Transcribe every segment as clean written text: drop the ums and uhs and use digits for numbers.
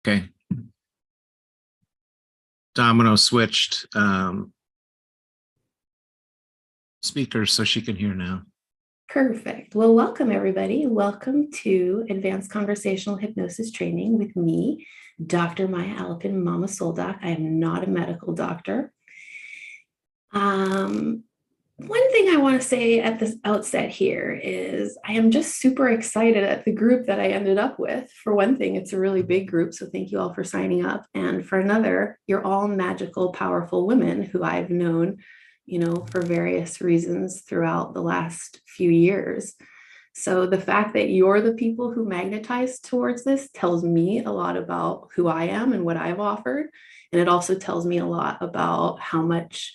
Okay. Domino switched speakers so she can hear now. Perfect. Well, welcome everybody. Welcome to Advanced Conversational Hypnosis Training with me, Dr. Maya Alapin, Mama Soul Doc. I am not a medical doctor. One thing I want to say at this outset here is I am just super excited at the group that I ended up with. For one thing, it's a really big group, so thank you all for signing up. And for another, you're all magical, powerful women who I've known, for various reasons throughout the last few years. So the fact that you're the people who magnetize towards this tells me a lot about who I am and what I've offered. And it also tells me a lot about how much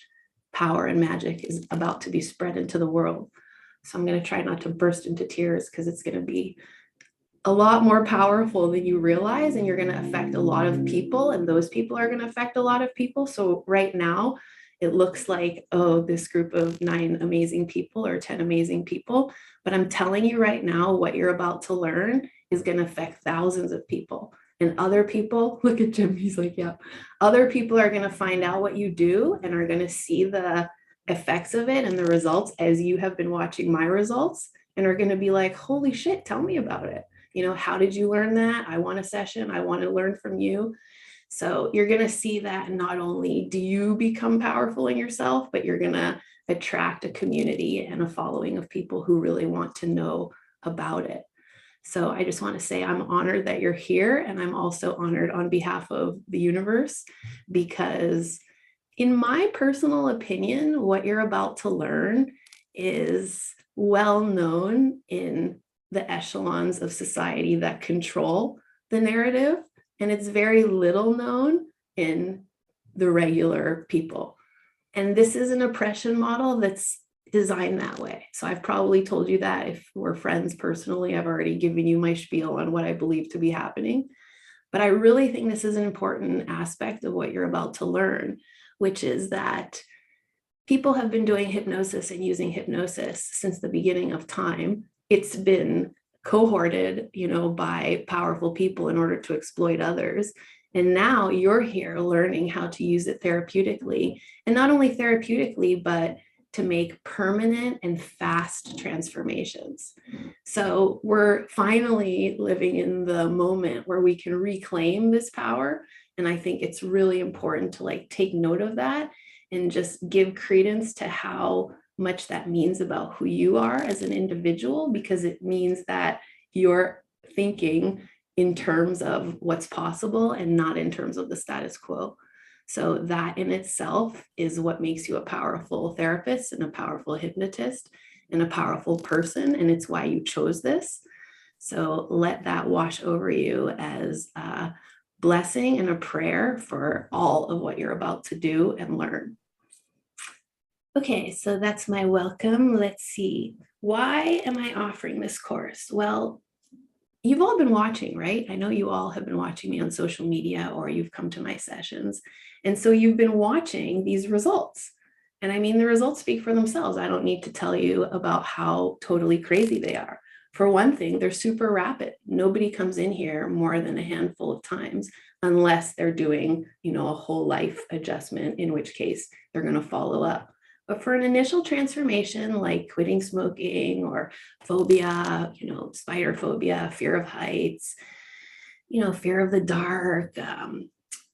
power and magic is about to be spread into the world. So I'm going to try not to burst into tears because it's going to be a lot more powerful than you realize, and you're going to affect a lot of people, and those people are going to affect a lot of people. So right now it looks like, oh, this group of 9 amazing people or 10 amazing people, but I'm telling you right now, what you're about to learn is going to affect thousands of people. And other people, look at Jim, he's like, yeah, other people are going to find out what you do and are going to see the effects of it and the results as you have been watching my results, and are going to be like, holy shit, tell me about it. How did you learn that? I want a session. I want to learn from you. So you're going to see that not only do you become powerful in yourself, but you're going to attract a community and a following of people who really want to know about it. So I just want to say I'm honored that you're here, and I'm also honored on behalf of the universe, because in my personal opinion, what you're about to learn is well known in the echelons of society that control the narrative, and it's very little known in the regular people. And this is an oppression model that's designed that way. So I've probably told you that. If we're friends personally, I've already given you my spiel on what I believe to be happening. But I really think this is an important aspect of what you're about to learn, which is that people have been doing hypnosis and using hypnosis since the beginning of time. It's been cohorted, by powerful people in order to exploit others. And now you're here learning how to use it therapeutically, and not only therapeutically, but to make permanent and fast transformations. So we're finally living in the moment where we can reclaim this power. And I think it's really important to take note of that and just give credence to how much that means about who you are as an individual, because it means that you're thinking in terms of what's possible and not in terms of the status quo. So that in itself is what makes you a powerful therapist and a powerful hypnotist and a powerful person. And it's why you chose this. So let that wash over you as a blessing and a prayer for all of what you're about to do and learn. Okay, so that's my welcome. Let's see. Why am I offering this course? Well, you've all been watching, right? I know you all have been watching me on social media, or you've come to my sessions. And so you've been watching these results. And I mean, the results speak for themselves. I don't need to tell you about how totally crazy they are. For one thing, they're super rapid. Nobody comes in here more than a handful of times unless they're doing, a whole life adjustment, in which case they're going to follow up. But for an initial transformation like quitting smoking or phobia, spider phobia, fear of heights, fear of the dark,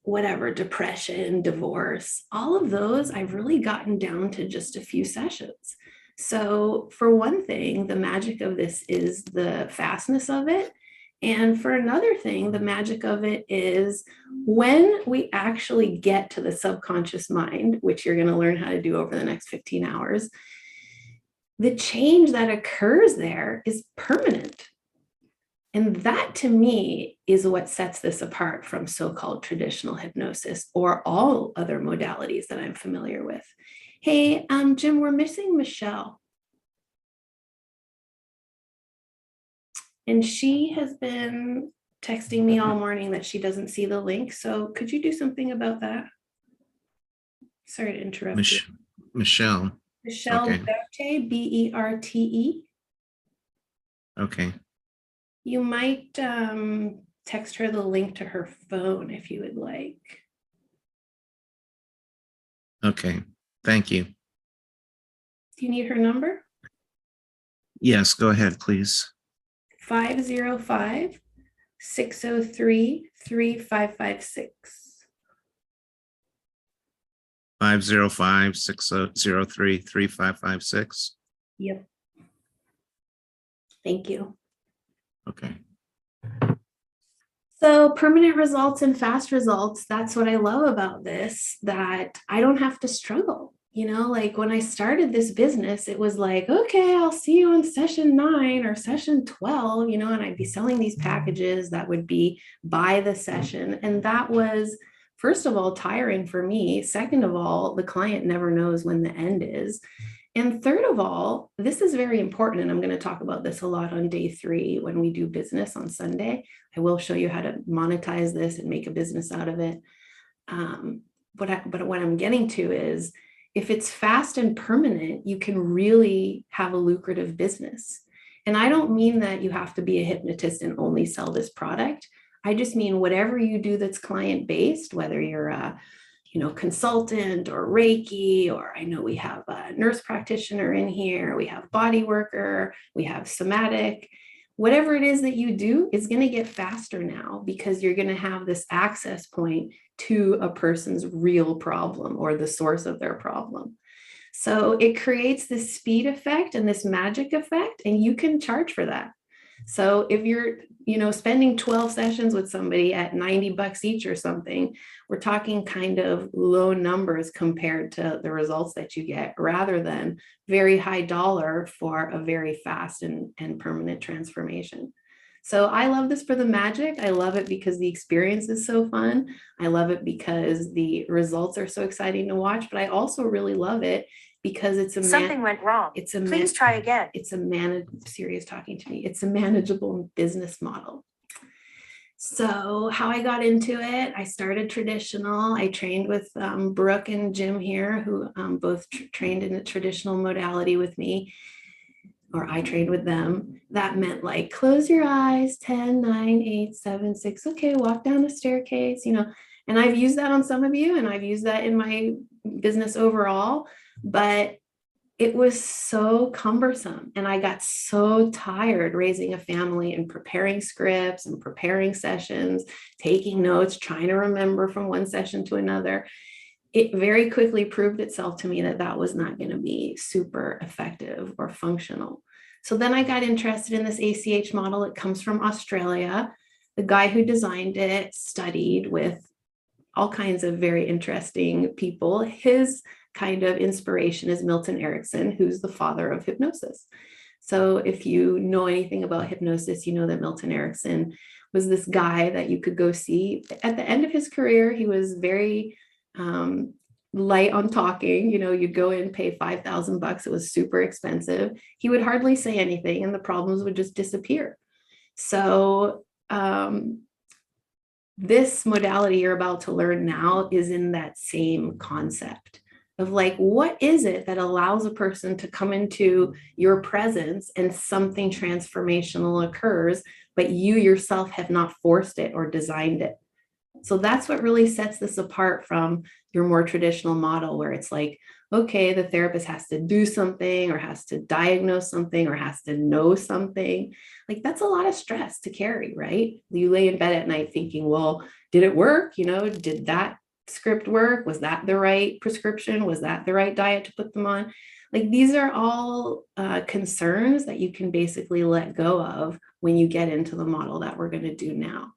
whatever, depression, divorce, all of those I've really gotten down to just a few sessions. So for one thing, the magic of this is the fastness of it. And for another thing, the magic of it is when we actually get to the subconscious mind, which you're going to learn how to do over the next 15 hours, the change that occurs there is permanent. And that to me is what sets this apart from so-called traditional hypnosis or all other modalities that I'm familiar with. Hey, Jim, we're missing Michelle. And she has been texting me all morning that she doesn't see the link. So could you do something about that? Sorry to interrupt you. Michelle. Michelle Okay. Berte, Berte. Okay. You might text her the link to her phone if you would like. Okay, thank you. Do you need her number? Yes, go ahead, please. 505-603-3556. 505-603-3556. Yep. Thank you. Okay. So permanent results and fast results, that's what I love about this, that I don't have to struggle. Like when I started this business, it was like, okay, I'll see you in session 9 or session 12, and I'd be selling these packages that would be by the session. And that was, first of all, tiring for me. Second of all, the client never knows when the end is. And third of all, this is very important. And I'm going to talk about this a lot on day 3 when we do business on Sunday. I will show you how to monetize this and make a business out of it. But what I'm getting to is, if it's fast and permanent, you can really have a lucrative business. And I don't mean that you have to be a hypnotist and only sell this product. I just mean whatever you do that's client-based, whether you're a consultant or Reiki, or I know we have a nurse practitioner in here, we have body worker, we have somatic. Whatever it is that you do is going to get faster now, because you're going to have this access point to a person's real problem or the source of their problem. So it creates this speed effect and this magic effect, and you can charge for that. So if you're, spending 12 sessions with somebody at $90 each or something, we're talking kind of low numbers compared to the results that you get, rather than very high dollar for a very fast and permanent transformation. So I love this for the magic. I love it because the experience is so fun. I love it because the results are so exciting to watch, but I also really love it because it's something went wrong. Please try again. It's a Siri is talking to me. It's a manageable business model. So how I got into it, I started traditional. I trained with Brooke and Jim here, who both trained in a traditional modality with me, or I trained with them. That meant like, close your eyes, 10, 9, 8, 7, 6. Okay, walk down the staircase, and I've used that on some of you, and I've used that in my business overall, but it was so cumbersome. And I got so tired raising a family and preparing scripts and preparing sessions, taking notes, trying to remember from one session to another. It very quickly proved itself to me that that was not going to be super effective or functional. So then I got interested in this ACH model. It comes from Australia. The guy who designed it studied with all kinds of very interesting people. His kind of inspiration is Milton Erickson, who's the father of hypnosis. So if you know anything about hypnosis, you know that Milton Erickson was this guy that you could go see. At the end of his career, he was very light on talking. You'd go in, pay $5,000. It was super expensive. He would hardly say anything, and the problems would just disappear. So this modality you're about to learn now is in that same concept of like, what is it that allows a person to come into your presence and something transformational occurs, but you yourself have not forced it or designed it? So that's what really sets this apart from your more traditional model, where it's like, okay, the therapist has to do something or has to diagnose something or has to know something. Like, that's a lot of stress to carry, right? You lay in bed at night thinking, well, did it work? Did that script work? Was that the right prescription? Was that the right diet to put them on? Like, these are all concerns that you can basically let go of when you get into the model that we're going to do now.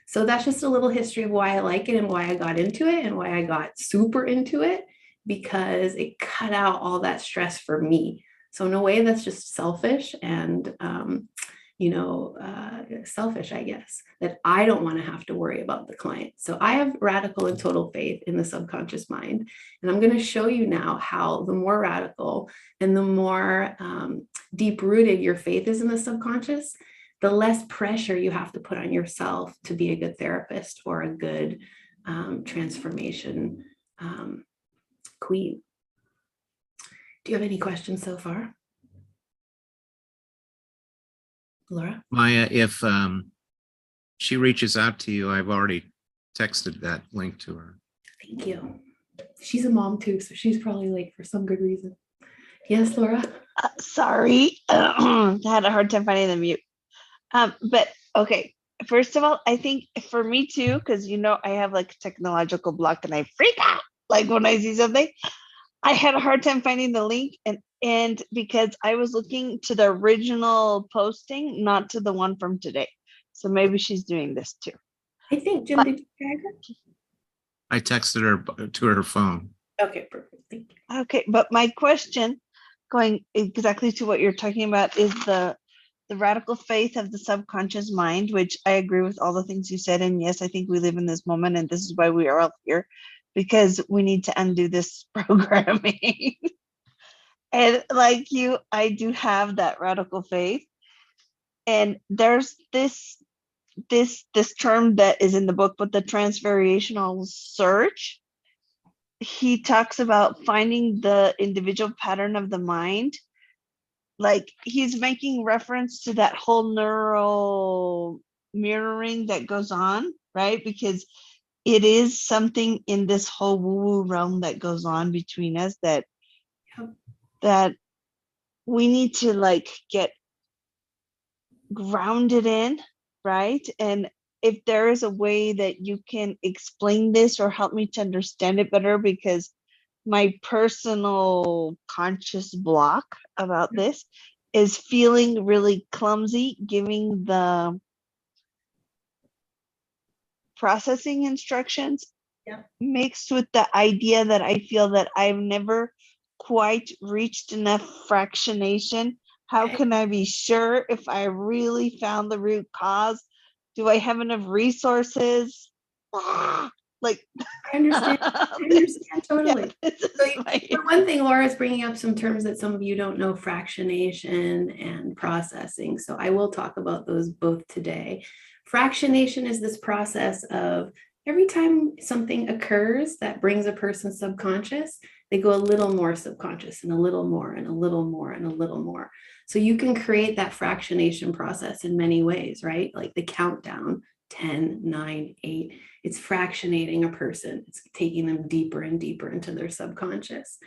So that's just a little history of why I like it and why I got into it and why I got super into it, because it cut out all that stress for me. So in a way, that's just selfish and, selfish, I guess, that I don't want to have to worry about the client. So I have radical and total faith in the subconscious mind. And I'm going to show you now how the more radical and the more deep-rooted your faith is in the subconscious, the less pressure you have to put on yourself to be a good therapist or a good transformation queen. Do you have any questions so far, Laura? Maya, she reaches out to you, I've already texted that link to her. Thank you. She's a mom too, so she's probably late for some good reason. Yes, Laura? Sorry. I had a hard time finding the mute. But okay. First of all, I think for me too, because I have like a technological block and I freak out like when I see something. I had a hard time finding the link and because I was looking to the original posting, not to the one from today. So maybe she's doing this too. I think, Jim, did you tag her? I texted her to her phone. Okay, perfect. Thank you. Okay, but my question, going exactly to what you're talking about, is the radical faith of the subconscious mind, which I agree with all the things you said. And yes, I think we live in this moment, and this is why we are all here, because we need to undo this programming. And like you, I do have that radical faith. And there's this term that is in the book, but the transformational search. He talks about finding the individual pattern of the mind. Like he's making reference to that whole neural mirroring that goes on, right? Because it is something in this whole woo-woo realm that goes on between us that we need to like get grounded in, right? And if there is a way that you can explain this or help me to understand it better, because my personal conscious block about this is feeling really clumsy, giving the processing instructions mixed with the idea that I feel that I've never quite reached enough fractionation. How can I be sure if I really found the root cause? Do I have enough resources? Like, I understand. Totally. For one thing, Laura is bringing up some terms that some of you don't know, fractionation and processing. So I will talk about those both today. Fractionation is this process of every time something occurs that brings a person subconscious, they go a little more subconscious and a little more and a little more and a little more. So you can create that fractionation process in many ways, right? Like the countdown, 10, 9, 8. It's fractionating a person. It's taking them deeper and deeper into their subconscious.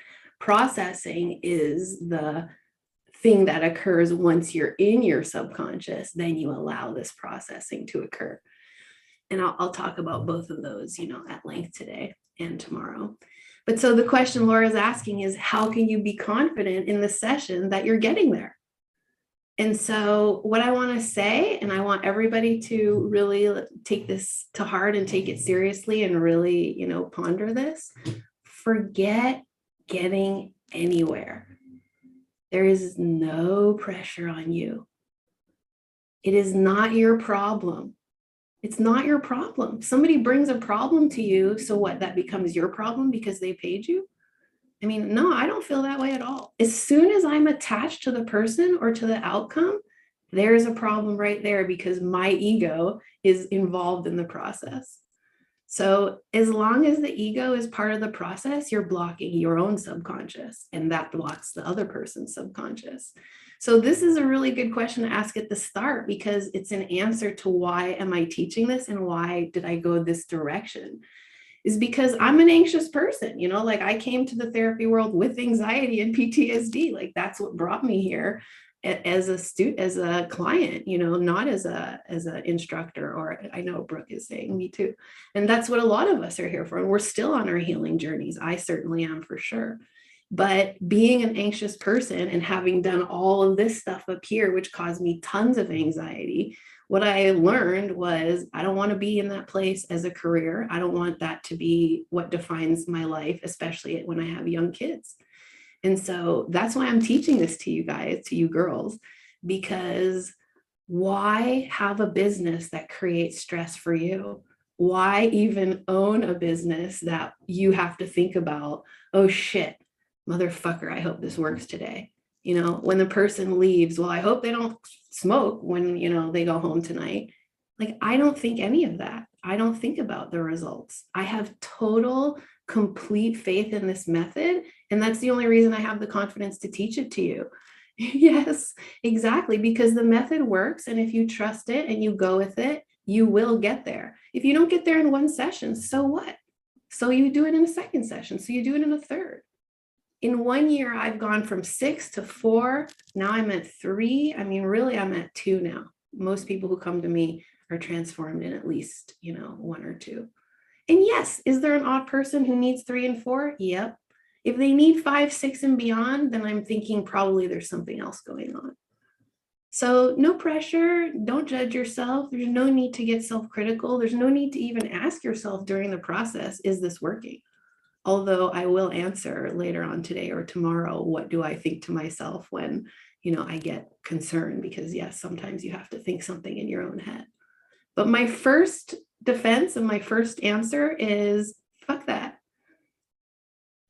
Processing is the thing that occurs once you're in your subconscious, then you allow this processing to occur. And I'll talk about both of those, at length today and tomorrow. But so the question Laura is asking is, how can you be confident in the session that you're getting there? And so what I want to say, and I want everybody to really take this to heart and take it seriously and really, ponder this, forget getting anywhere. There is no pressure on you. It is not your problem. It's not your problem. Somebody brings a problem to you. So what, that becomes your problem because they paid you? I mean, no, I don't feel that way at all. As soon as I'm attached to the person or to the outcome, there's a problem right there because my ego is involved in the process. So as long as the ego is part of the process, you're blocking your own subconscious, and that blocks the other person's subconscious. So this is a really good question to ask at the start, because it's an answer to why am I teaching this and why did I go this direction? Is because I'm an anxious person, like I came to the therapy world with anxiety and PTSD. Like that's what brought me here as a student, as a client, not as an instructor, or I know Brooke is saying me too. And that's what a lot of us are here for. And we're still on our healing journeys. I certainly am, for sure. But being an anxious person and having done all of this stuff up here, which caused me tons of anxiety, what I learned was I don't want to be in that place as a career. I don't want that to be what defines my life, especially when I have young kids. And so that's why I'm teaching this to you guys, to you girls, because why have a business that creates stress for you? Why even own a business that you have to think about, oh shit, motherfucker, I hope this works today. When the person leaves, well, I hope they don't smoke when, they go home tonight. Like, I don't think any of that. I don't think about the results. I have total, complete faith in this method. And that's the only reason I have the confidence to teach it to you. Yes, exactly. Because the method works. And if you trust it and you go with it, You will get there. If you don't get there in one session, so what? So you do it in a second session. So you do it in a third. In 1 year, I've gone from 6 to 4. Now I'm at 3. I mean, really, I'm at 2 now. Most people who come to me are transformed in at least, 1 or 2. And yes, is there an odd person who needs 3 and 4? Yep. If they need 5, 6, and beyond, then I'm thinking probably there's something else going on. So no pressure, don't judge yourself. There's no need to get self-critical. There's no need to even ask yourself during the process, is this working? Although I will answer later on today or tomorrow, what do I think to myself when, I get concerned? Because yes, sometimes you have to think something in your own head. But my first defense and my first answer is, fuck that.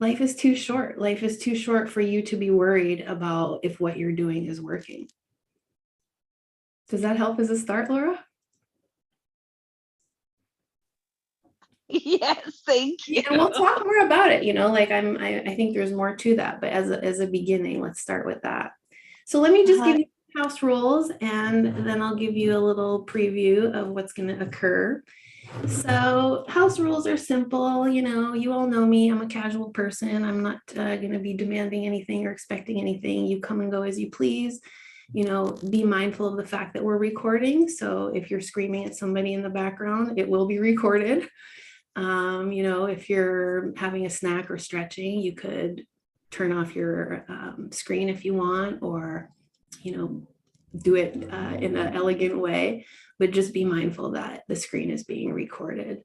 Life is too short. Life is too short for you to be worried about if what you're doing is working. Does that help as a start, Laura? Yes, thank you. And we'll talk more about it, I think there's more to that, but as a beginning, let's start with that. So let me just give you house rules, and then I'll give you a little preview of what's going to occur. So house rules are simple. You all know me. I'm a casual person. I'm not going to be demanding anything or expecting anything. You come and go as you please. Be mindful of the fact that we're recording. So if you're screaming at somebody in the background, it will be recorded. If you're having a snack or stretching, you could turn off your screen if you want, or, do it in an elegant way, but just be mindful that the screen is being recorded.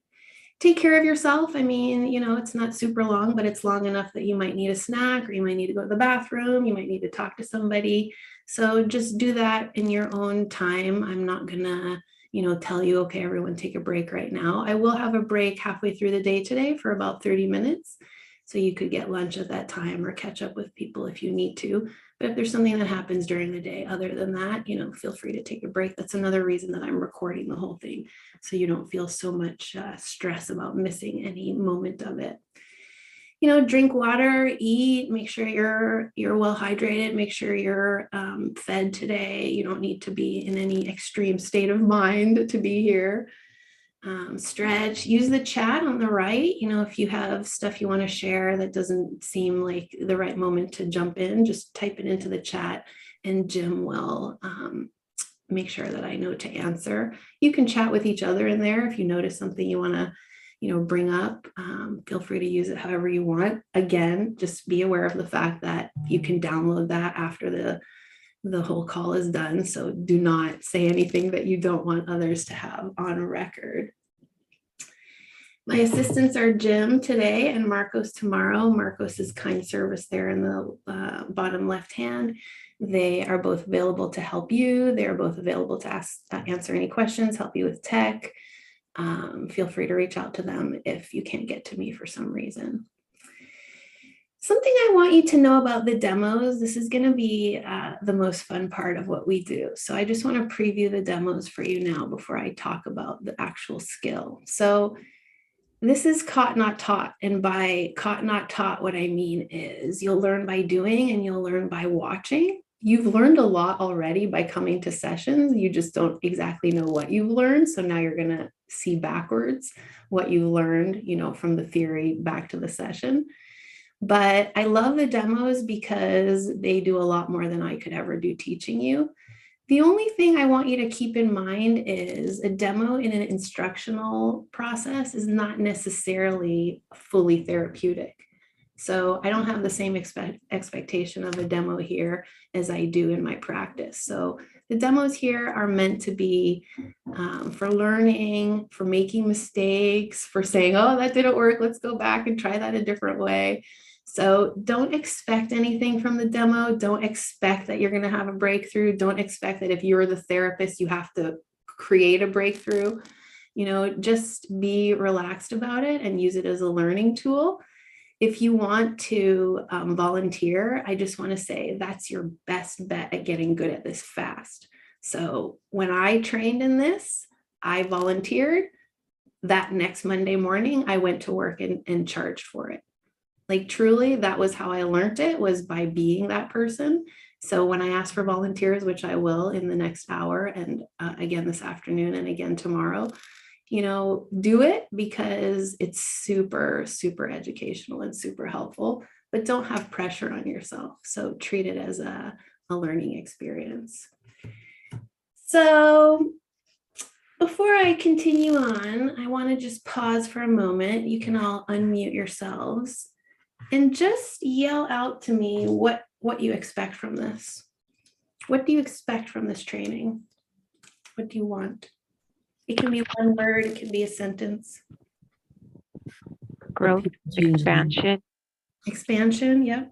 Take care of yourself. I mean, it's not super long, but it's long enough that you might need a snack, or you might need to go to the bathroom. You might need to talk to somebody. So just do that in your own time. I'm not gonna, tell you, okay, everyone take a break right now. I will have a break halfway through the day today for about 30 minutes. So you could get lunch at that time or catch up with people if you need to. But if there's something that happens during the day, other than that, feel free to take a break. That's another reason that I'm recording the whole thing, so you don't feel so much stress about missing any moment of it. Drink water, eat, make sure you're well hydrated, make sure you're fed today. You don't need to be in any extreme state of mind to be here. Stretch, use the chat on the right. If you have stuff you want to share that doesn't seem like the right moment to jump in, just type it into the chat and Jim will make sure that I know to answer. You can chat with each other in there. If you notice something you want to bring up, feel free to use it however you want. Again, just be aware of the fact that you can download that after the whole call is done. So do not say anything that you don't want others to have on record. My assistants are Jim today and Marcos tomorrow. Marcos is kind service there in the bottom left hand. They are both available to help you. They are both available to answer any questions, help you with tech. Feel free to reach out to them if you can't get to me for some reason. Something I want you to know about the demos, this is going to be the most fun part of what we do. So I just want to preview the demos for you now before I talk about the actual skill. So this is caught, not taught. And by caught, not taught, what I mean is you'll learn by doing and you'll learn by watching. You've learned a lot already by coming to sessions. You just don't exactly know what you've learned. So now you're going to see backwards what you learned, from the theory back to the session. But I love the demos because they do a lot more than I could ever do teaching you. The only thing I want you to keep in mind is a demo in an instructional process is not necessarily fully therapeutic. So I don't have the same expectation of a demo here as I do in my practice. So the demos here are meant to be for learning, for making mistakes, for saying, oh, that didn't work, let's go back and try that a different way. So don't expect anything from the demo. Don't expect that you're going to have a breakthrough. Don't expect that if you're the therapist, you have to create a breakthrough. Just be relaxed about it and use it as a learning tool. If you want to volunteer, I just want to say that's your best bet at getting good at this fast. So when I trained in this, I volunteered. That next Monday morning, I went to work and charged for it. Like truly, that was how I learned it, was by being that person. So when I ask for volunteers, which I will in the next hour and again this afternoon and again tomorrow, do it because it's super, super educational and super helpful, but don't have pressure on yourself. So treat it as a learning experience. So before I continue on, I want to just pause for a moment. You can all unmute yourselves and just yell out to me what you expect from this. What do you expect from this training? What do you want? It can be one word, it can be a sentence. Growth, expansion. Expansion, yeah.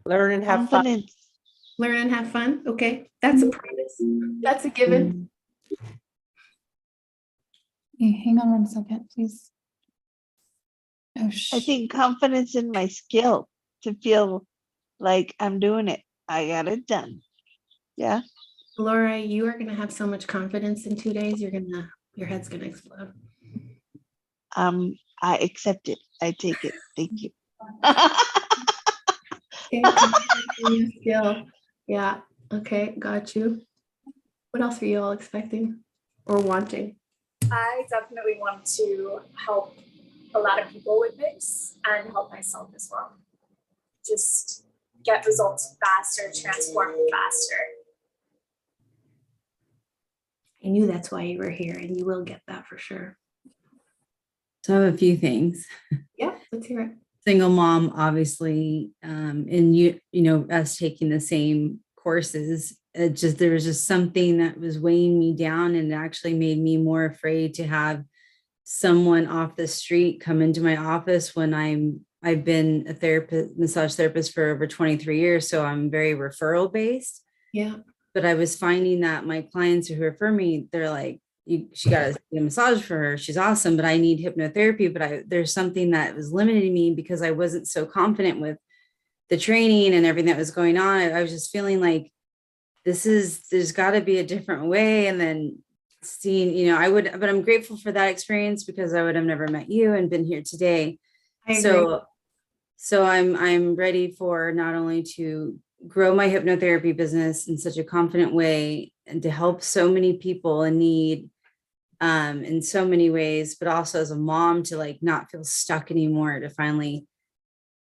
Learn and have fun. Confidence. Learn and have fun. Okay, that's a promise. That's a given. Hey, hang on 1 second, please. Oh, I think confidence in my skill to feel like I'm doing it. I got it done. Yeah. Laura, you are gonna have so much confidence in 2 days. Your head's gonna explode. I accept it. I take it. Thank you. Okay, confidence in your skill. Yeah. Okay, got you. What else are you all expecting or wanting? I definitely want to help a lot of people with this and help myself as well. Just get results faster, transform faster. I knew that's why you were here, and you will get that for sure. So I have a few things. Yeah, let's hear it. Single mom, obviously, and us taking the same courses. There was just something that was weighing me down, and it actually made me more afraid to have someone off the street come into my office when I've been a massage therapist for over 23 years, so I'm very referral based. Yeah. But I was finding that my clients who refer me, they're like, she got a massage for her. She's awesome, but I need hypnotherapy. But there's something that was limiting me because I wasn't so confident with the training and everything that was going on. I was just feeling like there's got to be a different way. And then seeing, but I'm grateful for that experience because I would have never met you and been here today. So I'm ready for not only to grow my hypnotherapy business in such a confident way and to help so many people in need in so many ways, but also as a mom to not feel stuck anymore, to finally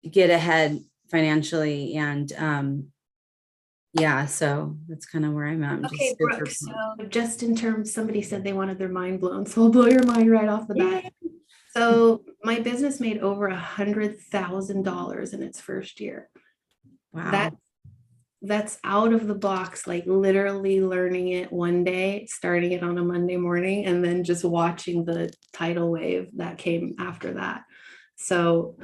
get ahead financially. And so that's kind of where I'm at. Okay, Brooke, so just in terms, somebody said they wanted their mind blown, so I'll blow your mind right off the bat. So my business made over $100,000 in its first year. Wow. That's out of the box, like literally learning it one day, starting it on a Monday morning, and then just watching the tidal wave that came after that. So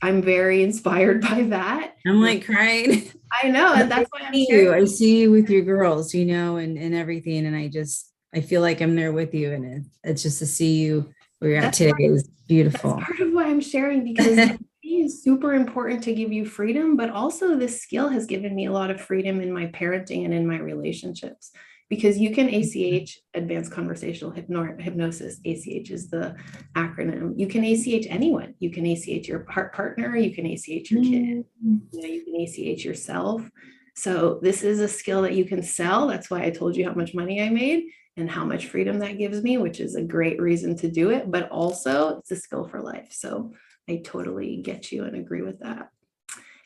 I'm very inspired by that. I'm like crying. I know, and that's why I see you with your girls, and everything. And I feel like I'm there with you. And it's just to see you where you're at today is beautiful. That's part of why I'm sharing, because it is super important to give you freedom, but also this skill has given me a lot of freedom in my parenting and in my relationships, because you can ACH, Advanced Conversational Hypnosis. ACH is the acronym. You can ACH anyone. You can ACH your partner. You can ACH your kid. You can ACH yourself. So this is a skill that you can sell. That's why I told you how much money I made and how much freedom that gives me, which is a great reason to do it. But also it's a skill for life. So I totally get you and agree with that.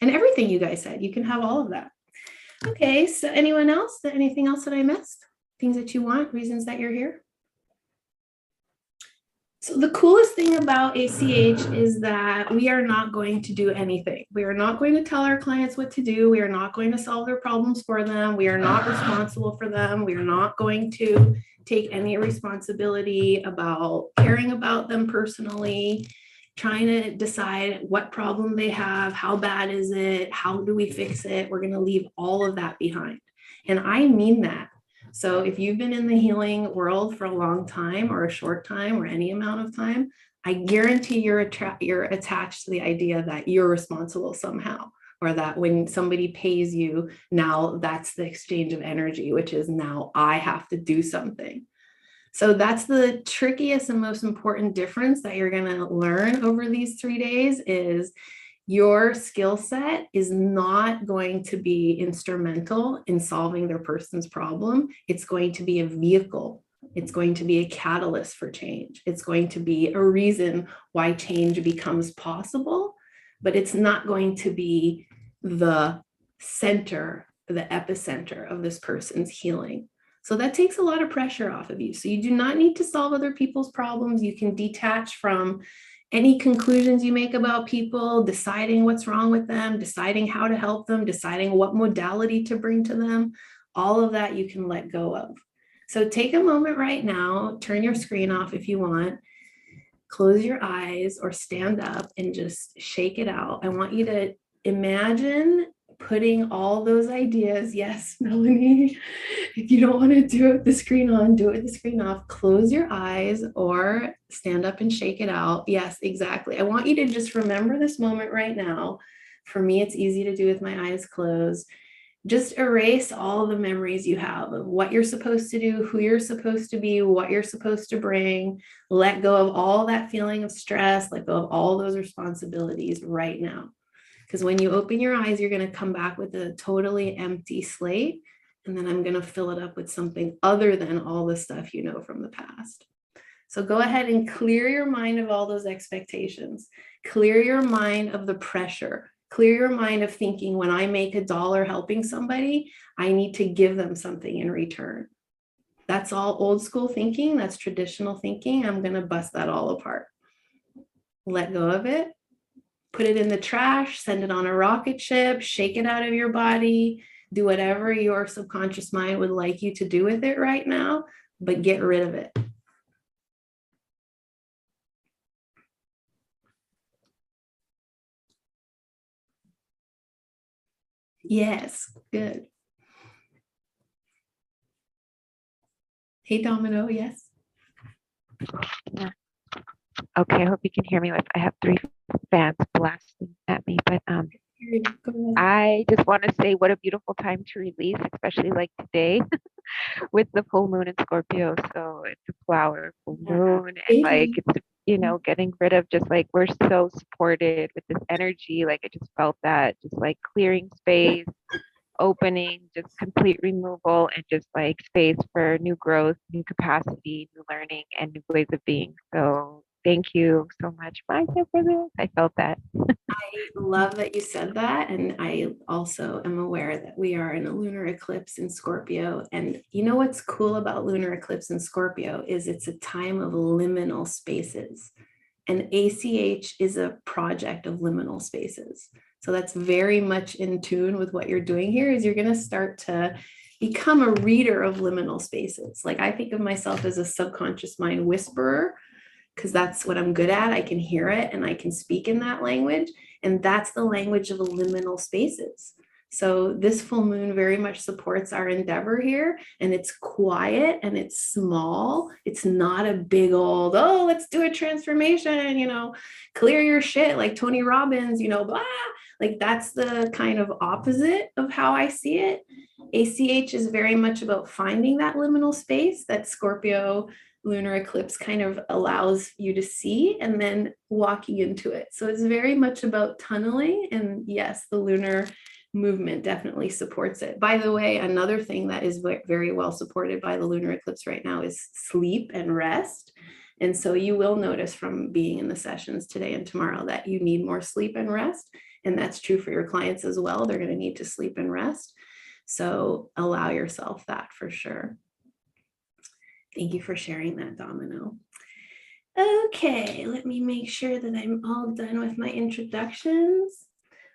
And everything you guys said, you can have all of that. Okay, so anyone else? Anything else that I missed? Things that you want, reasons that you're here? So the coolest thing about ACH is that we are not going to do anything. We are not going to tell our clients what to do. We are not going to solve their problems for them. We are not responsible for them. We are not going to take any responsibility about caring about them personally, trying to decide what problem they have, how bad is it, how do we fix it. We're going to leave all of that behind. And I mean that. So if you've been in the healing world for a long time or a short time or any amount of time, I guarantee you're attached to the idea that you're responsible somehow, or that when somebody pays you, now that's the exchange of energy, which is now I have to do something. So that's the trickiest and most important difference that you're going to learn over these 3 days is Your skill set is not going to be instrumental in solving their person's problem. It's going to be a vehicle. It's going to be a catalyst for change. It's going to be a reason why change becomes possible, but it's not going to be the center, the epicenter of this person's healing. So that takes a lot of pressure off of you. So you do not need to solve other people's problems. You can detach from any conclusions you make about people, deciding what's wrong with them, deciding how to help them, deciding what modality to bring to them. All of that you can let go of. So take a moment right now, turn your screen off if you want, close your eyes or stand up and just shake it out. I want you to imagine putting all those ideas. Yes, Melanie, if you don't want to do it with the screen on, do it with the screen off. Close your eyes or stand up and shake it out. Yes, exactly. I want you to just remember this moment right now. For me, it's easy to do with my eyes closed. Just erase all the memories you have of what you're supposed to do, who you're supposed to be, what you're supposed to bring. Let go of all that feeling of stress, let go of all those responsibilities right now. Because when you open your eyes, you're going to come back with a totally empty slate. And then I'm going to fill it up with something other than all the stuff you know from the past. So go ahead and clear your mind of all those expectations. Clear your mind of the pressure. Clear your mind of thinking when I make $1 helping somebody, I need to give them something in return. That's all old school thinking. That's traditional thinking. I'm going to bust that all apart. Let go of it. Put it in the trash, send it on a rocket ship, shake it out of your body, do whatever your subconscious mind would like you to do with it right now, but get rid of it. Yes, good. Hey, Domino, yes. Okay, I hope you can hear me. I have 3 fans blasting at me, but Go ahead. I just want to say what a beautiful time to release, especially like today with the full moon in Scorpio. So it's a flower full moon, and like it's getting rid of just like we're so supported with this energy. Like I just felt that just like clearing space, opening, just complete removal, and just like space for new growth, new capacity, new learning, and new ways of being. So thank you so much, Micah, for this. I felt that. I love that you said that. And I also am aware that we are in a lunar eclipse in Scorpio. And you know what's cool about lunar eclipse in Scorpio is it's a time of liminal spaces. And ACH is a project of liminal spaces. So that's very much in tune with what you're doing here is you're going to start to become a reader of liminal spaces. Like I think of myself as a subconscious mind whisperer, because that's what I'm good at. I can hear it and I can speak in that language. And that's the language of the liminal spaces. So this full moon very much supports our endeavor here. And it's quiet and it's small. It's not a big old, oh, let's do a transformation, clear your shit like Tony Robbins, blah. Like that's the kind of opposite of how I see it. ACH is very much about finding that liminal space that Scorpio lunar eclipse kind of allows you to see and then walking into it. So it's very much about tunneling. And yes, the lunar movement definitely supports it. By the way, another thing that is very well supported by the lunar eclipse right now is sleep and rest. And so you will notice from being in the sessions today and tomorrow that you need more sleep and rest. And that's true for your clients as well. They're going to need to sleep and rest. So allow yourself that for sure. Thank you for sharing that, Domino. Okay, let me make sure that I'm all done with my introductions.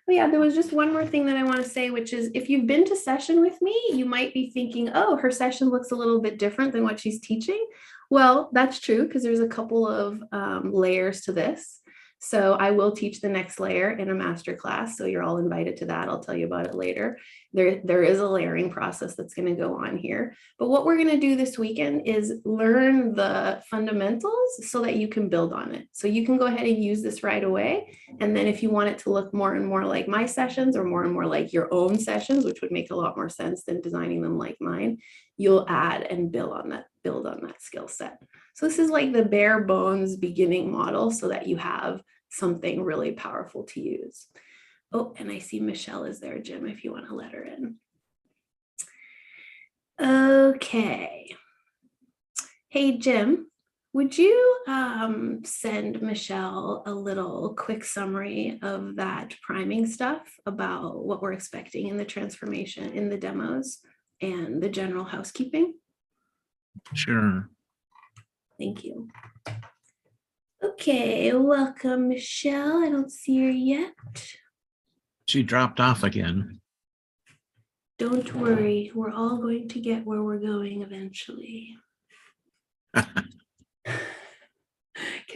Oh yeah, there was just one more thing that I want to say, which is if you've been to session with me, you might be thinking, oh, her session looks a little bit different than what she's teaching. Well, that's true because there's a couple of layers to this. So I will teach the next layer in a master class. So you're all invited to that. I'll tell you about it later. There is a layering process that's going to go on here. But what we're going to do this weekend is learn the fundamentals so that you can build on it. So you can go ahead and use this right away. And then if you want it to look more and more like my sessions or more and more like your own sessions, which would make a lot more sense than designing them like mine, you'll add and build on that skill set. So this is like the bare bones beginning model so that you have something really powerful to use. Oh, and I see Michelle is there, Jim, if you want to let her in. Okay. Hey, Jim, would you send Michelle a little quick summary of that priming stuff about what we're expecting in the transformation in the demos and the general housekeeping? Sure. Thank you. Okay, welcome, Michelle. I don't see her yet. She dropped off again. Don't worry, we're all going to get where we're going eventually. Can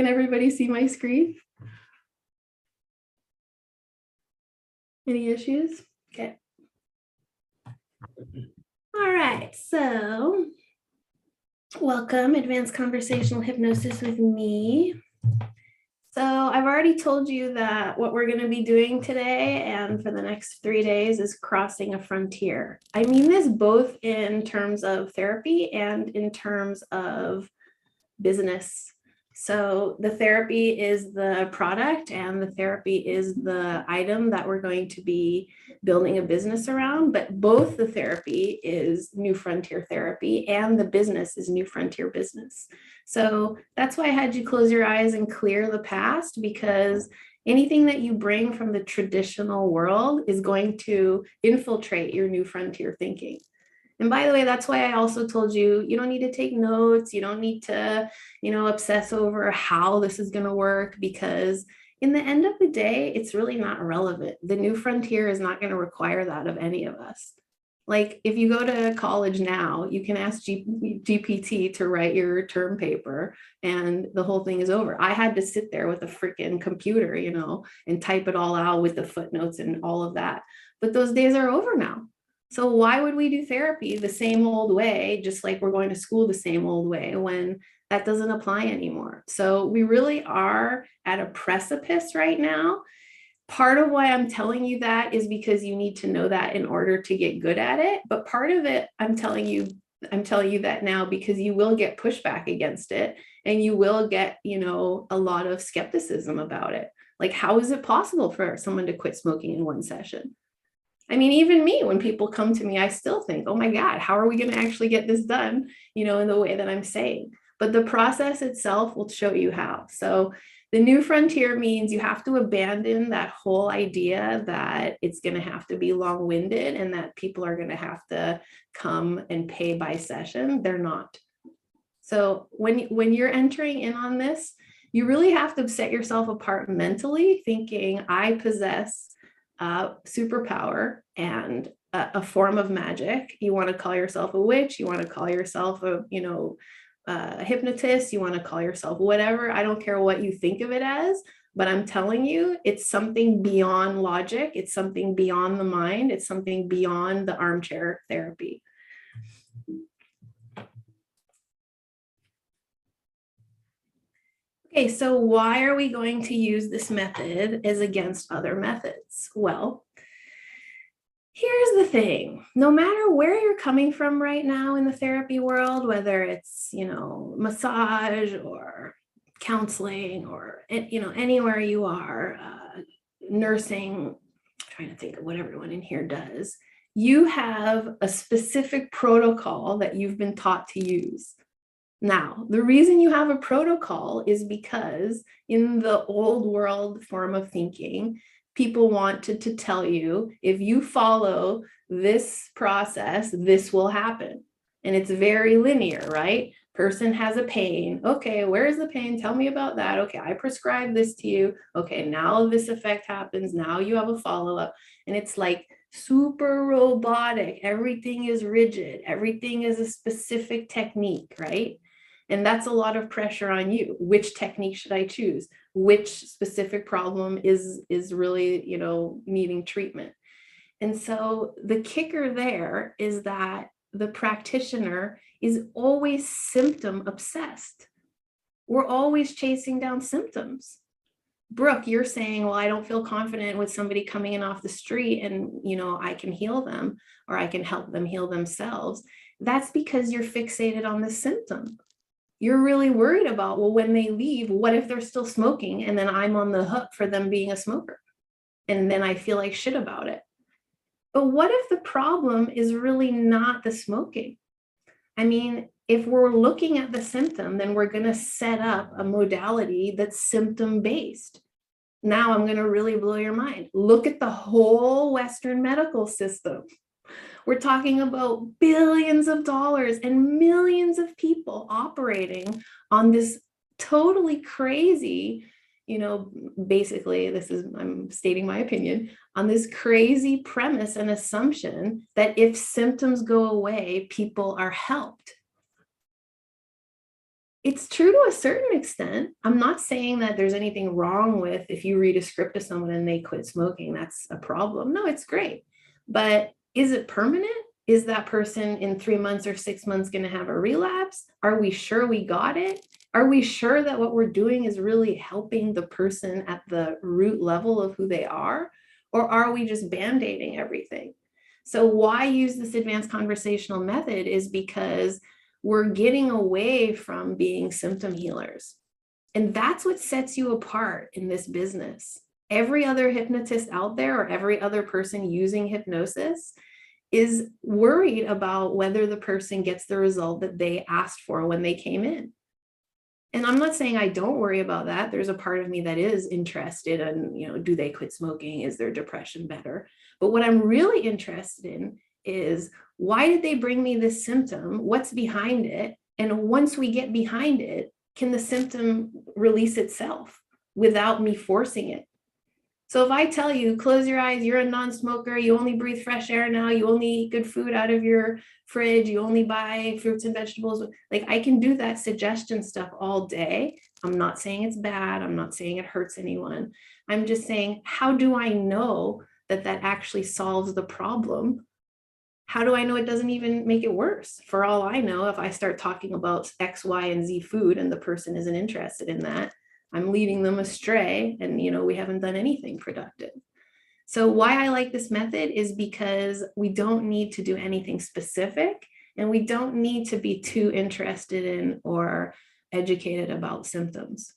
everybody see my screen? Any issues? Okay. All right, so welcome, Advanced Conversational Hypnosis with me. So I've already told you that what we're going to be doing today and for the next 3 days is crossing a frontier. I mean this both in terms of therapy and in terms of business. So the therapy is the product and the therapy is the item that we're going to be building a business around, but both the therapy is New Frontier Therapy and the business is New Frontier Business. So that's why I had you close your eyes and clear the past, because anything that you bring from the traditional world is going to infiltrate your New Frontier thinking. And by the way, that's why I also told you, you don't need to take notes. You don't need to, obsess over how this is going to work, because in the end of the day, it's really not relevant. The New Frontier is not going to require that of any of us. Like if you go to college now, you can ask GPT to write your term paper and the whole thing is over. I had to sit there with a freaking computer, and type it all out with the footnotes and all of that. But those days are over now. So why would we do therapy the same old way, just like we're going to school the same old way, when that doesn't apply anymore? So we really are at a precipice right now. Part of why I'm telling you that is because you need to know that in order to get good at it. But part of it, I'm telling you that now because you will get pushback against it and you will get, a lot of skepticism about it. Like, how is it possible for someone to quit smoking in one session? I mean, even me, when people come to me, I still think, oh my God, how are we going to actually get this done, in the way that I'm saying? But the process itself will show you how. So the New Frontier means you have to abandon that whole idea that it's going to have to be long-winded and that people are going to have to come and pay by session. They're not. So when you're entering in on this, you really have to set yourself apart mentally, thinking, I possess superpower and a form of magic. You want to call yourself a witch, you want to call yourself a hypnotist, you want to call yourself whatever. I don't care what you think of it as, but I'm telling you, it's something beyond logic. It's something beyond the mind. It's something beyond the armchair therapy. Okay, so why are we going to use this method as against other methods? Well, here's the thing. No matter where you're coming from right now in the therapy world, whether it's, massage or counseling or, anywhere you are, nursing, I'm trying to think of what everyone in here does, you have a specific protocol that you've been taught to use. Now, the reason you have a protocol is because in the old world form of thinking, people wanted to tell you, if you follow this process, this will happen. And it's very linear, right? Person has a pain. Okay, where is the pain? Tell me about that. Okay, I prescribe this to you. Okay, now this effect happens. Now you have a follow-up. And it's like super robotic. Everything is rigid. Everything is a specific technique, right? And that's a lot of pressure on you. Which technique should I choose? Which specific problem is really, needing treatment? And so the kicker there is that the practitioner is always symptom obsessed. We're always chasing down symptoms. Brooke, you're saying, well, I don't feel confident with somebody coming in off the street and, I can heal them or I can help them heal themselves. That's because you're fixated on the symptom. You're really worried about, well, when they leave, what if they're still smoking? And then I'm on the hook for them being a smoker. And then I feel like shit about it. But what if the problem is really not the smoking? I mean, if we're looking at the symptom, then we're going to set up a modality that's symptom-based. Now I'm going to really blow your mind. Look at the whole Western medical system. We're talking about billions of dollars and millions of people operating on this totally crazy, basically, I'm stating my opinion, on this crazy premise and assumption that if symptoms go away, people are helped. It's true to a certain extent. I'm not saying that there's anything wrong with if you read a script to someone and they quit smoking, that's a problem. No, it's great. But is it permanent? Is that person in 3 months or 6 months going to have a relapse? Are we sure we got it? Are we sure that what we're doing is really helping the person at the root level of who they are? Or are we just band-aiding everything? So why use this advanced conversational method is because we're getting away from being symptom healers. And that's what sets you apart in this business. Every other hypnotist out there or every other person using hypnosis is worried about whether the person gets the result that they asked for when they came in. And I'm not saying I don't worry about that. There's a part of me that is interested in, do they quit smoking? Is their depression better? But what I'm really interested in is, why did they bring me this symptom? What's behind it? And once we get behind it, can the symptom release itself without me forcing it? So if I tell you, close your eyes, you're a non-smoker, you only breathe fresh air now, you only eat good food out of your fridge, you only buy fruits and vegetables, like I can do that suggestion stuff all day. I'm not saying it's bad. I'm not saying it hurts anyone. I'm just saying, how do I know that that actually solves the problem? How do I know it doesn't even make it worse? For all I know, if I start talking about X, Y, and Z food and the person isn't interested in that, I'm leading them astray and, we haven't done anything productive. So why I like this method is because we don't need to do anything specific and we don't need to be too interested in or educated about symptoms.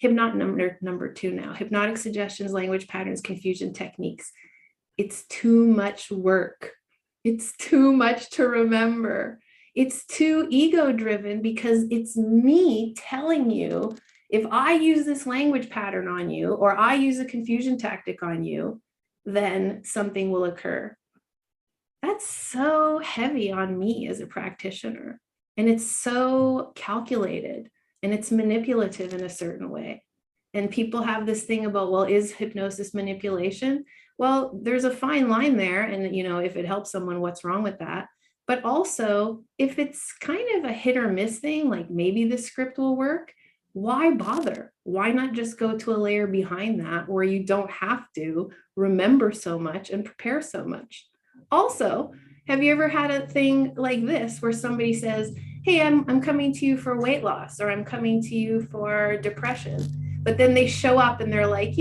Number 2 now, hypnotic suggestions, language patterns, confusion techniques. It's too much work. It's too much to remember. It's too ego driven because it's me telling you, if I use this language pattern on you, or I use a confusion tactic on you, then something will occur. That's so heavy on me as a practitioner. And it's so calculated and it's manipulative in a certain way. And people have this thing about, well, is hypnosis manipulation? Well, there's a fine line there. And, if it helps someone, what's wrong with that? But also, if it's kind of a hit or miss thing, like maybe the script will work, why bother? Why not just go to a layer behind that where you don't have to remember so much and prepare so much? Also, have you ever had a thing like this where somebody says, hey, I'm coming to you for weight loss, or I'm coming to you for depression, but then they show up and they're like,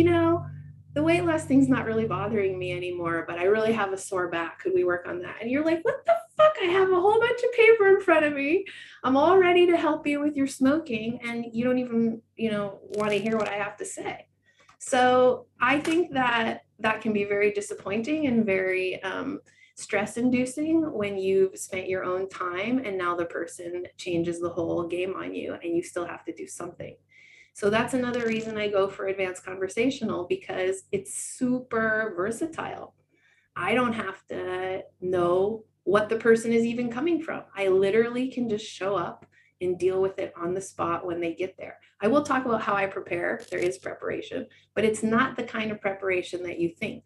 the weight loss thing's not really bothering me anymore, but I really have a sore back. Could we work on that? And you're like, what the fuck? I have a whole bunch of paper in front of me. I'm all ready to help you with your smoking. And you don't even, want to hear what I have to say. So I think that can be very disappointing and very stress inducing when you've spent your own time and now the person changes the whole game on you and you still have to do something. So that's another reason I go for advanced conversational, because it's super versatile. I don't have to know what the person is even coming from. I literally can just show up and deal with it on the spot when they get there. I will talk about how I prepare. There is preparation, but it's not the kind of preparation that you think.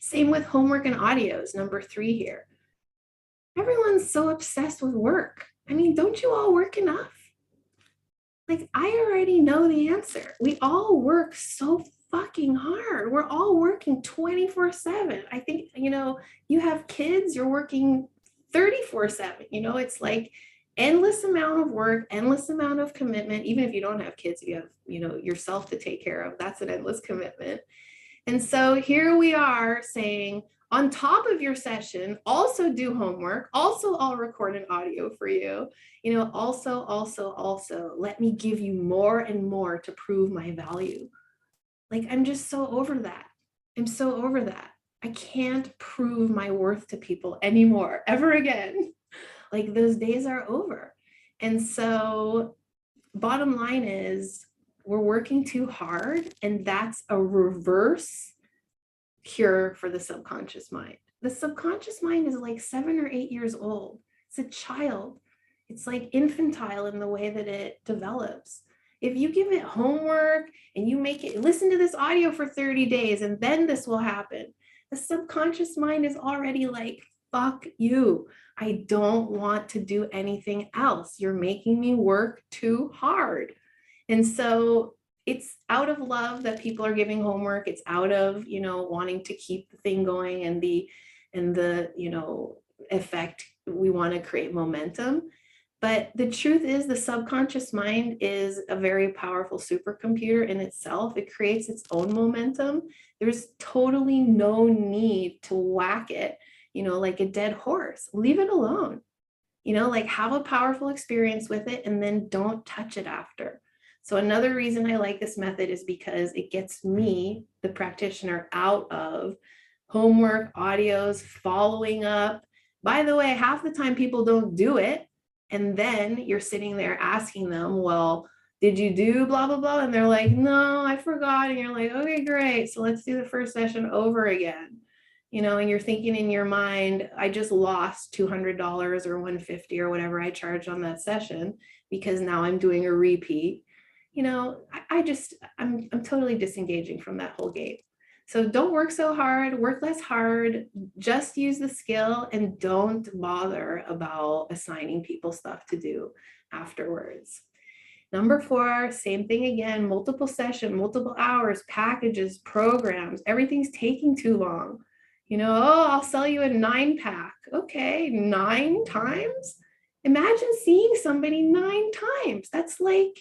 Same with homework and audios, number 3 here. Everyone's so obsessed with work. I mean, don't you all work enough? Like, I already know the answer. We all work so fucking hard. We're all working 24/7. I think, you have kids, you're working 34/7. It's like endless amount of work, endless amount of commitment. Even if you don't have kids, you have, yourself to take care of. That's an endless commitment. And so here we are saying, on top of your session, also do homework, also I'll record an audio for you, also, let me give you more and more to prove my value. Like, I'm just so over that. I'm so over that. I can't prove my worth to people anymore, ever again. Like, those days are over. And so bottom line is, we're working too hard, and that's a reverse cure for the subconscious mind. The subconscious mind is like 7 or 8 years old. It's a child. It's like infantile in the way that it develops. If you give it homework and you make it listen to this audio for 30 days and then this will happen, the subconscious mind is already like, fuck you. I don't want to do anything else. You're making me work too hard. And so it's out of love that people are giving homework. It's out of, wanting to keep the thing going and the effect. We want to create momentum. But the truth is, the subconscious mind is a very powerful supercomputer in itself. It creates its own momentum. There's totally no need to whack it, like a dead horse. Leave it alone. Like, have a powerful experience with it and then don't touch it after. So another reason I like this method is because it gets me, the practitioner, out of homework, audios, following up. By the way, half the time people don't do it. And then you're sitting there asking them, well, did you do blah, blah, blah? And they're like, no, I forgot. And you're like, okay, great. So let's do the first session over again. And you're thinking in your mind, I just lost $200 or $150 or whatever I charged on that session because now I'm doing a repeat. I'm totally disengaging from that whole game. So don't work so hard, work less hard, just use the skill and don't bother about assigning people stuff to do afterwards. Number 4, same thing again, multiple session, multiple hours, packages, programs, everything's taking too long. I'll sell you a 9-pack. Okay, 9 times? Imagine seeing somebody 9 times. That's like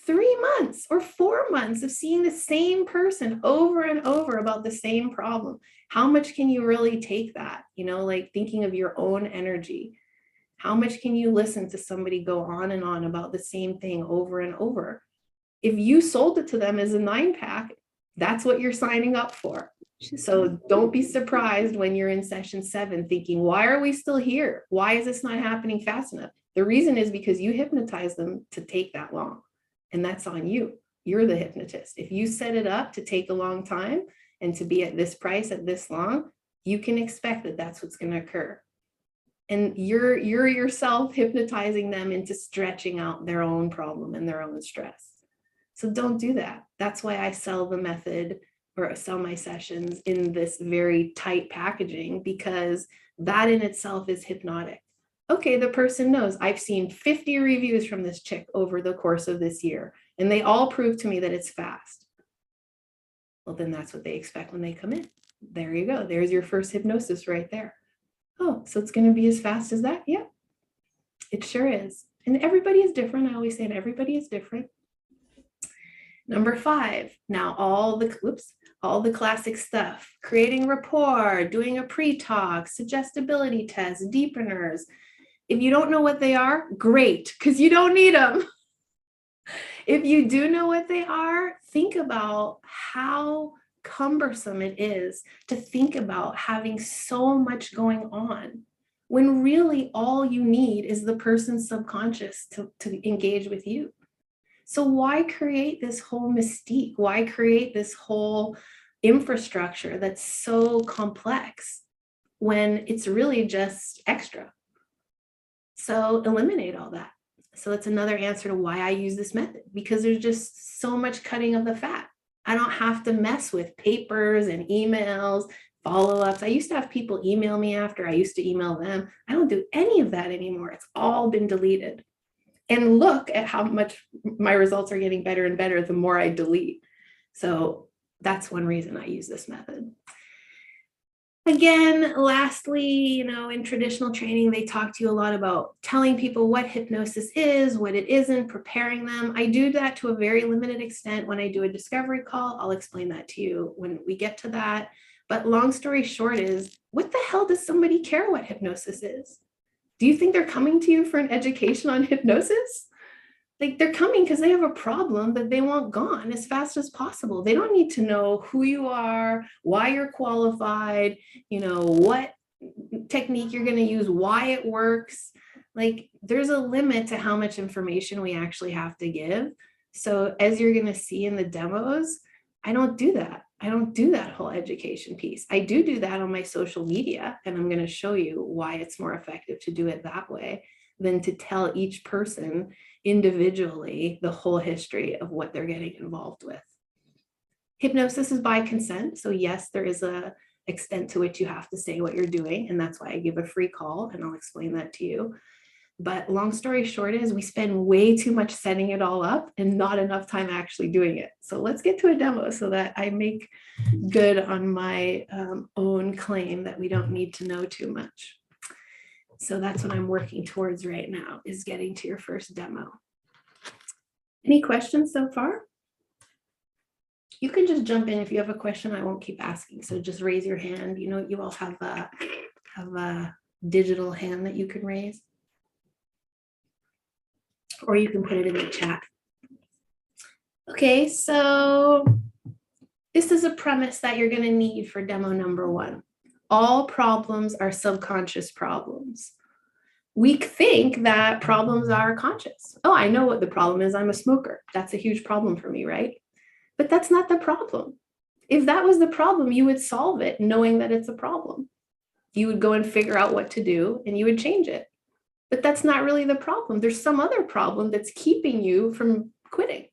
3 months or 4 months of seeing the same person over and over about the same problem. How much can you really take that? Like thinking of your own energy. How much can you listen to somebody go on and on about the same thing over and over? If you sold it to them as a 9-pack, that's what you're signing up for. So don't be surprised when you're in session 7 thinking, why are we still here? Why is this not happening fast enough? The reason is because you hypnotize them to take that long. And that's on you. You're the hypnotist. If you set it up to take a long time and to be at this price at this long, you can expect that that's what's going to occur. And you're yourself hypnotizing them into stretching out their own problem and their own stress. So don't do that. That's why I sell the method or sell my sessions in this very tight packaging, because that in itself is hypnotic. Okay, the person knows I've seen 50 reviews from this chick over the course of this year, and they all prove to me that it's fast. Well, then that's what they expect when they come in. There you go. There's your first hypnosis right there. Oh, so it's going to be as fast as that? Yeah, it sure is. And everybody is different. I always say that everybody is different. Number 5, now all the classic stuff, creating rapport, doing a pre-talk, suggestibility tests, deepeners. If you don't know what they are, great, because you don't need them. If you do know what they are, think about how cumbersome it is to think about having so much going on when really all you need is the person's subconscious to engage with you. So why create this whole mystique? Why create this whole infrastructure that's so complex when it's really just extra? So eliminate all that. So that's another answer to why I use this method, because there's just so much cutting of the fat. I don't have to mess with papers and emails, follow-ups. I used to have people email me after. I used to email them. I don't do any of that anymore. It's all been deleted. And look at how much my results are getting better and better the more I delete. So that's one reason I use this method. Again, lastly, in traditional training, they talk to you a lot about telling people what hypnosis is, what it isn't, preparing them. I do that to a very limited extent when I do a discovery call. I'll explain that to you when we get to that. But long story short is, what the hell does somebody care what hypnosis is? Do you think they're coming to you for an education on hypnosis? Like, they're coming because they have a problem that they want gone as fast as possible. They don't need to know who you are, why you're qualified, what technique you're going to use, why it works. Like, there's a limit to how much information we actually have to give. So as you're going to see in the demos, I don't do that. I don't do that whole education piece. I do that on my social media, and I'm going to show you why it's more effective to do it that way than to tell each person individually the whole history of what they're getting involved with. Hypnosis is by consent. So yes, there is a extent to which you have to say what you're doing. And that's why I give a free call, and I'll explain that to you. But long story short is, we spend way too much setting it all up and not enough time actually doing it. So let's get to a demo so that I make good on my own claim that we don't need to know too much. So that's what I'm working towards right now, is getting to your first demo. Any questions so far? You can just jump in if you have a question. I won't keep asking. So just raise your hand. You all have a digital hand that you can raise, or you can put it in the chat. Okay, so this is a premise that you're going to need for demo number 1. All problems are subconscious problems. We think that problems are conscious. Oh, I know what the problem is. I'm a smoker. That's a huge problem for me, right? But that's not the problem. If that was the problem, you would solve it knowing that it's a problem. You would go and figure out what to do, and you would change it. But that's not really the problem. There's some other problem that's keeping you from quitting.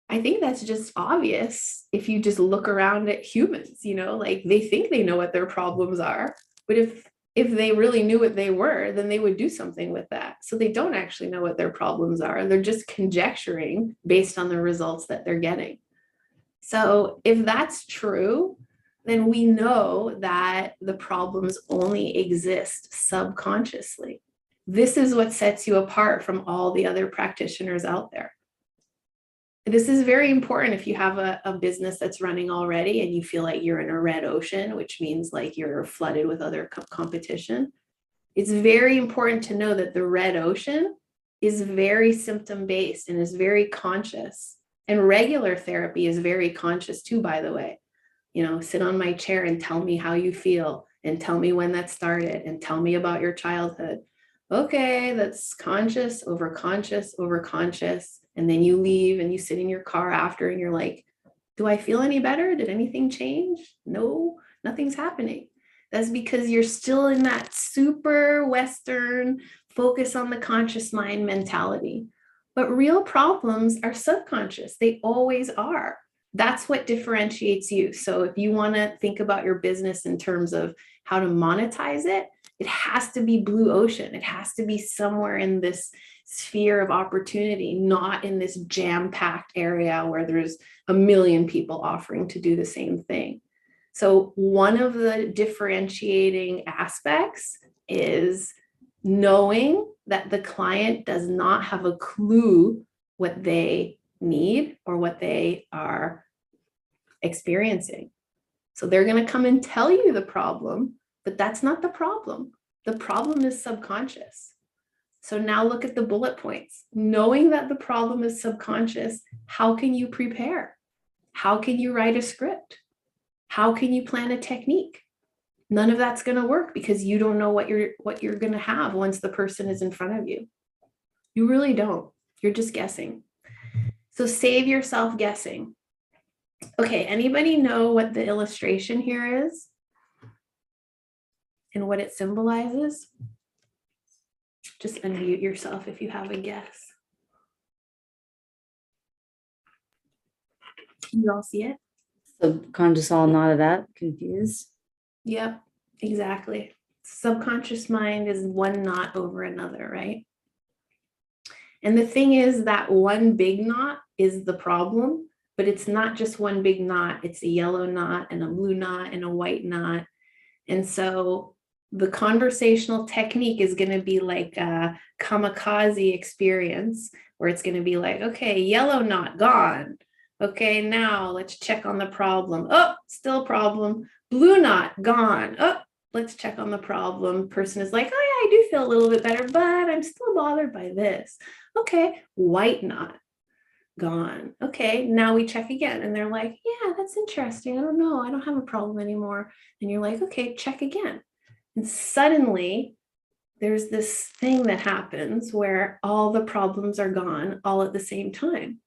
I think that's just obvious if you just look around at humans, like, they think they know what their problems are, but if they really knew what they were, then they would do something with that. So they don't actually know what their problems are. They're just conjecturing based on the results that they're getting. So if that's true, then we know that the problems only exist subconsciously. This is what sets you apart from all the other practitioners out there. This is very important if you have a business that's running already and you feel like you're in a red ocean, which means like you're flooded with other competition. It's very important to know that the red ocean is very symptom-based and is very conscious. And regular therapy is very conscious too, by the way. Sit on my chair and tell me how you feel, and tell me when that started, and tell me about your childhood. Okay, that's conscious over conscious over conscious. And then you leave and you sit in your car after and you're like, do I feel any better? Did anything change? No, nothing's happening. That's because you're still in that super Western focus on the conscious mind mentality. But real problems are subconscious. They always are. That's what differentiates you. So if you want to think about your business in terms of how to monetize it, it has to be blue ocean. It has to be somewhere in this sphere of opportunity, not in this jam-packed area where there's a million people offering to do the same thing. So one of the differentiating aspects is knowing that the client does not have a clue what they need or what they are experiencing. So they're going to come and tell you the problem, but that's not the problem. The problem is subconscious. So now look at the bullet points. Knowing that the problem is subconscious, how can you prepare? How can you write a script? How can you plan a technique? None of that's going to work because you don't know what you're going to have once the person is in front of you. You really don't. You're just guessing. So save yourself guessing. Okay, anybody know what the illustration here is and what it symbolizes? Just unmute yourself if you have a guess. You all see it? Subconscious all nodded up, confused. Yep, exactly. Subconscious mind is one knot over another, right? And the thing is that one big knot is the problem, but it's not just one big knot. It's a yellow knot and a blue knot and a white knot. And so the conversational technique is going to be like a kamikaze experience where it's going to be like, okay, yellow knot gone. Okay, now let's check on the problem. Oh, still a problem. Blue knot, gone. Oh, let's check on the problem. Person is like, oh yeah, I do feel a little bit better, but I'm still bothered by this. Okay, white knot, gone. Okay, now we check again. And they're like, yeah, that's interesting. I don't know. I don't have a problem anymore. And you're like, okay, check again. And suddenly there's this thing that happens where all the problems are gone all at the same time.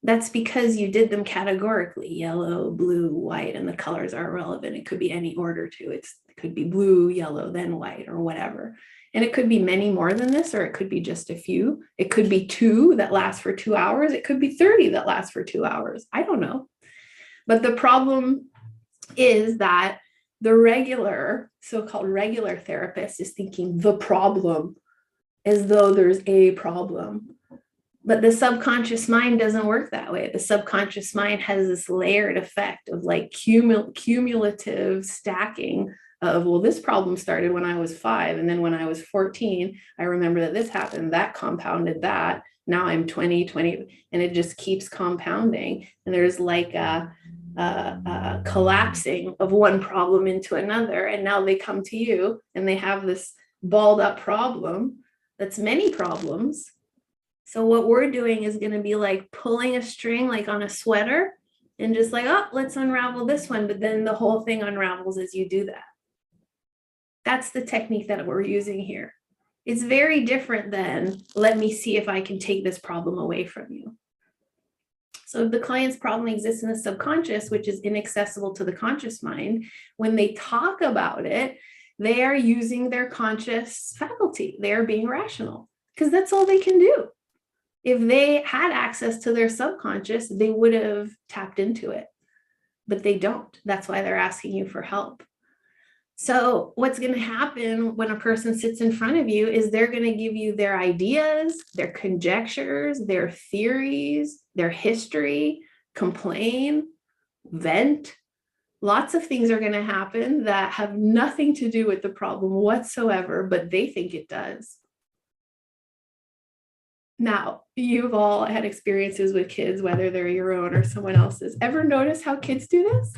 That's because you did them categorically, yellow, blue, white, and the colors are irrelevant. It could be any order too. It could be blue, yellow, then white, or whatever. And it could be many more than this, or it could be just a few. It could be 2 that last for 2 hours. It could be 30 that last for 2 hours. I don't know. But the problem is that the regular, so-called regular therapist is thinking the problem as though there's a problem. But the subconscious mind doesn't work that way. The subconscious mind has this layered effect of like cumulative stacking of, well, this problem started when I was 5. And then when I was 14, I remember that this happened, that compounded that. Now I'm 20, and it just keeps compounding. And there's like a collapsing of one problem into another. And now they come to you and they have this balled up problem that's many problems. So what we're doing is going to be like pulling a string like on a sweater and just like, oh, let's unravel this one. But then the whole thing unravels as you do that. That's the technique that we're using here. It's very different than, let me see if I can take this problem away from you. So if the client's problem exists in the subconscious, which is inaccessible to the conscious mind, when they talk about it, they are using their conscious faculty. They are being rational because that's all they can do. If they had access to their subconscious, they would have tapped into it, but they don't. That's why they're asking you for help. So what's going to happen when a person sits in front of you is they're going to give you their ideas, their conjectures, their theories, their history, complain, vent. Lots of things are going to happen that have nothing to do with the problem whatsoever, but they think it does. Now, you've all had experiences with kids, whether they're your own or someone else's. Ever notice how kids do this?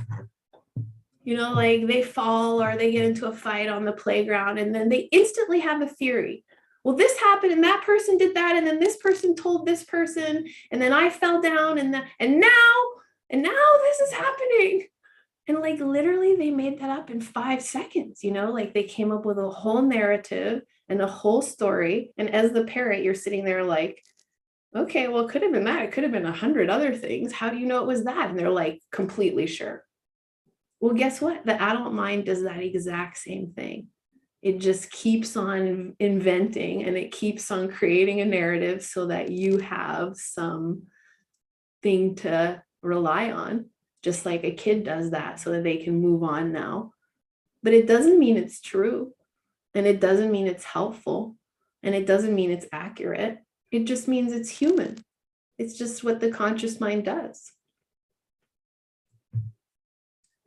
You know, like they fall or they get into a fight on the playground and then they instantly have a theory. Well, this happened and that person did that. And then this person told this person and then I fell down and now this is happening. And like literally they made that up in 5 seconds, you know, like they came up with a whole narrative and a whole story. And as the parent, you're sitting there like, okay, well, it could have been that. It could have been 100 other things. How do you know it was that? And they're like completely sure. Well, guess what? The adult mind does that exact same thing. It just keeps on inventing and it keeps on creating a narrative so that you have some thing to rely on, just like a kid does that so that they can move on now. But it doesn't mean it's true. And it doesn't mean it's helpful. And it doesn't mean it's accurate. It just means it's human. It's just what the conscious mind does.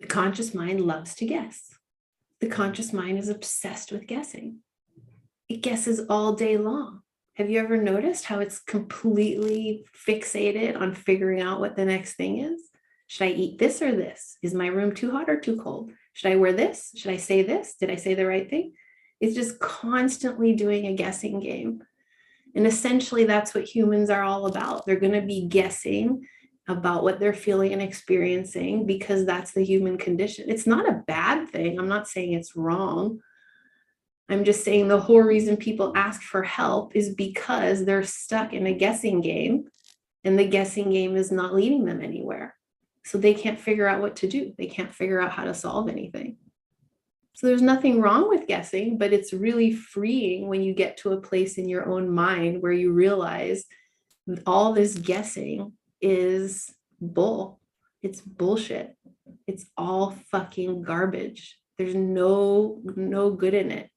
The conscious mind loves to guess. The conscious mind is obsessed with guessing. It guesses all day long. Have you ever noticed how it's completely fixated on figuring out what the next thing is? Should I eat this or this? Is my room too hot or too cold? Should I wear this? Should I say this? Did I say the right thing? It's just constantly doing a guessing game. And essentially that's what humans are all about. They're going to be guessing about what they're feeling and experiencing because that's the human condition. It's not a bad thing. I'm not saying it's wrong. I'm just saying the whole reason people ask for help is because they're stuck in a guessing game and the guessing game is not leading them anywhere. So they can't figure out what to do. They can't figure out how to solve anything. So there's nothing wrong with guessing, but it's really freeing when you get to a place in your own mind where you realize all this guessing is bull. It's bullshit. It's all fucking garbage. There's no good in it.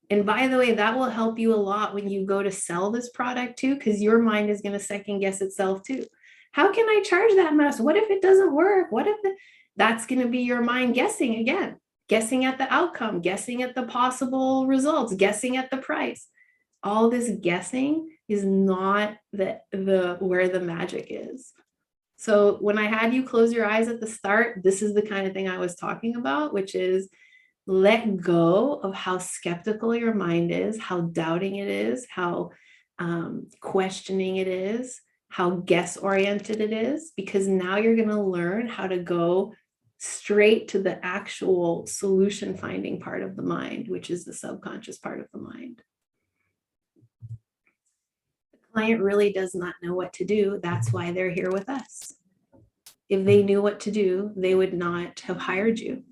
And by the way, that will help you a lot when you go to sell this product too, because your mind is going to second guess itself too. How can I charge that much? What if it doesn't work? What if that's going to be your mind guessing again, guessing at the outcome, guessing at the possible results, guessing at the price. All this guessing is not the where the magic is. So when I had you close your eyes at the start, this is the kind of thing I was talking about, which is let go of how skeptical your mind is, how doubting it is, how questioning it is, how guess oriented it is, because now you're going to learn how to go straight to the actual solution finding part of the mind, which is the subconscious part of the mind. The client really does not know what to do. That's why they're here with us. If they knew what to do, they would not have hired you.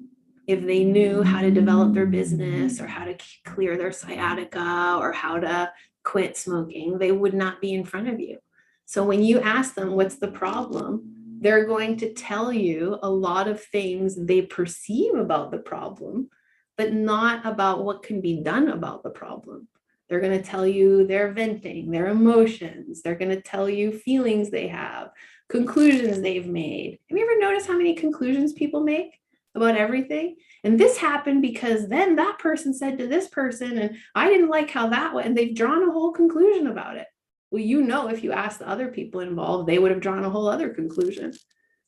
If they knew how to develop their business or how to clear their sciatica or how to quit smoking, they would not be in front of you. So when you ask them what's the problem, they're going to tell you a lot of things they perceive about the problem, but not about what can be done about the problem. They're going to tell you their venting, their emotions. They're going to tell you feelings they have, conclusions they've made. Have you ever noticed how many conclusions people make about everything? And this happened because then that person said to this person, and I didn't like how that went. And they've drawn a whole conclusion about it. Well, you know, if you ask the other people involved, they would have drawn a whole other conclusion.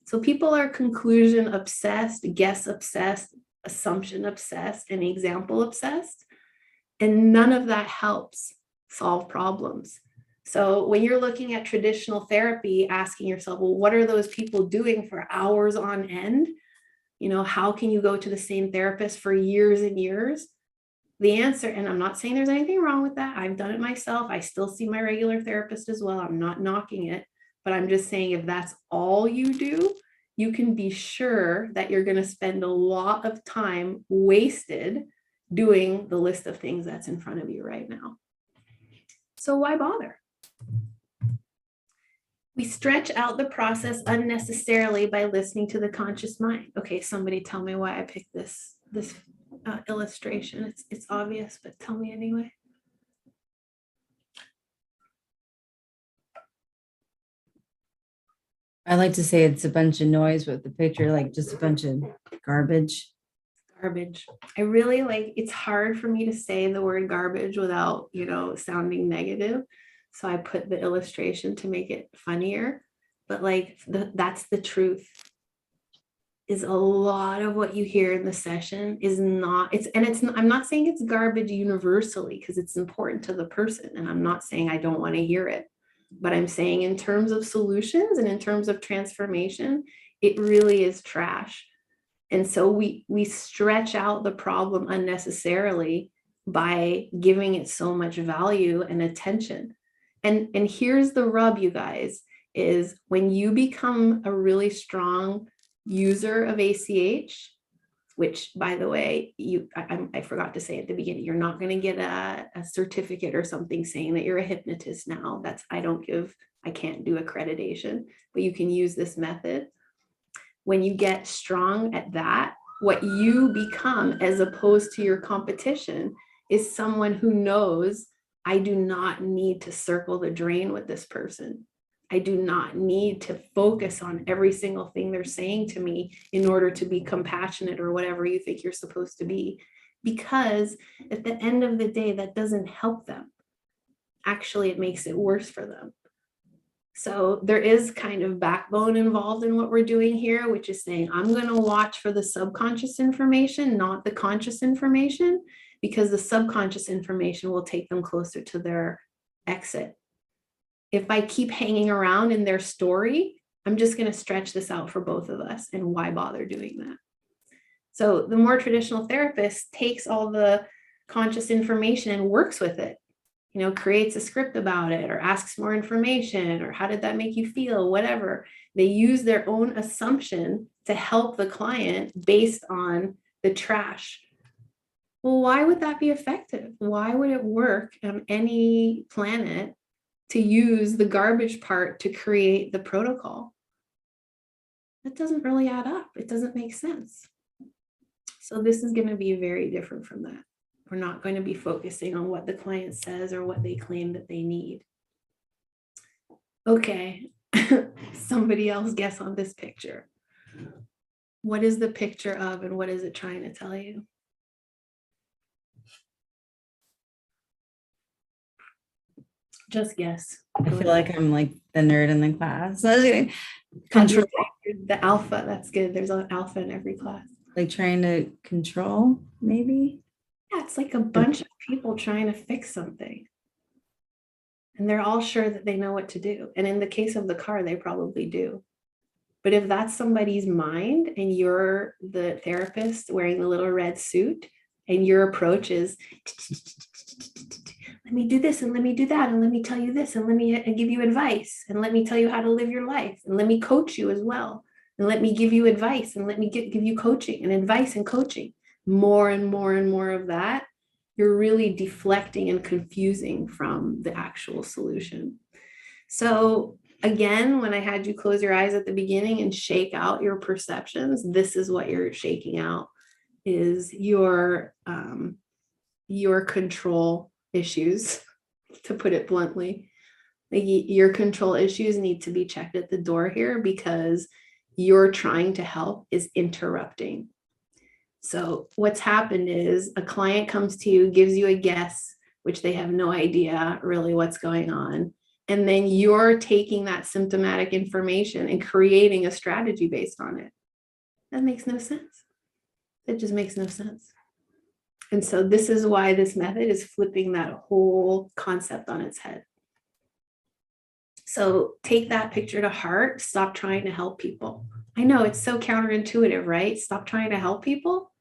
So people are conclusion obsessed, guess obsessed, assumption obsessed, and example obsessed. And none of that helps solve problems. So when you're looking at traditional therapy, asking yourself, well, what are those people doing for hours on end? You know, how can you go to the same therapist for years and years? The answer, and I'm not saying there's anything wrong with that. I've done it myself. I still see my regular therapist as well. I'm not knocking it, but I'm just saying if that's all you do, you can be sure that you're going to spend a lot of time wasted doing the list of things that's in front of you right now. So why bother? We stretch out the process unnecessarily by listening to the conscious mind. Okay, somebody tell me why I picked this illustration. It's obvious, but tell me anyway. I like to say it's a bunch of noise with the picture, like just a bunch of garbage. Garbage. I really like, it's hard for me to say the word garbage without, you know, sounding negative. So I put the illustration to make it funnier, but like that's the truth. Is a lot of what you hear in the session is not, I'm not saying it's garbage universally because it's important to the person. And I'm not saying I don't want to hear it, but I'm saying in terms of solutions and in terms of transformation, it really is trash. And so we stretch out the problem unnecessarily by giving it so much value and attention. And here's the rub, you guys, is when you become a really strong user of ACH, which by the way, I forgot to say at the beginning, you're not going to get a certificate or something saying that you're a hypnotist now. I can't do accreditation, but you can use this method. When you get strong at that, what you become as opposed to your competition is someone who knows I do not need to circle the drain with this person. I do not need to focus on every single thing they're saying to me in order to be compassionate or whatever you think you're supposed to be, because at the end of the day, that doesn't help them. Actually, it makes it worse for them. So there is kind of backbone involved in what we're doing here, which is saying, I'm going to watch for the subconscious information, not the conscious information, because the subconscious information will take them closer to their exit. If I keep hanging around in their story, I'm just going to stretch this out for both of us. And why bother doing that? So the more traditional therapist takes all the conscious information and works with it, you know, creates a script about it or asks more information or how did that make you feel, whatever. They use their own assumption to help the client based on the trash. Well, why would that be effective? Why would it work on any planet to use the garbage part to create the protocol? That doesn't really add up. It doesn't make sense. So this is going to be very different from that. We're not going to be focusing on what the client says or what they claim that they need. Okay, somebody else guess on this picture. What is the picture of and what is it trying to tell you? Just guess. I feel like I'm like the nerd in the class. I was kidding. Control, The alpha, that's good. There's an alpha in every class. like trying to control, maybe? Yeah, it's like a bunch of people trying to fix something. And they're all sure that they know what to do. And in the case of the car, they probably do. But if that's somebody's mind and you're the therapist wearing the little red suit and your approach is, let me do this and let me do that and let me tell you this and let me give you advice and let me tell you how to live your life and let me coach you as well and let me give you advice and let me give you coaching and advice and coaching, more and more and more of that, you're really deflecting and confusing from the actual solution. So again, when I had you close your eyes at the beginning and shake out your perceptions, this is what you're shaking out, is your control issues, to put it bluntly. Like your control issues need to be checked at the door here because you're trying to help is interrupting. So what's happened is a client comes to you, gives you a guess, which they have no idea really what's going on. And then you're taking that symptomatic information and creating a strategy based on it. That makes no sense. It just makes no sense. And so this is why this method is flipping that whole concept on its head. So take that picture to heart. Stop trying to help people. I know it's so counterintuitive, right? Stop trying to help people.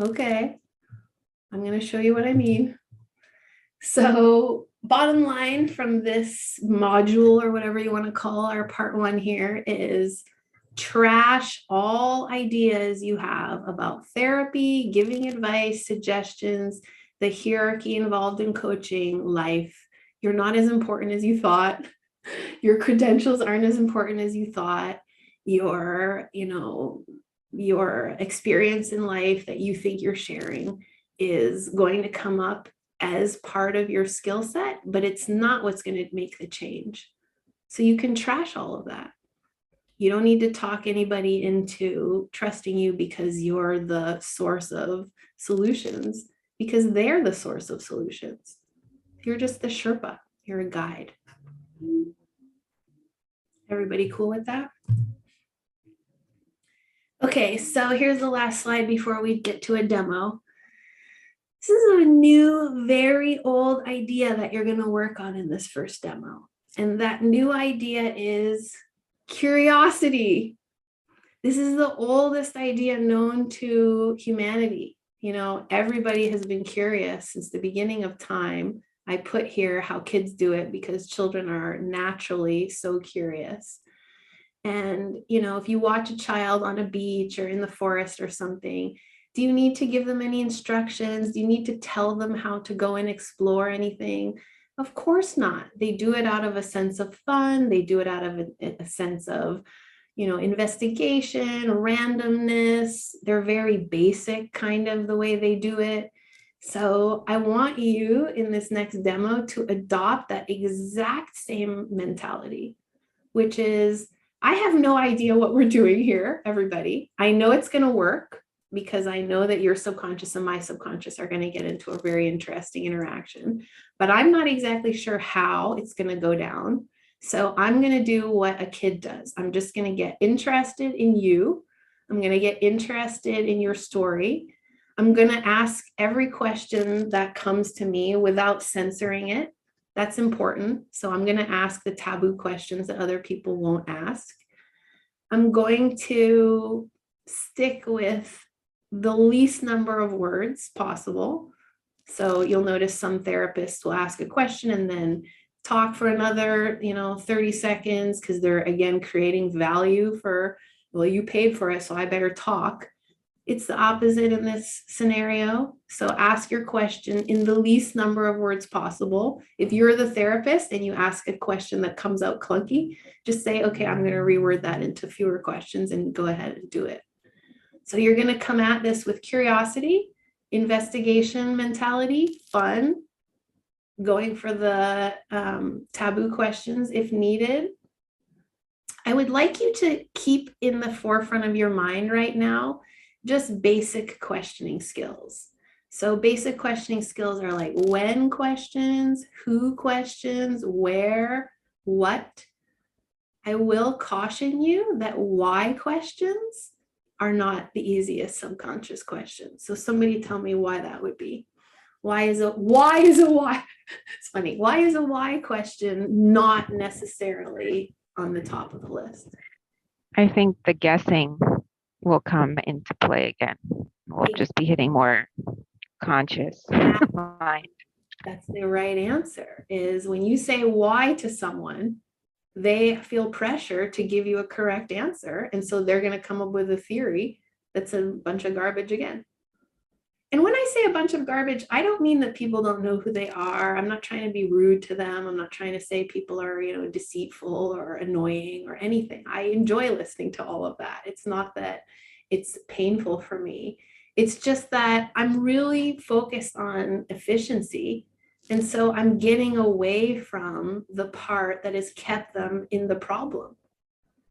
Okay, I'm going to show you what I mean. So bottom line from this module, or whatever you want to call our part 1 here, is trash all ideas you have about therapy, giving advice, suggestions, the hierarchy involved in coaching, life. You're not as important as you thought. Your credentials aren't as important as you thought. Your experience in life that you think you're sharing is going to come up as part of your skill set, but it's not what's going to make the change. So you can trash all of that. You don't need to talk anybody into trusting you because you're the source of solutions, because they're the source of solutions. You're just the Sherpa. You're a guide. Everybody cool with that? Okay, so here's the last slide before we get to a demo. This is a new, very old idea that you're going to work on in this first demo. And that new idea is curiosity. This is the oldest idea known to humanity. You know, everybody has been curious since the beginning of time. I put here how kids do it because children are naturally so curious. And, you know, if you watch a child on a beach or in the forest or something, do you need to give them any instructions? Do you need to tell them how to go and explore anything? Of course not. They do it out of a sense of fun. They do it out of a sense of, you know, investigation, randomness. They're very basic kind of the way they do it. So I want you in this next demo to adopt that exact same mentality, which is, I have no idea what we're doing here, everybody. I know it's going to work because I know that your subconscious and my subconscious are going to get into a very interesting interaction, but I'm not exactly sure how it's going to go down. So I'm going to do what a kid does. I'm just going to get interested in you. I'm going to get interested in your story. I'm going to ask every question that comes to me without censoring it. That's important. So I'm going to ask the taboo questions that other people won't ask. I'm going to stick with the least number of words possible. So you'll notice some therapists will ask a question and then talk for another, 30 seconds because they're, again, creating value for, well, you paid for it, so I better talk. It's the opposite in this scenario. So ask your question in the least number of words possible. If you're the therapist and you ask a question that comes out clunky, just say, okay, I'm going to reword that into fewer questions and go ahead and do it. So you're going to come at this with curiosity, investigation mentality, fun, going for the taboo questions if needed. I would like you to keep in the forefront of your mind right now just basic questioning skills. So basic questioning skills are like when questions, who questions, where, what. I will caution you that why questions are not the easiest subconscious questions. So somebody tell me why that would be. Why is a why? It's funny. Why is a why question not necessarily on the top of the list? I think the guessing will come into play again. We'll just be hitting more conscious mind. That's the right answer, is when you say why to someone, they feel pressure to give you a correct answer. And so they're going to come up with a theory that's a bunch of garbage again. And when I say a bunch of garbage, I don't mean that people don't know who they are. I'm not trying to be rude to them. I'm not trying to say people are, deceitful or annoying or anything. I enjoy listening to all of that. It's not that it's painful for me. It's just that I'm really focused on efficiency. And so I'm getting away from the part that has kept them in the problem.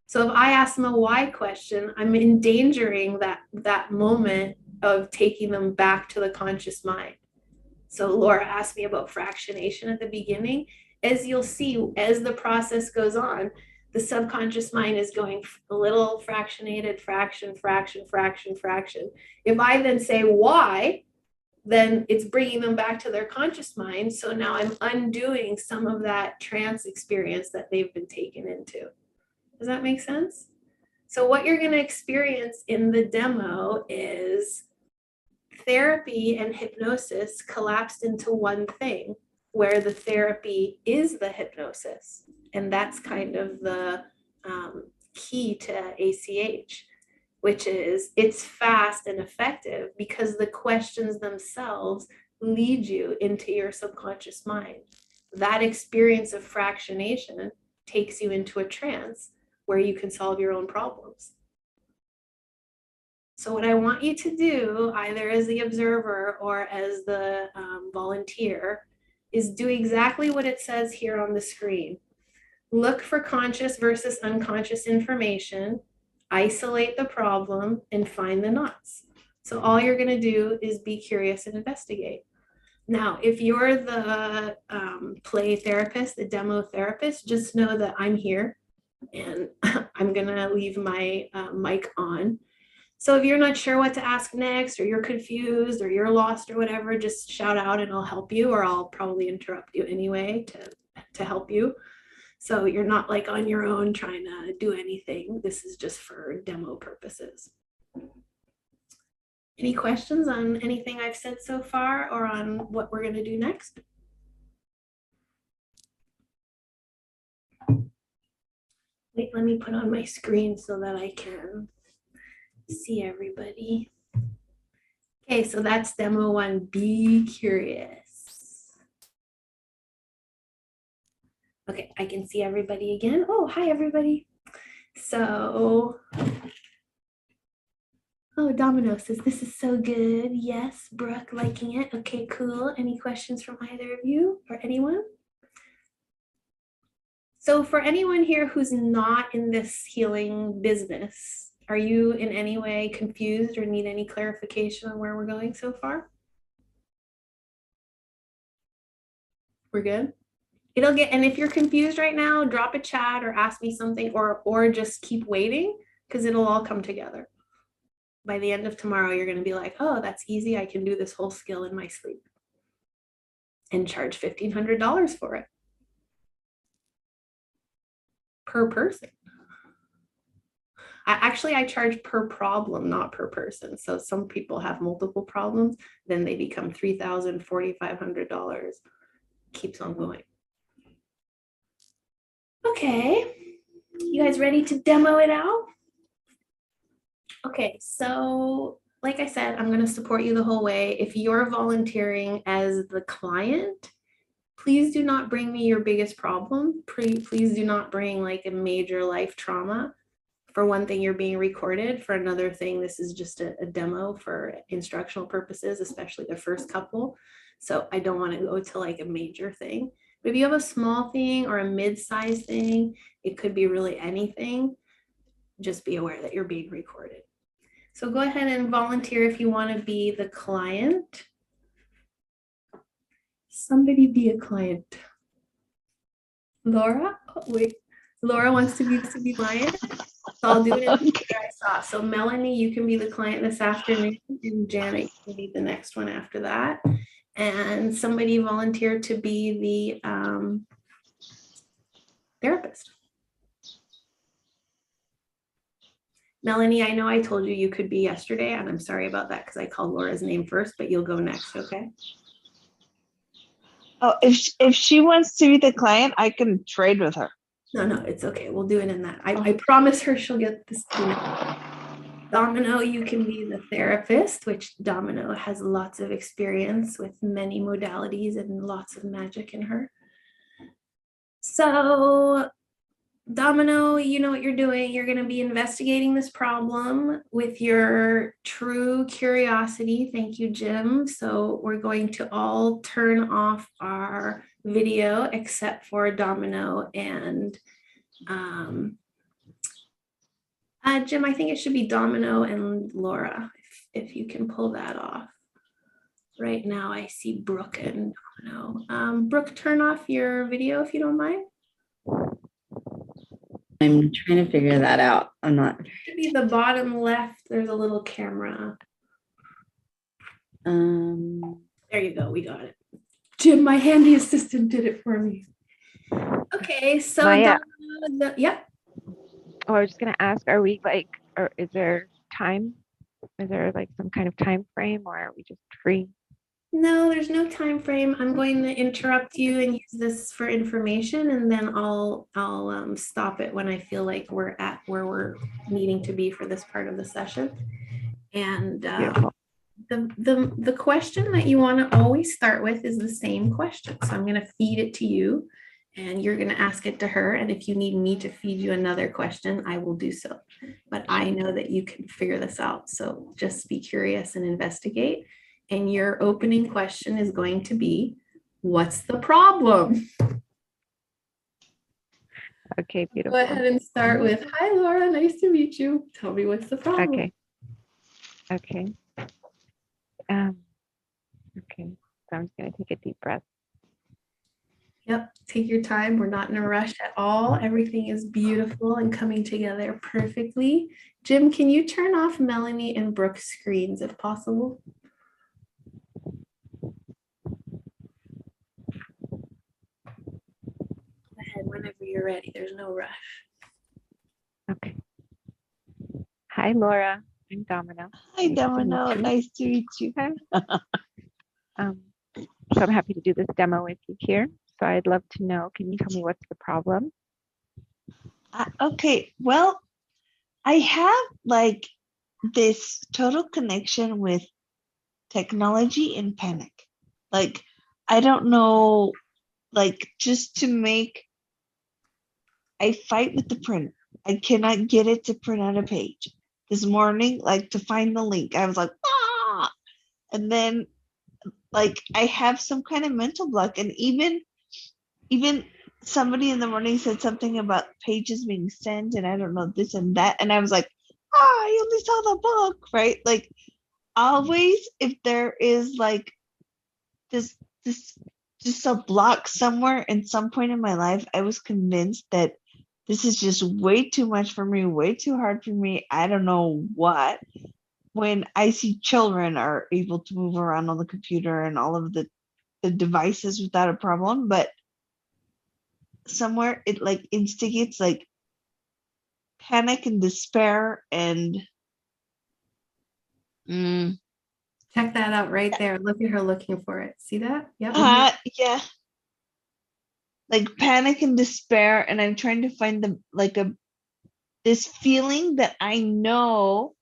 So if I ask them a why question, I'm endangering that moment of taking them back to the conscious mind. So Laura asked me about fractionation at the beginning. As you'll see, as the process goes on, the subconscious mind is going a little fractionated, fraction. If I then say why, then it's bringing them back to their conscious mind. So now I'm undoing some of that trance experience that they've been taken into. Does that make sense? So what you're going to experience in the demo is therapy and hypnosis collapsed into one thing, where the therapy is the hypnosis. And that's kind of the key to ACH, which is it's fast and effective because the questions themselves lead you into your subconscious mind. That experience of fractionation takes you into a trance where you can solve your own problems. So what I want you to do, either as the observer or as the volunteer, is do exactly what it says here on the screen. Look for conscious versus unconscious information, isolate the problem, and find the knots. So all you're going to do is be curious and investigate. Now, if you're the play therapist, the demo therapist, just know that I'm here and I'm going to leave my mic on. So if you're not sure what to ask next, or you're confused, or you're lost, or whatever, just shout out and I'll help you, or I'll probably interrupt you anyway to help you. So you're not like on your own trying to do anything. This is just for demo purposes. Any questions on anything I've said so far, or on what we're going to do next? Wait, let me put on my screen so that I can see everybody. Okay, so that's demo 1. Be curious. Okay, I can see everybody again. Oh, hi, everybody. So, oh, Domino says, this is so good. Yes, Brooke, liking it. Okay, cool. Any questions from either of you or anyone? So for anyone here who's not in this healing business, are you in any way confused or need any clarification on where we're going so far? We're good? It'll get, and if you're confused right now, drop a chat or ask me something, or just keep waiting, because it'll all come together. By the end of tomorrow, you're going to be like, oh, that's easy. I can do this whole skill in my sleep and charge $1,500 for it per person. I charge per problem, not per person. So some people have multiple problems, then they become $3,000, $4,500. Keeps on going. Okay, you guys ready to demo it out? Okay, so like I said, I'm going to support you the whole way. If you're volunteering as the client, please do not bring me your biggest problem. Please do not bring like a major life trauma. For one thing, you're being recorded. For another thing, this is just a demo for instructional purposes, especially the first couple. So I don't want to go to like a major thing. But if you have a small thing or a mid-sized thing, it could be really anything. Just be aware that you're being recorded. So go ahead and volunteer if you want to be the client. Somebody be a client. Laura? Oh, wait. Laura wants to be the client. So I'll do it in the order I saw. So Melanie, you can be the client this afternoon, and Janet, you can be the next one after that. And somebody volunteered to be the therapist. Melanie, I know I told you you could be yesterday, and I'm sorry about that because I called Laura's name first, but you'll go next, okay? Oh, if she wants to be the client, I can trade with her. No, it's okay. We'll do it in that. I promise her she'll get this. Domino, you can be the therapist, which Domino has lots of experience with many modalities and lots of magic in her. So Domino, you know what you're doing. You're going to be investigating this problem with your true curiosity. Thank you, Jim. So we're going to all turn off our video except for Domino and Jim, I think it should be Domino and Laura, if you can pull that off. Right now I see Brooke and Domino. Brooke, turn off your video if you don't mind. I'm trying to figure that out. I'm not. It should be the bottom left. There's a little camera. There you go. We got it. Jim, my handy assistant did it for me. Okay, so Maya. Yep. Oh, I was just gonna ask, are we like, or is there time? Is there like some kind of time frame, or are we just free? No, there's no time frame. I'm going to interrupt you and use this for information, and then I'll stop it when I feel like we're at where we're needing to be for this part of the session. And Beautiful. the question that you want to always start with is the same question. So I'm going to feed it to you, and you're going to ask it to her. And if you need me to feed you another question, I will do so. But I know that you can figure this out. So just be curious and investigate. And your opening question is going to be, what's the problem? Okay, beautiful. Go ahead and start with, hi, Laura, nice to meet you. Tell me what's the problem. Okay. Okay. Okay. So I'm just gonna take a deep breath. Yep, take your time. We're not in a rush at all. Everything is beautiful and coming together perfectly. Jim, can you turn off Melanie and Brooke's screens if possible? Go ahead whenever you're ready. There's no rush. Okay. Hi, Laura. I'm Domino. Hi, Nice to Domino. meet you. Nice to meet you. So I'm happy to do this demo with you here. So I'd love to know, can you tell me what's the problem? Okay, well, I have like this total connection with technology and panic. Like, I don't know, like just to make, I fight with the printer. I cannot get it to print out a page. This morning, like to find the link, I was like, ah! And then like I have some kind of mental block. And even somebody in the morning said something about pages being sent and I don't know this and that. And I was like, I only saw the book, right? Like always, if there is like this just a block somewhere in some point in my life, I was convinced that this is just way too much for me, way too hard for me. I don't know what. When I see children are able to move around on the computer and all of the devices without a problem, but somewhere it like instigates like panic and despair and Check that out right there. Look at her looking for it. See that? Yep. yeah, like panic and despair, and I'm trying to find the like this feeling that I know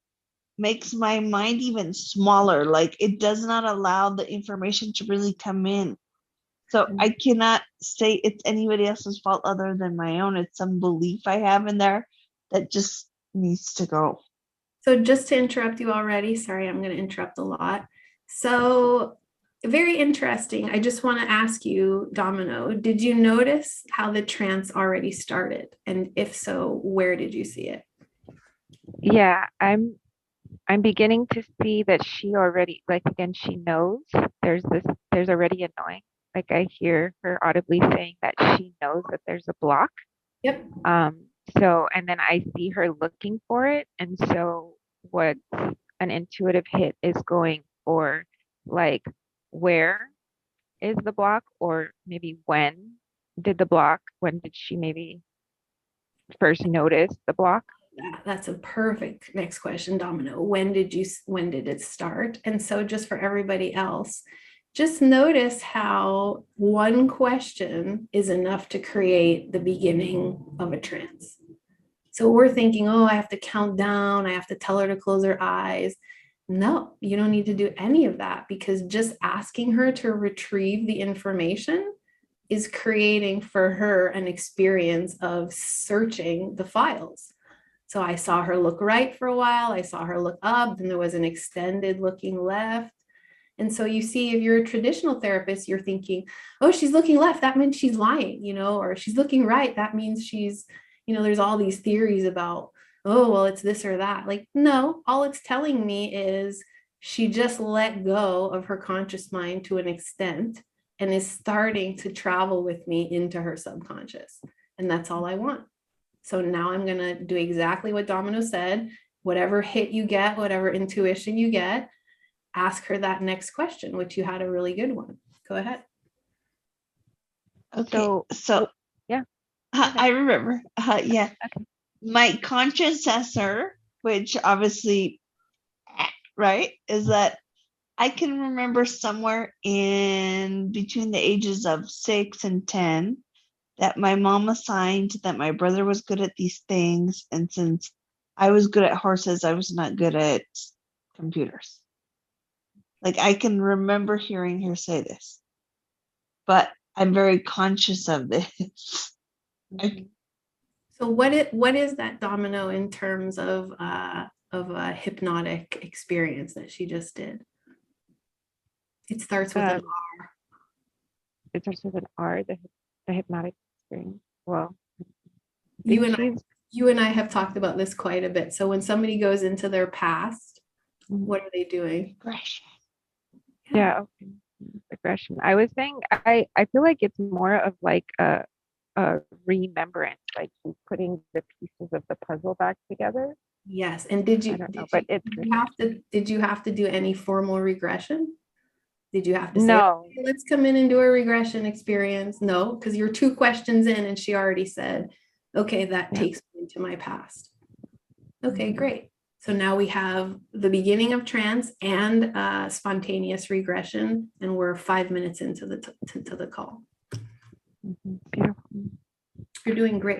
makes my mind even smaller. Like it does not allow the information to really come in. So I cannot say it's anybody else's fault other than my own. It's some belief I have in there that just needs to go. So just to interrupt you already, sorry, I'm going to interrupt a lot. So very interesting. I just want to ask you, Domino, did you notice how the trance already started? And if so, where did you see it? Yeah, I'm beginning to see that she already, like again, she knows there's already a knowing. Like I hear her audibly saying that she knows that there's a block Yep. So, and then I see her looking for it. And so what an intuitive hit is going for, like, where is the block, or maybe when did she maybe first notice the block? That's a perfect next question, Domino. When did it start? And so just for everybody else, just notice how one question is enough to create the beginning of a trance. So we're thinking, oh, I have to count down, I have to tell her to close her eyes. No, you don't need to do any of that, because just asking her to retrieve the information is creating for her an experience of searching the files. So I saw her look right for a while, I saw her look up, then there was an extended looking left. And so you see, if you're a traditional therapist, you're thinking, oh, she's looking left, that means she's lying, or she's looking right, that means she's, there's all these theories about, oh, well, it's this or that. Like, no, all it's telling me is she just let go of her conscious mind to an extent and is starting to travel with me into her subconscious. And that's all I want. So now I'm going to do exactly what Domino said. Whatever hit you get, whatever intuition you get, ask her that next question, which you had a really good one. Go ahead. Okay. So yeah. I remember. Yeah. Okay. My consciousnessor, which obviously, right, is that I can remember somewhere in between the ages of 6 and 10 that my mom assigned that my brother was good at these things. And since I was good at horses, I was not good at computers. Like, I can remember hearing her say this, but I'm very conscious of this. So what is that, Domino, in terms of a hypnotic experience that she just did? It starts with an R. It starts with an R, the hypnotic experience. Well, You and I have talked about this quite a bit. So when somebody goes into their past, what are they doing? Aggression. Yeah, okay. Aggression. I was saying, I feel like it's more of like a remembrance, like she's putting the pieces of the puzzle back together. Yes. And did you have to do any formal regression? Did you have to say, no, okay, let's come in and do a regression experience? No, because you're 2 questions in and she already said, okay, that takes me into my past. Okay, great. So now we have the beginning of trance and spontaneous regression, and we're 5 minutes into the call. Beautiful. You're doing great.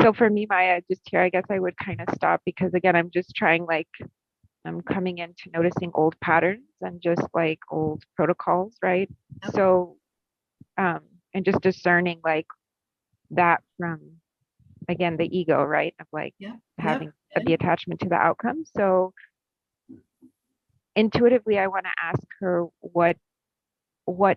So for me, Maya, just here, I guess I would kind of stop, because again, I'm just trying, like, I'm coming into noticing old patterns and just like old protocols, right? Yep. So, and just discerning like that from, again, the ego, right? Of like having the attachment to the outcome. So intuitively, I want to ask her, what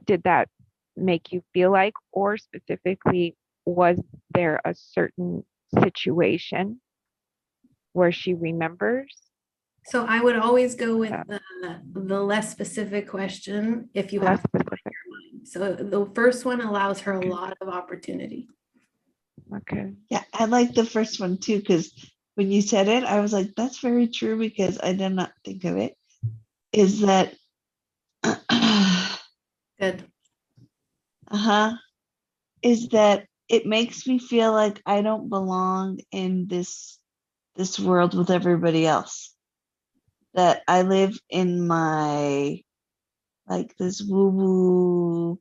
did that make you feel like? Or specifically, was there a certain situation where she remembers? So I would always go with the less specific question if you have to your mind. So the first one allows her a lot of opportunity. Okay. Yeah, I like the first one too, because when you said it, I was like, that's very true, because I did not think of it. Is that good? Is that it makes me feel like I don't belong in this world with everybody else. That I live in my, like, this woo-woo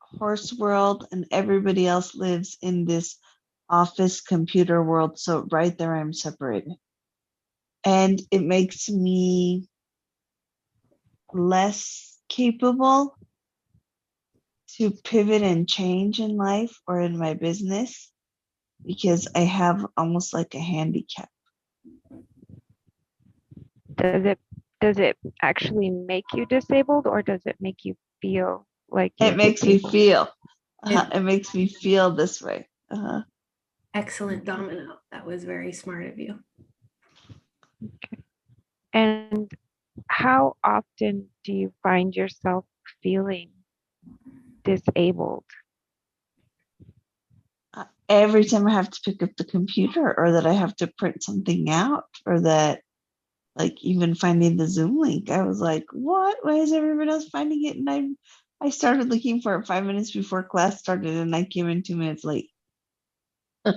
horse world, and everybody else lives in this office computer world. So right there, I'm separated. And it makes me less capable to pivot and change in life or in my business, because I have almost like a handicap. Does it actually make you disabled, or does it make you feel like it makes disabled? me feel it makes me feel this way. Excellent, Domino. That was very smart of you. Okay. And how often do you find yourself feeling disabled? every time I have to pick up the computer or that I have to print something out or that like even finding the Zoom link, I was like, what? Why is everyone else finding it? And I started looking for it 5 minutes before class started and I came in 2 minutes late. It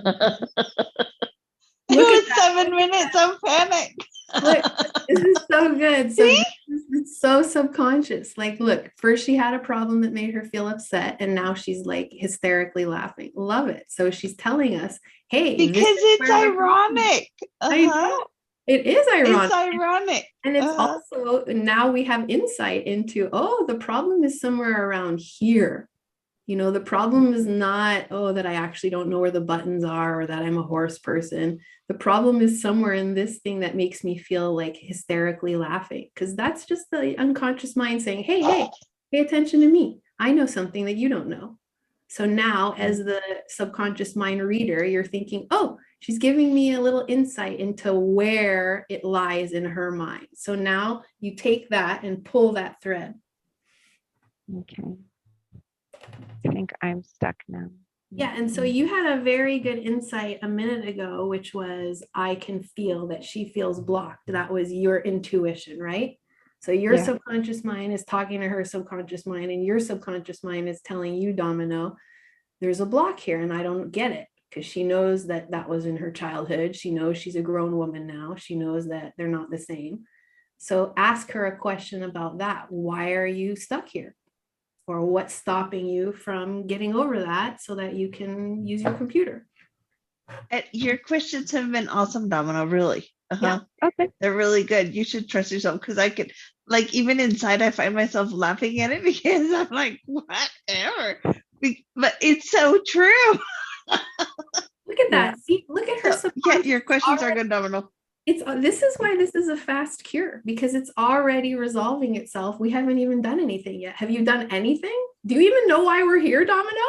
was 7 minutes of panic. Look, this is so good. So See? it's so subconscious. Like, look, first she had a problem that made her feel upset, and now she's like hysterically laughing. Love it. So she's telling us, hey, this Because is it's where the problem is. ironic. I know. It is ironic. It's ironic. And it's also, now we have insight into, oh, the problem is somewhere around here. You know, the problem is not, oh, that I actually don't know where the buttons are or that I'm a horse person. The problem is somewhere in this thing that makes me feel like hysterically laughing, because that's just the unconscious mind saying, hey, pay attention to me. I know something that you don't know. So now as the subconscious mind reader, you're thinking, oh, she's giving me a little insight into where it lies in her mind. So now you take that and pull that thread. Okay. I think I'm stuck now. Yeah, and so you had a very good insight a minute ago, which was, I can feel that she feels blocked. That was your intuition, right? So your Yeah. subconscious mind is talking to her subconscious mind, and your subconscious mind is telling you, Domino, there's a block here and I don't get it, because she knows that that was in her childhood. She knows she's a grown woman now. She knows that they're not the same. So ask her a question about that. Why are you stuck here? Or what's stopping you from getting over that so that you can use your computer? Your questions have been awesome, Domino, really. Yeah. Okay. They're really good. You should trust yourself, because I could, like, even inside, I find myself laughing at it because I'm like, whatever. But it's so true. Look at that. See, look at her. So, yeah, your questions are already- good, Domino. This is why this is a fast cure, because it's already resolving itself. We haven't even done anything yet. Have you done anything? Do you even know why we're here, Domino?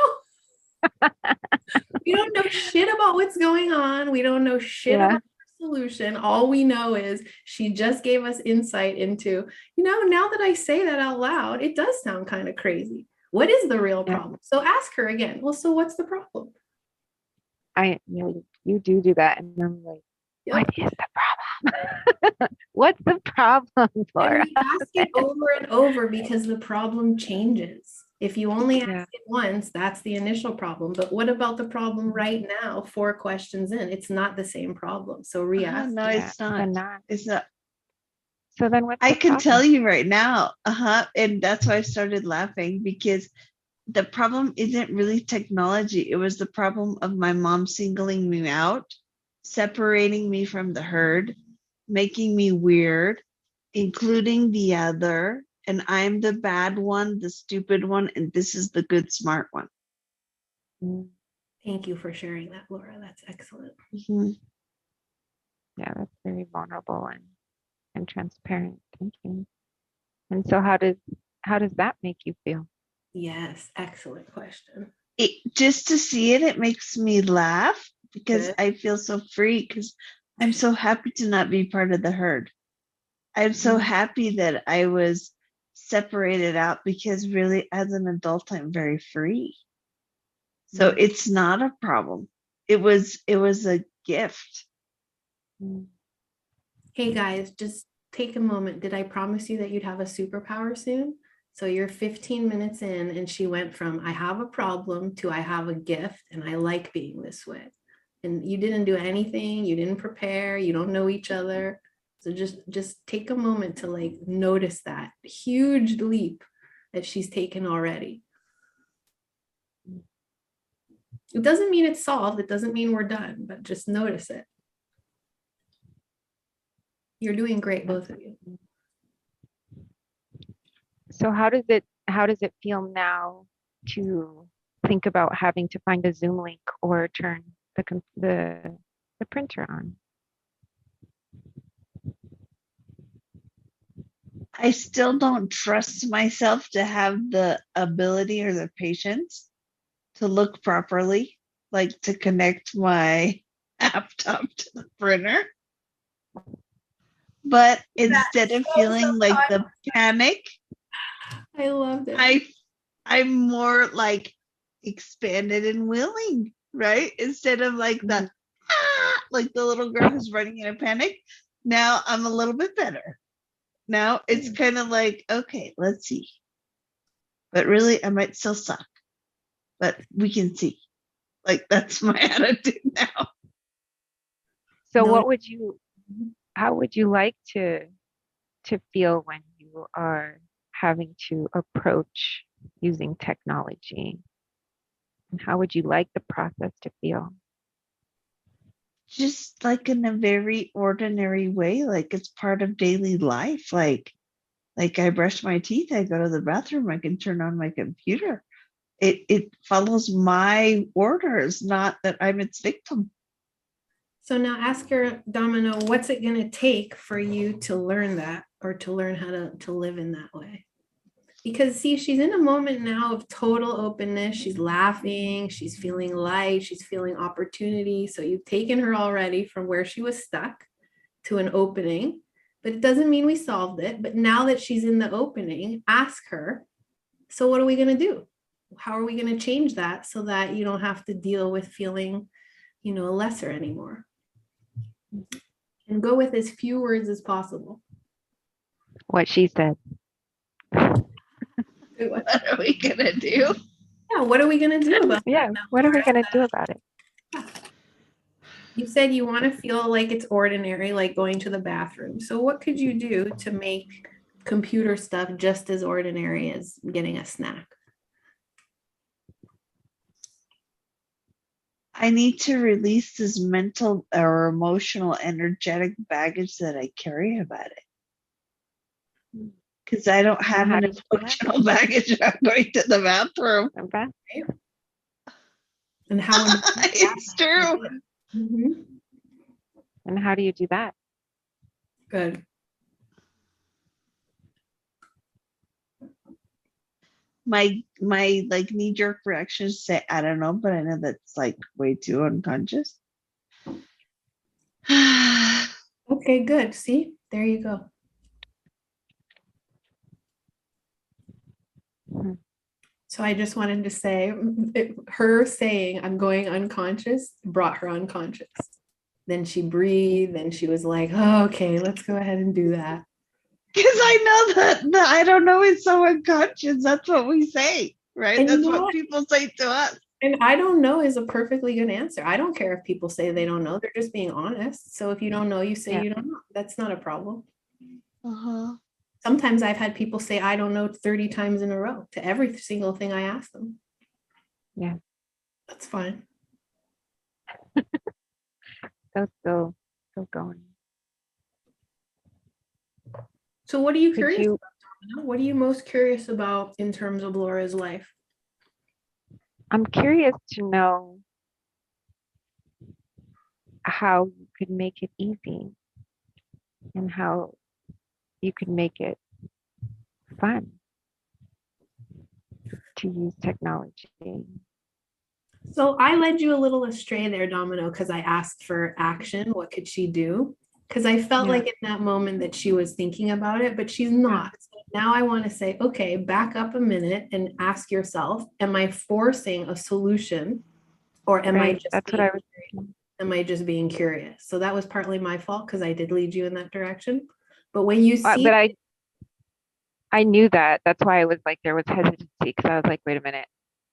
We don't know shit about what's going on. We don't know shit about the solution. All we know is she just gave us insight into, now that I say that out loud, it does sound kind of crazy. What is the real problem? So ask her again. Well, so what's the problem? You do that, and I'm like, Yep. what is the problem? What's the problem, Laura? And we ask it over and over because the problem changes. If you only ask it once, that's the initial problem. But what about the problem right now? 4 questions in, it's not the same problem. So re-ask. No, it's not. It's not. So then what's I the can problem? tell you right now. And that's why I started laughing, because the problem isn't really technology. It was the problem of my mom singling me out, separating me from the herd, making me weird, including the other. And I'm the bad one, the stupid one, and this is the good, smart one. Thank you for sharing that, Laura. That's excellent. Mm-hmm. Yeah, that's very vulnerable and transparent. Thank you. And so how does that make you feel? Yes, excellent question. Just to see it makes me laugh, because Good. I feel so free, because I'm so happy to not be part of the herd. I'm so happy that I was separated out, because really as an adult, I'm very free. So it's not a problem. It was a gift. Hey guys, just take a moment. Did I promise you that you'd have a superpower soon? So you're 15 minutes in, and she went from I have a problem to I have a gift and I like being this way. And you didn't do anything, you didn't prepare, you don't know each other. So just take a moment to like notice that huge leap that she's taken already. It doesn't mean it's solved, it doesn't mean we're done, but just notice it. You're doing great, both of you. So how does it feel now to think about having to find a Zoom link or turn the printer on? I still don't trust myself to have the ability or the patience to look properly, like to connect my laptop to the printer. But instead of feeling like the panic, I loved it. I'm more like expanded and willing right? Instead of like the like the little girl who's running in a panic. Now I'm a little bit better. Now it's kind of like, okay, let's see. But really, I might still suck. But we can see. Like, that's my attitude now. So No. what would you, how would you like to feel when you are having to approach using technology? And how would you like the process to feel? Just like in a very ordinary way, like it's part of daily life. Like I brush my teeth, I go to the bathroom, I can turn on my computer. It follows my orders, not that I'm its victim. So now ask her, Domino, what's it going to take for you to learn that, or to learn how to live in that way? Because see, she's in a moment now of total openness. She's laughing, she's feeling light, she's feeling opportunity. So you've taken her already from where she was stuck to an opening, but it doesn't mean we solved it. But now that she's in the opening, ask her, so what are we going to do? How are we going to change that so that you don't have to deal with feeling, lesser anymore? And go with as few words as possible. What she said. What are we gonna do? Yeah, what are we going to do about Yeah, that? what are we going to do about it? You said you want to feel like it's ordinary, like going to the bathroom. So what could you do to make computer stuff just as ordinary as getting a snack? I need to release this mental or emotional, energetic baggage that I carry about it. Because I don't have how an do you do that? emotional baggage about going to the bathroom. Okay. And how It's true. Mhm. And how do you do that? Good. My like knee-jerk reactions say, I don't know, but I know that's like way too unconscious. Okay, good. See, there you go. Mhm. So I just wanted to say, her saying, I'm going unconscious, brought her unconscious. Then she breathed and she was like, oh, okay, let's go ahead and do that. Because I know that the I don't know is so unconscious. That's what we say, right? And you That's know what what? people say to us. And I don't know is a perfectly good answer. I don't care if people say they don't know. They're just being honest. So if you don't know, you say Yeah. you don't know. That's not a problem. Uh-huh. Sometimes I've had people say, I don't know 30 times in a row to every single thing I ask them. Yeah. That's fine. So still going. So what are you Could curious you, about? What are you most curious about in terms of Laura's life? I'm curious to know how you could make it easy and how you could make it fun to use technology. So I led you a little astray there, Domino, because I asked for action. What could she do? Because I felt Yeah. like in that moment that she was thinking about it, but she's not. So now I want to say, okay, back up a minute and ask yourself, am I forcing a solution, or am I Right. just That's what being, I was thinking. am I just being curious? So that was partly my fault because I did lead you in that direction. But when you see, But I knew that. That's why I was like, there was hesitancy because I was like, wait a minute,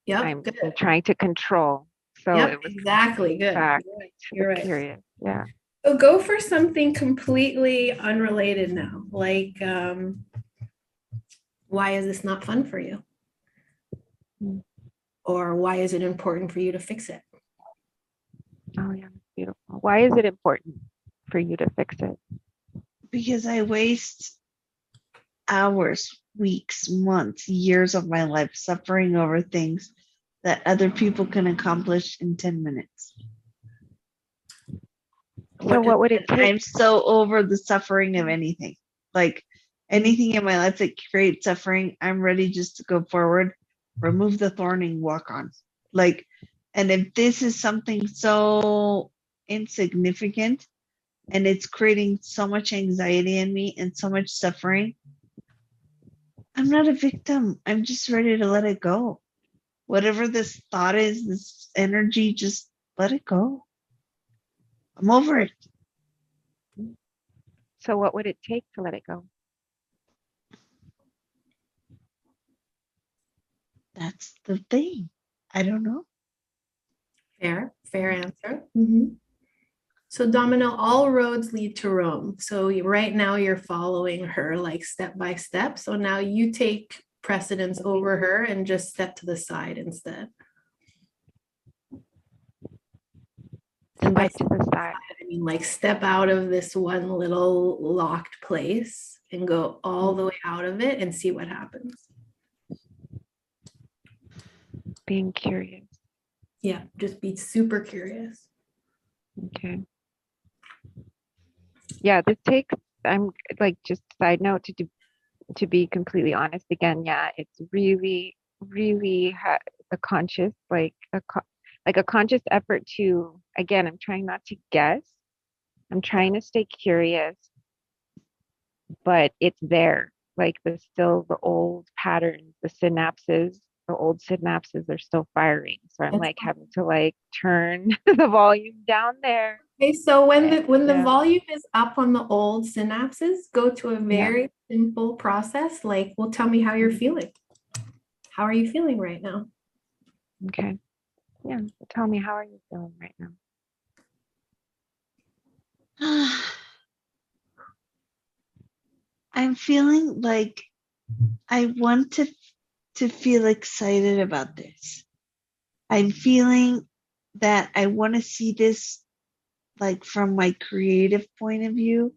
yep, I'm good. trying to control. So Yep, it was exactly, good. back You're right. to You're the right. curious. Yeah. So go for something completely unrelated now. Like, why is this not fun for you? Mm. Or why is it important for you to fix it? Oh yeah, beautiful. Why is it important for you to fix it? Because I waste hours, weeks, months, years of my life suffering over things that other people can accomplish in 10 minutes. So what would it take? I'm so over the suffering of anything. Like anything in my life that creates suffering, I'm ready just to go forward, remove the thorn and walk on. Like, and if this is something so insignificant and it's creating so much anxiety in me and so much suffering, I'm not a victim. I'm just ready to let it go. Whatever this thought is, this energy, just let it go. I'm over it. So what would it take to let it go? That's the thing. I don't know. Fair answer. So Domino, all roads lead to Rome. So right now you're following her like step by step. So now you take precedence over her and just step to the side instead. And by Step to the side. I mean like step out of this one little locked place and go all the way out of it and see what happens. Being curious. Yeah, just be super curious. Okay. Yeah, this takes, I'm like, just side note to be completely honest again, yeah, it's really, really a conscious, like a conscious effort to, again, I'm trying not to guess. I'm trying to stay curious, but it's there. Like still the old patterns, the old synapses are still firing. So I'm like having to like turn the volume down there. Okay, so when the Yeah. volume is up on the old synapses, go to a very simple process like, well, tell me how you're feeling. How are you feeling right now? Okay. Yeah. Tell me, how are you feeling right now? I'm feeling like I want to feel excited about this. I'm feeling that I want to see this like from my creative point of view,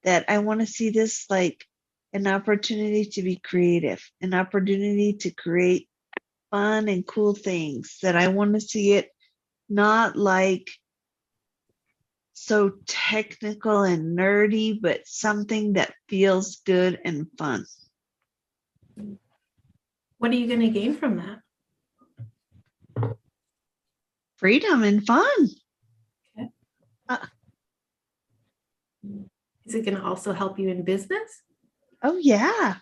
that I want to see this like an opportunity to be creative, an opportunity to create fun and cool things, that I want to see it not like so technical and nerdy, but something that feels good and fun. What are you going to gain from that? Freedom and fun. Okay. Is it going to also help you in business? Oh yeah.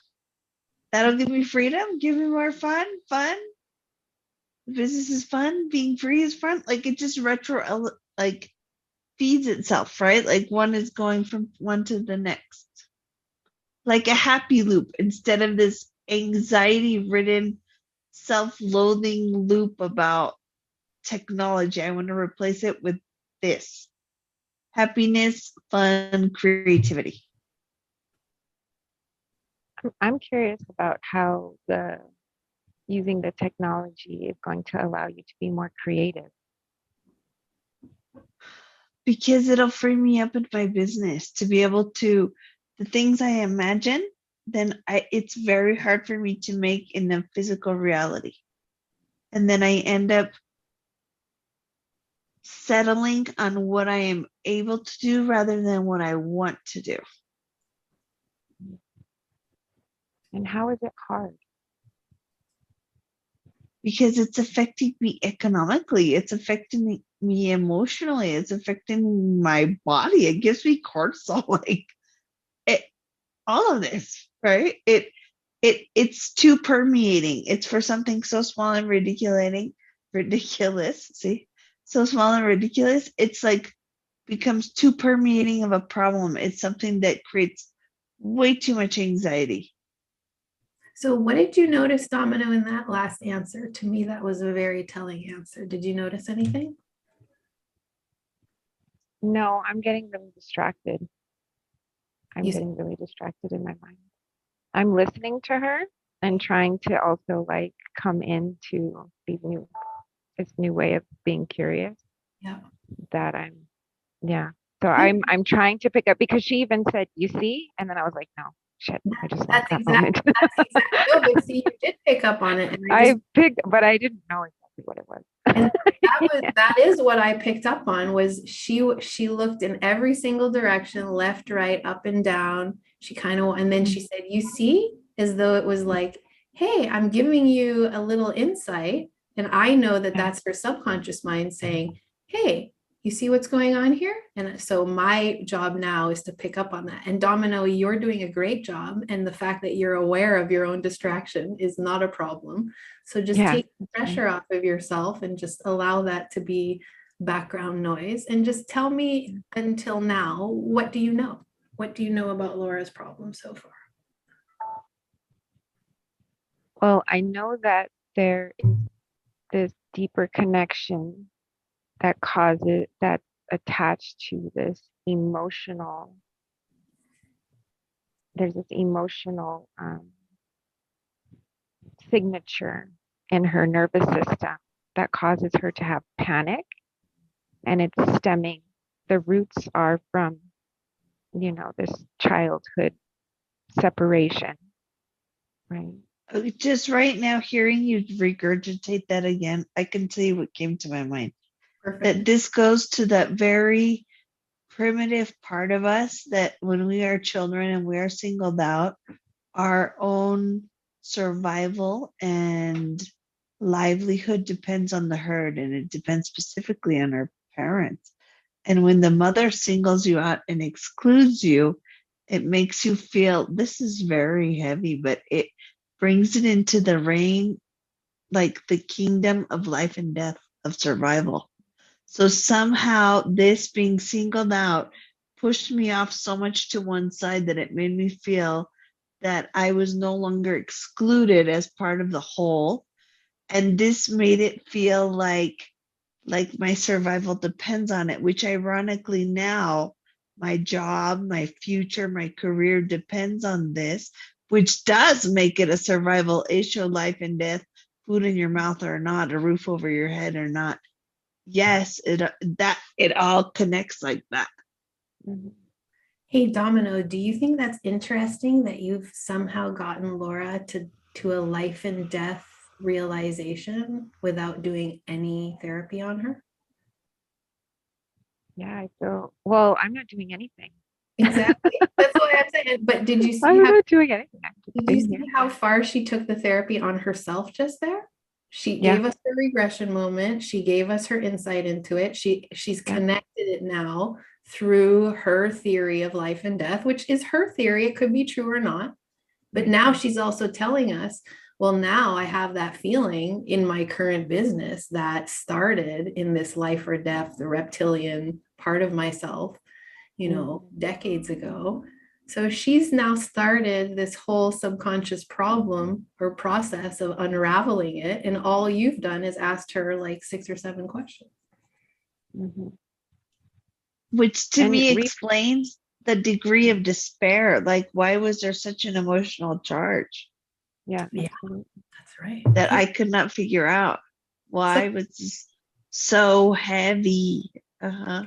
That'll give me freedom, give me more fun. The business is fun, being free is fun. Like it just like feeds itself, right? Like one is going from one to the next. Like a happy loop instead of this anxiety-ridden, self-loathing loop about technology. I want to replace it with this. Happiness, fun, creativity. I'm curious about how using the technology is going to allow you to be more creative. Because it'll free me up in my business to be able to, the things I imagine, then it's very hard for me to make in the physical reality. And then I end up settling on what I am able to do rather than what I want to do. And how is it hard? Because it's affecting me economically, it's affecting me emotionally, it's affecting my body. It gives me cortisol, like all of this, right? It's too permeating. It's for something so small and ridiculous. See, so small and ridiculous. It's like becomes too permeating of a problem. It's something that creates way too much anxiety. So what did you notice, Domino, in that last answer? To me, that was a very telling answer. Did you notice anything? No, I'm getting really distracted. I'm You getting really distracted in my mind. I'm listening to her and trying to also like come into this new way of being curious. Yeah. That So I'm trying to pick up, because she even said, "You see," and then I was like, "No, shit, I just lost that moment." That's exactly. No, but see, you did pick up on it, and but I didn't know exactly what it was. and that is what I picked up on. Was she looked in every single direction, left, right, up and down. She kind of, and then she said, "You see," as though it was like, "Hey, I'm giving you a little insight," and I know that that's her subconscious mind saying, "Hey, you see what's going on here?" And so my job now is to pick up on that. And Domino, you're doing a great job. And the fact that you're aware of your own distraction is not a problem. So just take the pressure off of yourself and just allow that to be background noise and just tell me until now, what do you know? What do you know about Laura's problem so far? Well, I know that there is this deeper connection that's attached to this emotional, there's this emotional signature in her nervous system that causes her to have panic, and it's stemming, the roots are from, this childhood separation, right? Just right now, hearing you regurgitate that again, I can tell you what came to my mind. Perfect. That this goes to that very primitive part of us that when we are children and we are singled out, our own survival and livelihood depends on the herd, and it depends specifically on our parents. And when the mother singles you out and excludes you, it makes you feel this is very heavy, but it brings it into the reign, like the kingdom of life and death, of survival. So somehow this being singled out pushed me off so much to one side that it made me feel that I was no longer excluded as part of the whole. And this made it feel like my survival depends on it, which ironically now my job, my future, my career depends on this, which does make it a survival issue, life and death, food in your mouth or not, a roof over your head or not. Yes, it all connects like that. Mhm. Hey, Domino, do you think that's interesting that you've somehow gotten Laura to a life and death realization without doing any therapy on her? Yeah, I feel, well, I'm not doing anything. Exactly. That's what I'm saying. But did you see I'm how not doing anything. I'm just did you sitting see here. how far she took the therapy on herself just there? She Yeah. gave us the regression moment. She gave us her insight into it. She's Yeah. connected it now through her theory of life and death, which is her theory. It could be true or not. But now she's also telling us, well, now I have that feeling in my current business that started in this life or death, the reptilian part of myself, decades ago. So she's now started this whole subconscious problem or process of unraveling it. And all you've done is asked her like 6 or 7 questions. Mhm. Which to And me explains the degree of despair. Like, why was there such an emotional charge Yeah, Yeah. absolutely. That's right. that I could not figure out? Why was this so heavy? Uh-huh.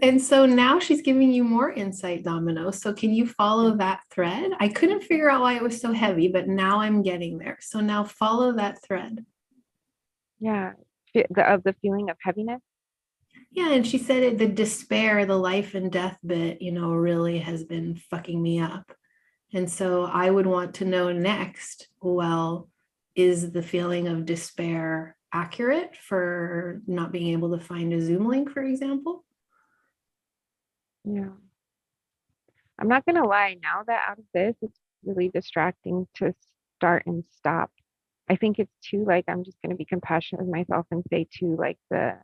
And so now she's giving you more insight, Domino. So can you follow that thread? I couldn't figure out why it was so heavy, but now I'm getting there. So now follow that thread. Yeah, of the feeling of heaviness. Yeah, and she said it, the despair, the life and death bit, really has been fucking me up. And so I would want to know next, well, is the feeling of despair accurate for not being able to find a Zoom link, for example? Yeah. I'm not gonna lie, now that out of this, it's really distracting to start and stop. I think it's too, like, I'm just gonna be compassionate with myself and say too, like the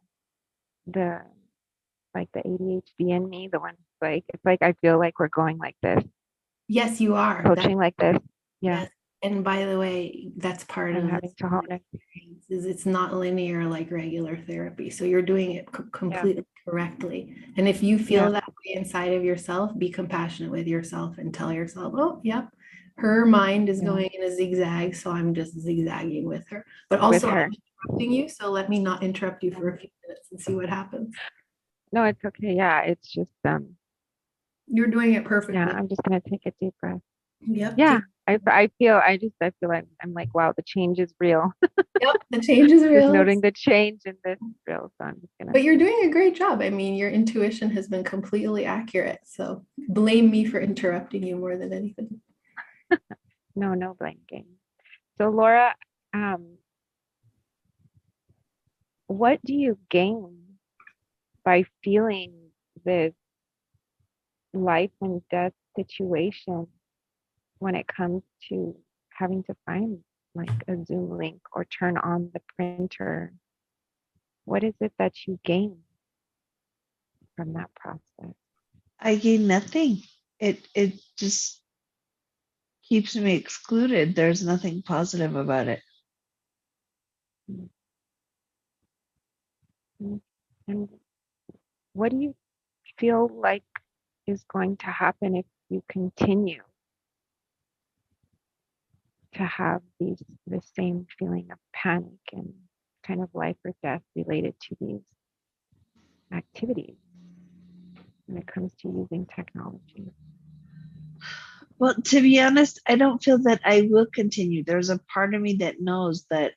like the ADHD in me, the one like it's like I feel like we're going like this, Yes, you are. coaching like this. Yeah. Yes. And by the way, that's part I'm of having to hone it. experience, is it's not linear like regular therapy. So you're doing it completely correctly. And if you feel Yeah. that way inside of yourself, be compassionate with yourself and tell yourself, oh, yeah, her mind is Yeah. going in a zigzag. So I'm just zigzagging with her. But With also, her. I'm interrupting you. So let me not interrupt you for a few minutes and see what happens. No, it's okay. Yeah, it's just You're doing it perfectly. yeah, I'm just gonna take a deep breath. Yep. Yeah. I feel like I'm like, wow, the change is real. Yep. The change is Just real. noting the change in this is real. So I'm just gonna But you're doing a great job. I mean, your intuition has been completely accurate. So blame me for interrupting you more than anything. no blame game. So Laura, what do you gain by feeling this life and death situation when it comes to having to find like a Zoom link or turn on the printer? What is it that you gain from that process? I gain nothing. It just keeps me excluded. There's nothing positive about it. Mm. And what do you feel like is going to happen if you continue to have the same feeling of panic and kind of life or death related to these activities when it comes to using technology? Well, to be honest, I don't feel that I will continue. There's a part of me that knows that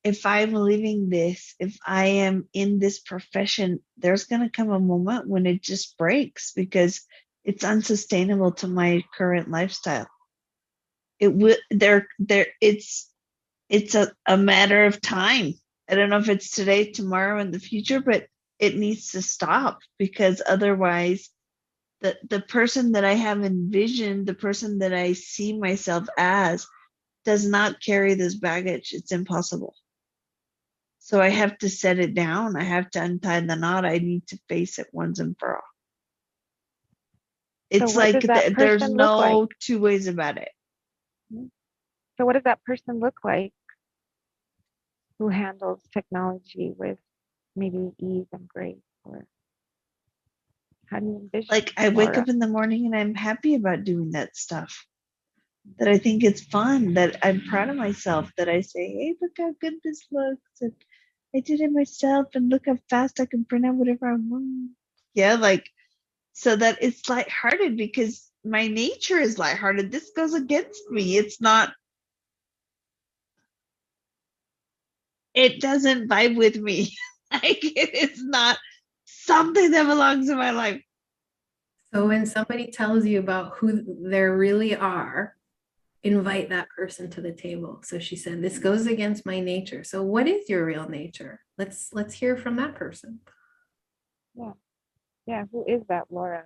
if I'm living this, if I am in this profession, there's going to come a moment when it just breaks because it's unsustainable to my current lifestyle. It will it's a matter of time. I don't know if it's today, tomorrow, in the future, but it needs to stop because otherwise the person that I have envisioned, the person that I see myself as, does not carry this baggage. It's impossible. So I have to set it down. I have to untie the knot. I need to face it once and for all. It's what like does that there's person look like? no two ways about it. So what does that person look like who handles technology with maybe ease and grace? Or how do you envision Like I wake Laura? up in the morning and I'm happy about doing that stuff. That I think it's fun, that I'm proud of myself, that I say, hey, look how good this looks. And I did it myself and look how fast I can print out whatever I want. Yeah, like, so that it's lighthearted because my nature is lighthearted. This goes against me. It's not, it doesn't vibe with me. Like, it is not something that belongs in my life. So when somebody tells you about who they really are, invite that person to the table. So she said, this goes against my nature. So what is your real nature? Let's hear from that person. Yeah, who is that, Laura?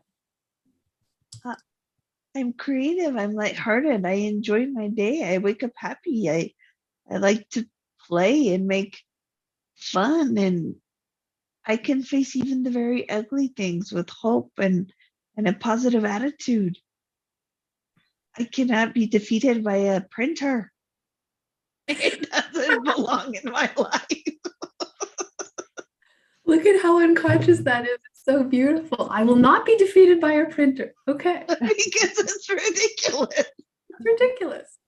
I'm creative. I'm lighthearted. I enjoy my day. I wake up happy. I like to play and make fun, and I can face even the very ugly things with hope and a positive attitude. I cannot be defeated by a printer. It doesn't belong in my life. Look at how unconscious that is. It's so beautiful. I will not be defeated by a printer. Okay. Because it's ridiculous. It's ridiculous.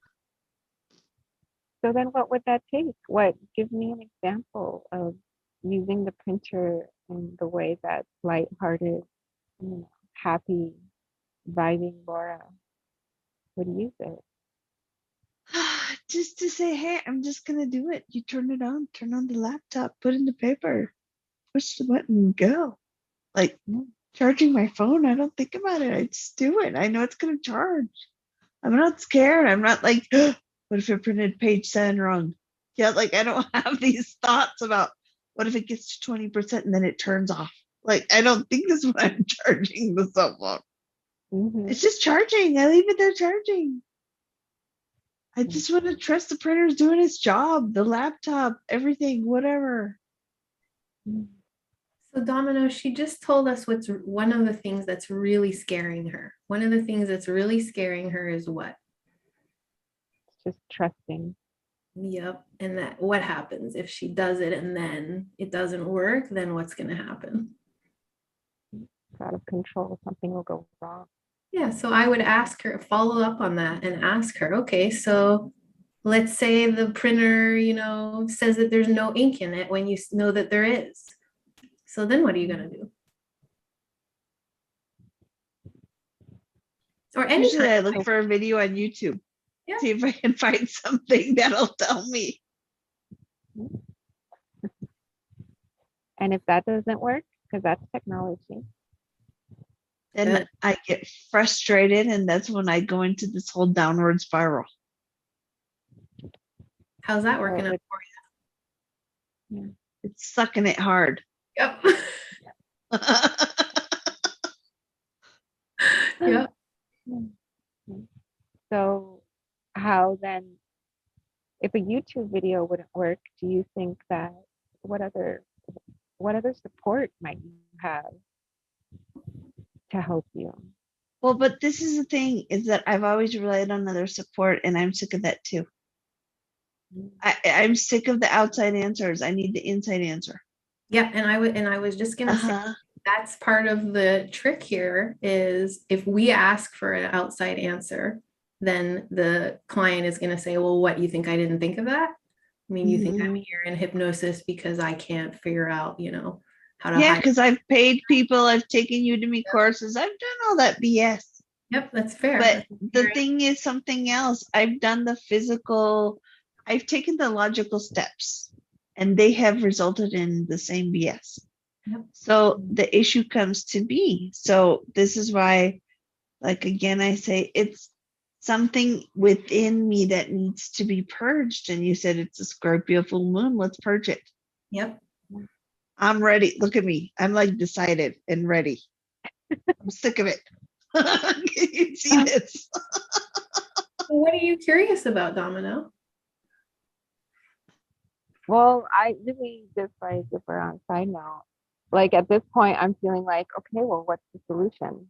So then what would that take? Give me an example of using the printer in the way that lighthearted, happy, vibing Laura would use it. Just to say, hey, I'm just gonna do it. You turn it on, turn on the laptop, put in the paper, push the button, go. Like charging my phone, I don't think about it. I just do it. I know it's gonna charge. I'm not scared. I'm not like, what if it printed page 7 wrong? Yeah, like I don't have these thoughts about what if it gets to 20% and then it turns off. Like I don't think this is when I'm charging the cell phone. Mm-hmm. It's just charging. I leave it there charging. I just want to trust the printer's doing its job, the laptop, everything, whatever. So Domino, she just told us what's one of the things that's really scaring her. One of the things that's really scaring her is what? Just trusting. Yep. And that what happens if she does it and then it doesn't work, then what's going to happen? It's out of control. Something will go wrong. Yeah. So I would ask her, follow up on that and ask her, okay, so let's say the printer, says that there's no ink in it when you know that there is. So then what are you going to do? Or Usually I anytime. look for a video on YouTube. Yeah. See if I can find something that'll tell me. And if that doesn't work, because that's technology. Then I get frustrated, and that's when I go into this whole downward spiral. How's that working out for Yeah. It's sucking it hard. you? Yep. Yep. So how then, if a YouTube video wouldn't work, do you think that what other support might you have to help you. Well, but this is the thing, is that I've always relied on other support, and I'm sick of that too. I'm sick of the outside answers. I need the inside answer. Yeah, and I was just gonna say that's part of the trick here is if we ask for an outside answer, then the client is gonna say, well, what, you think I didn't think of that? I mean, you think I'm here in hypnosis because I can't figure out, how to Yeah, because I've paid people, I've taken Udemy courses, I've done all that BS. Yep, that's fair. But the thing is something else. I've done the physical, I've taken the logical steps, and they have resulted in the same BS. Yep. So the issue comes to be. So this is why, like, again, I say it's something within me that needs to be purged. And you said it's a Scorpio full moon. Let's purge it. Yep. I'm ready. Look at me. I'm like decided and ready. I'm sick of it. Can you see this? What are you curious about, Domino? Well, I really just like, if we're on side note, like at this point, I'm feeling like, okay, well, what's the solution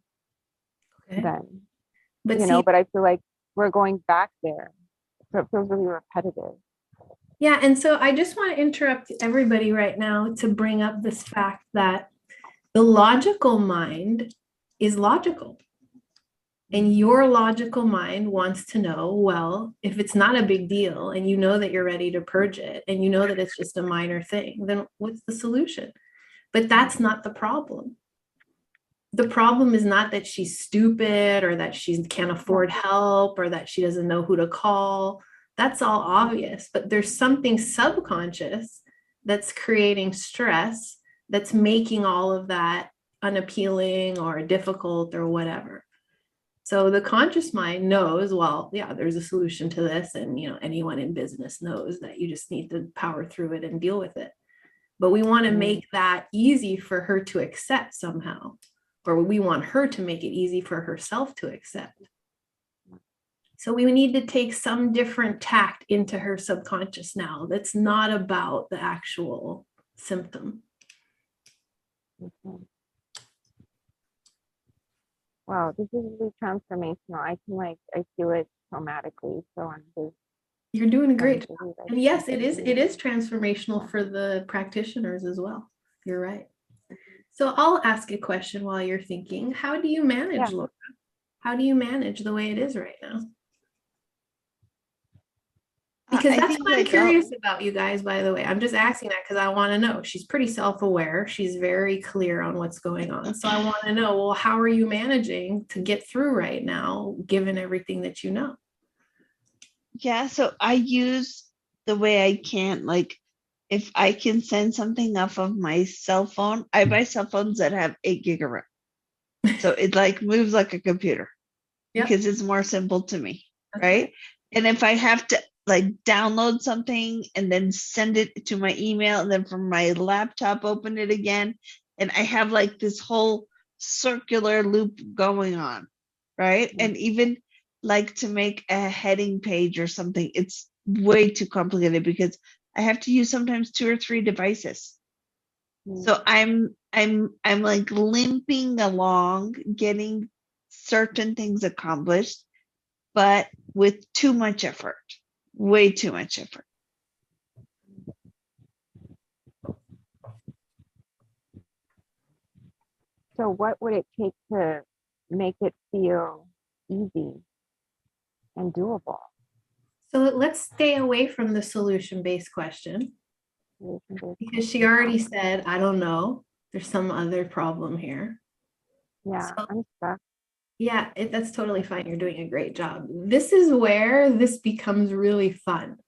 then? But but I feel like we're going back there. So it feels really repetitive. yeah, and so I just want to interrupt everybody right now to bring up this fact that the logical mind is logical. And your logical mind wants to know, well, if it's not a big deal and you know that you're ready to purge it and you know that it's just a minor thing, then what's the solution? But that's not the problem. The problem is not that she's stupid or that she can't afford help or that she doesn't know who to call. That's all obvious, but there's something subconscious that's creating stress that's making all of that unappealing or difficult or whatever. So the conscious mind knows, well, yeah, there's a solution to this. And, anyone in business knows that you just need to power through it and deal with it. But we want to make that easy for her to accept somehow, or we want her to make it easy for herself to accept. So we need to take some different tact into her subconscious now. That's not about the actual symptom. Wow, this is really transformational. I feel it traumatically. So I'm just. You're doing a great job. And yes, it is transformational for the practitioners as well. You're right. So I'll ask a question while you're thinking. How do you manage, Laura? How do you manage the way it is right now? Because that's what I'm curious about, you guys, by the way. I'm just asking that because I want to know. She's pretty self-aware. She's very clear on what's going on. So I want to know, well, how are you managing to get through right now, given everything that you know? Yeah, so I use the way I can. Like, if I can send something off of my cell phone, I buy cell phones that have 8 gig of RAM. So it like moves like a computer because it's more simple to me, right? And if I have to like download something and then send it to my email and then from my laptop open it again, and I have like this whole circular loop going on, right? And even like to make a heading page or something, it's way too complicated because I have to use sometimes 2 or 3 devices. So I'm like limping along, getting certain things accomplished, but with too much effort, way too much effort. So what would it take to make it feel easy and doable? So let's stay away from the solution-based question because she already said, I don't know, there's some other problem here. Yeah, so, I'm stuck. Yeah, that's totally fine. You're doing a great job. This is where this becomes really fun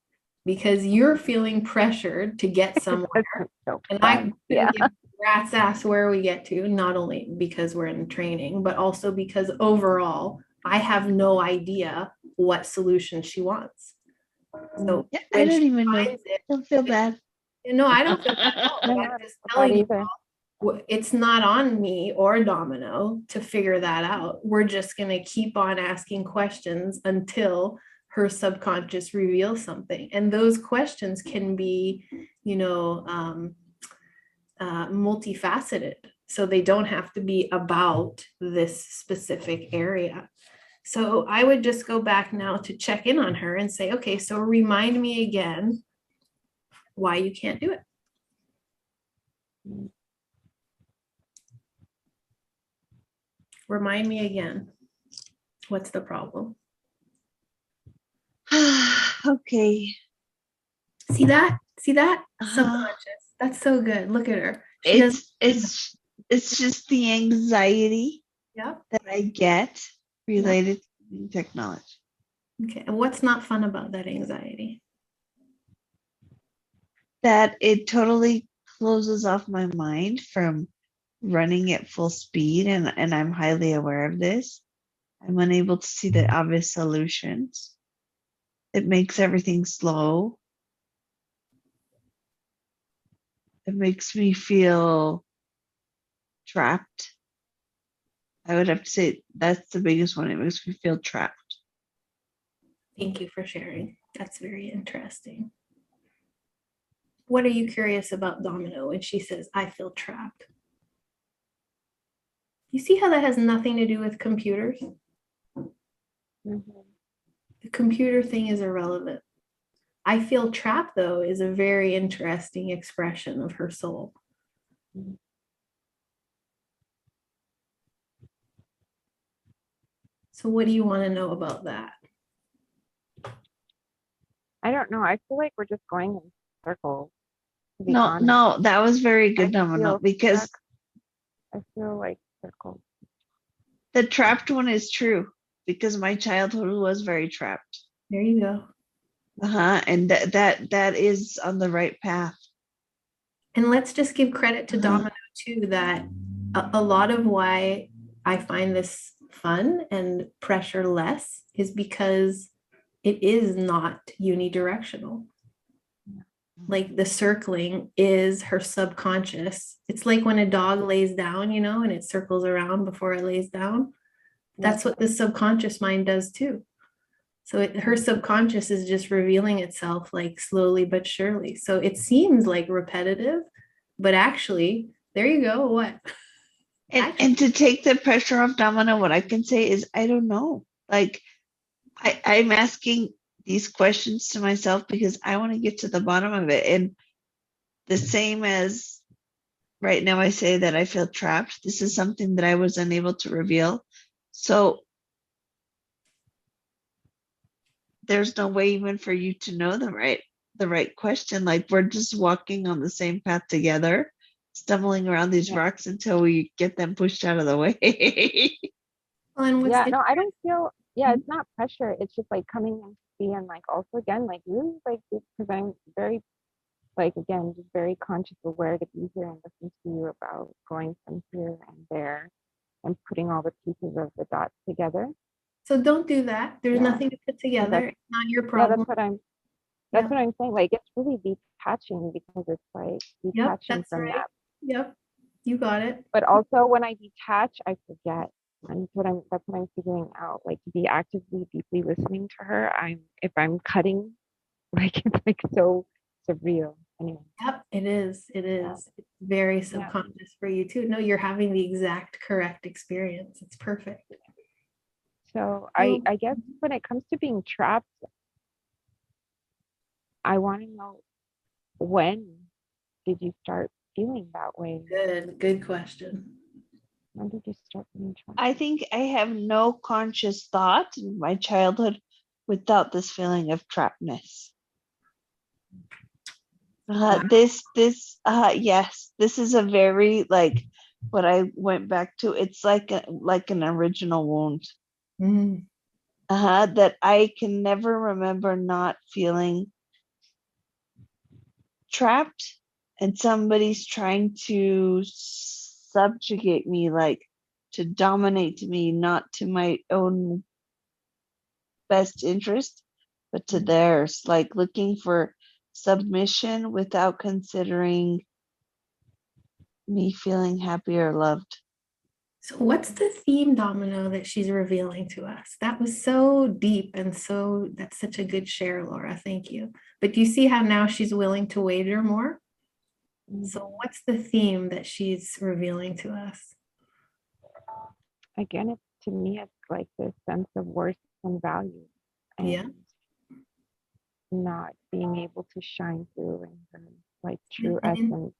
because you're feeling pressured to get somewhere. And I give rat's ass where we get to, not only because we're in training, but also because overall, I have no idea what solution she wants. So yeah, I don't even know. I don't feel bad. No, I don't feel bad at all. I'm just telling you, it's not on me or Domino to figure that out. We're just going to keep on asking questions until her subconscious reveals something. And those questions can be, multifaceted. So they don't have to be about this specific area. So I would just go back now to check in on her and say, okay, so remind me again why you can't do it. Remind me again. What's the problem? Okay. See that? See that? Uh-huh. Subconscious. That's so good. Look at her. She doesn't. It's just the anxiety Yeah. that I get related to technology. Okay. And what's not fun about that anxiety? That it totally closes off my mind from running at full speed, and I'm highly aware of this. I'm unable to see the obvious solutions. It makes everything slow. It makes me feel trapped. I would have to say that's the biggest one. It makes me feel trapped. Thank you for sharing. That's very interesting. What are you curious about Domino when she says, I feel trapped? You see how that has nothing to do with computers? The computer thing is irrelevant. I feel trapped, though, is a very interesting expression of her soul. So what do you want to know about that? I don't know. I feel like we're just going in circles. To be No, honest. no, that was very good, I Domino, feel because stuck. I feel like circles. the trapped one is true, because my childhood was very trapped. There you go. And that is on the right path. And let's just give credit to Domino too, that a lot of why I find this fun and pressure less is because it is not unidirectional. Like the circling is her subconscious. It's like when a dog lays down, you know, and it circles around before it lays down. That's what the subconscious mind does too. So her subconscious is just revealing itself like slowly but surely. So it seems like repetitive, but actually, there you go. What? And to take the pressure off, Domino, what I can say is I don't know. Like I'm asking these questions to myself because I want to get to the bottom of it. And the same as right now I say that I feel trapped. This is something that I was unable to reveal. So there's no way even for you to know the right question. Like we're just walking on the same path together, stumbling around these rocks until we get them pushed out of the way. Well, and what's Yeah, no, I don't feel, it's not pressure. It's just like coming in to see and like also again, like really like because I'm very like again, just very conscious aware to be here and listen to you about going from here and there and putting all the pieces of the dots together. So don't do that. There's nothing to put together. It's not your problem. That's what I'm saying. Like it's really detaching because it's like detaching from that. Yep, you got it. But also when I detach, I forget. And that's what I'm figuring out. Like to be actively, deeply listening to her. If I'm cutting, like it's like so surreal. Anyway. Yep, it is. It is. Yeah. It's very subconscious for you too. No, you're having the exact correct experience. It's perfect. So I guess when it comes to being trapped, I want to know, when did you start feeling that way? Good question. When did you start being trapped? I think I have no conscious thought in my childhood without this feeling of trappedness. Yes, this is a very like what I went back to. It's like an original wound. That I can never remember not feeling trapped, and somebody's trying to subjugate me, like to dominate me, not to my own best interest, but to theirs, like looking for submission without considering me feeling happy or loved. So what's the theme, Domino, that she's revealing to us? That was so deep and that's such a good share, Laura. Thank you. But do you see how now she's willing to wager more? So what's the theme that she's revealing to us? Again, to me, it's like this sense of worth and value, and Yeah. not being able to shine through in her like true And, essence.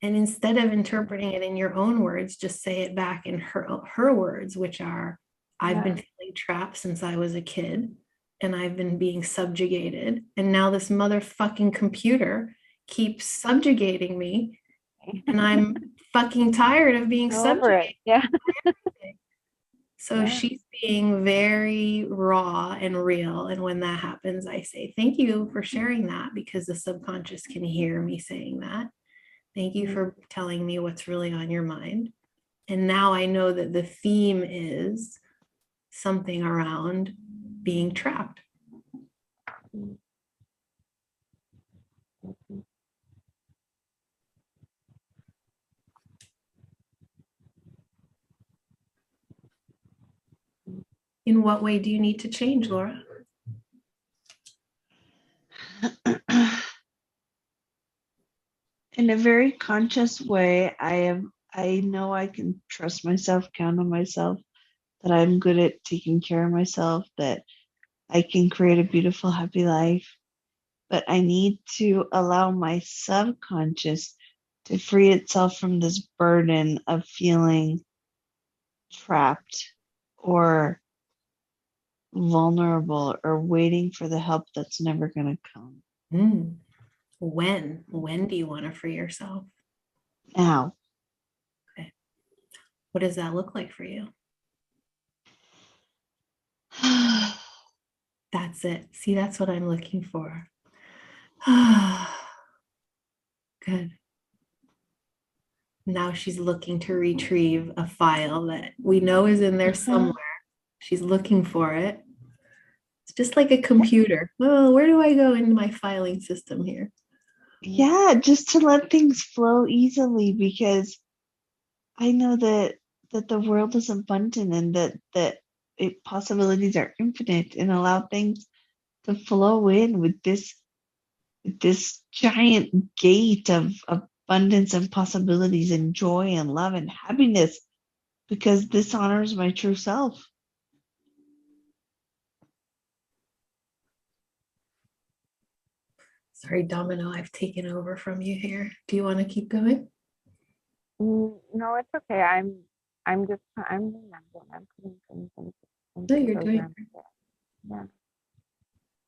and instead of interpreting it in your own words, just say it back in her words, which are, I've been feeling trapped since I was a kid, and I've been being subjugated, and now this motherfucking computer keeps subjugating me, and I'm fucking tired of being Over it. subjugated. Yeah. So Yeah. she's being very raw and real. And when that happens, I say, thank you for sharing that, because the subconscious can hear me saying that. Thank you for telling me what's really on your mind. And now I know that the theme is something around being trapped. In what way do you need to change, Laura? In a very conscious way, I know I can trust myself, count on myself, that I'm good at taking care of myself, that I can create a beautiful, happy life. But I need to allow my subconscious to free itself from this burden of feeling trapped or vulnerable or waiting for the help that's never going to come. When do you want to free yourself? Now. Okay. What does that look like for you? That's it. See, that's what I'm looking for. Good. Now she's looking to retrieve a file that we know is in there somewhere. She's looking for it. It's just like a computer. Oh, where do I go into my filing system here? Yeah, just to let things flow easily, because I know that the world is abundant, and that possibilities are infinite, and allow things to flow in with this giant gate of abundance and possibilities and joy and love and happiness, because this honors my true self. Sorry, Domino, I've taken over from you here. Do you want to keep going? No, it's okay. I'm remembering. I'm putting things into No, you're doing program. great. Yeah.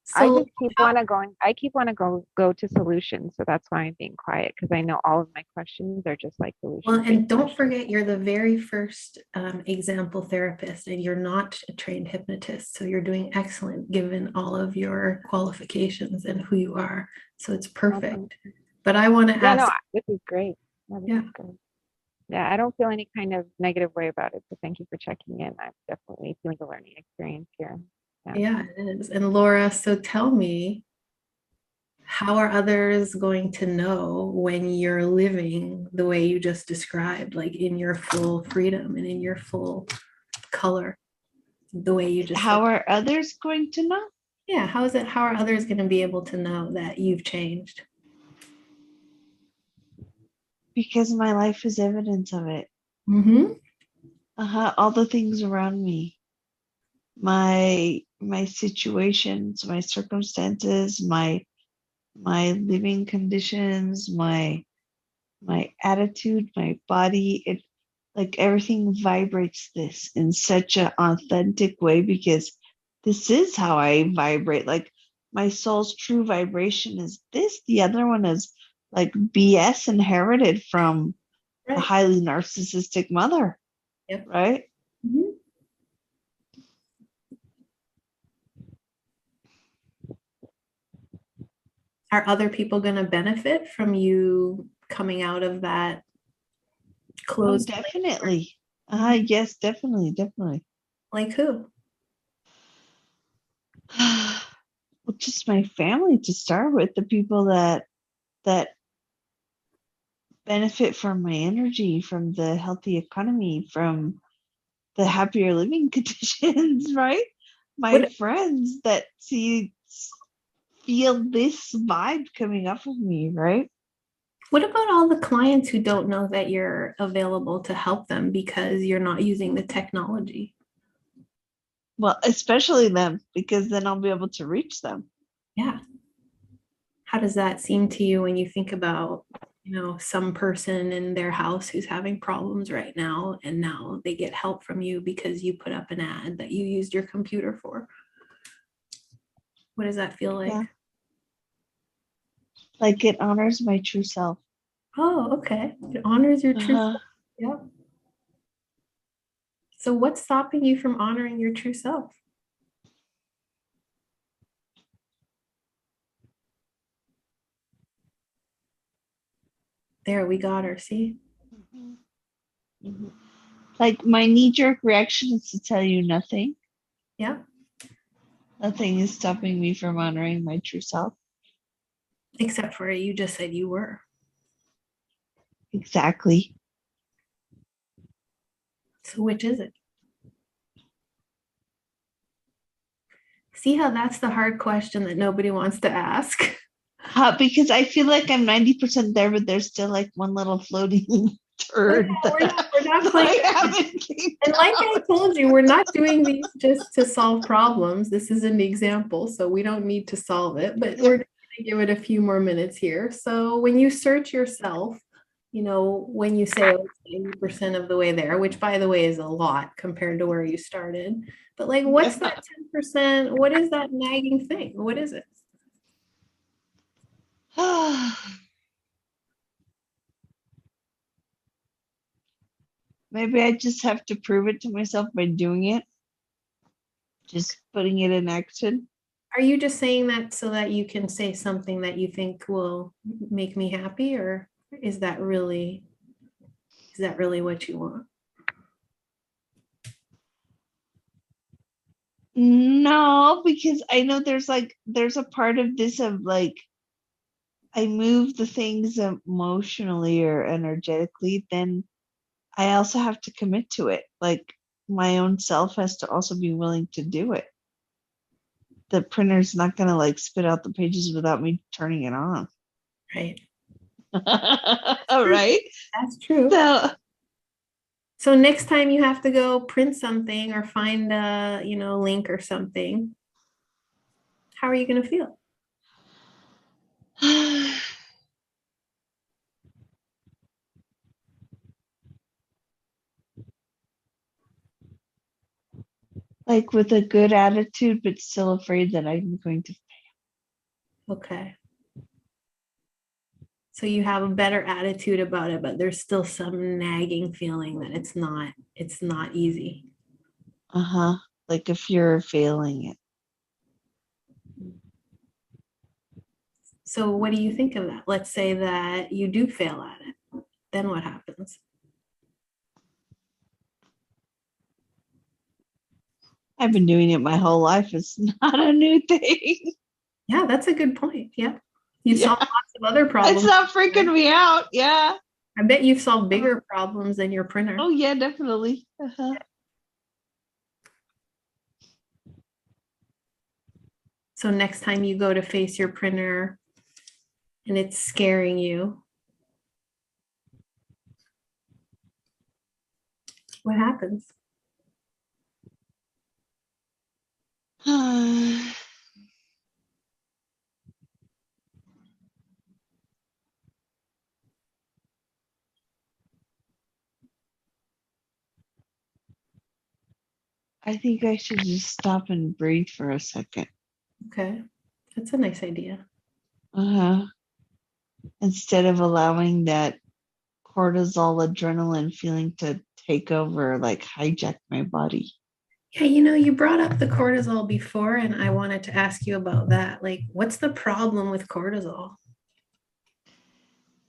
So I keep want to go to solutions. So that's why I'm being quiet, because I know all of my questions are just like solutions. well, and don't forget, you're the very first example therapist, and you're not a trained hypnotist. So you're doing excellent given all of your qualifications and who you are. So it's perfect. But I want to ask. No, this is great. No, this Yeah. is great. Yeah, I don't feel any kind of negative way about it. So thank you for checking in. I'm definitely feeling a learning experience here. Yeah, it is. And Laura, so tell me, how are others going to know when you're living the way you just described, like in your full freedom and in your full color, the way you just How said? are others going to know? Yeah, how are others going to be able to know that you've changed? Because my life is evidence of it. Mm-hmm. All the things around me, my situations, my circumstances, my living conditions, my attitude, my body, it, like, everything vibrates this in such an authentic way, because this is how I vibrate. Like, my soul's true vibration is this. The other one is like BS inherited from a highly narcissistic mother. Yep. Right? Mm-hmm. Are other people going to benefit from you coming out of that closed? Oh, definitely. Yes, definitely. Like who? Well, just my family to start with, the people that benefit from my energy, from the healthy economy, from the happier living conditions, right? My friends that feel this vibe coming up of me, right? What about all the clients who don't know that you're available to help them because you're not using the technology? Well, especially them, because then I'll be able to reach them. Yeah. How does that seem to you when you think about, some person in their house who's having problems right now, and now they get help from you because you put up an ad that you used your computer for? What does that feel like? Yeah. Like it honors my true self. Oh, okay. It honors your true Uh-huh. self. Yeah. So what's stopping you from honoring your true self? There, we got her. See? Mhm. Like my knee-jerk reaction is to tell you nothing. Yeah. Nothing is stopping me from honoring my true self. Except for you just said you were. Exactly. So which is it? See how that's the hard question that nobody wants to ask? Because I feel like I'm 90% there, but there's still like one little floating turd. We're not that playing. I haven't figured And like out. I told you, we're not doing these just to solve problems. This is an example, so we don't need to solve it, but we're going to give it a few more minutes here. So when you search yourself, when you say, oh, it's 80% of the way there, which by the way is a lot compared to where you started, but like, what's that 10%? What is that nagging thing? What is it? Maybe I just have to prove it to myself by doing it. Just putting it in action. Are you just saying that so that you can say something that you think will make me happy, or is that really what you want? No, because I know there's a part of this of like I move the things emotionally or energetically, then I also have to commit to it. Like my own self has to also be willing to do it. The printer's not gonna like spit out the pages without me turning it on. Right. All right. That's true. So next time you have to go print something or find a, link or something, how are you going to feel? Like with a good attitude, but still afraid that I'm going to. Okay. So you have a better attitude about it, but there's still some nagging feeling that it's not easy. Uh-huh. Like if you're failing it. So what do you think of that? Let's say that you do fail at it. Then what happens? I've been doing it my whole life. It's not a new thing. Yeah, that's a good point. Yeah. You solve lots of other problems. It's not freaking me out. Yeah. I bet you've solved bigger problems than your printer. Oh, yeah, definitely. Uh-huh. So next time you go to face your printer and it's scaring you, what happens? I think I should just stop and breathe for a second. Okay, that's a nice idea. Uh-huh. Instead of allowing that cortisol adrenaline feeling to take over, like hijack my body. Yeah, you brought up the cortisol before, and I wanted to ask you about that. Like, what's the problem with cortisol?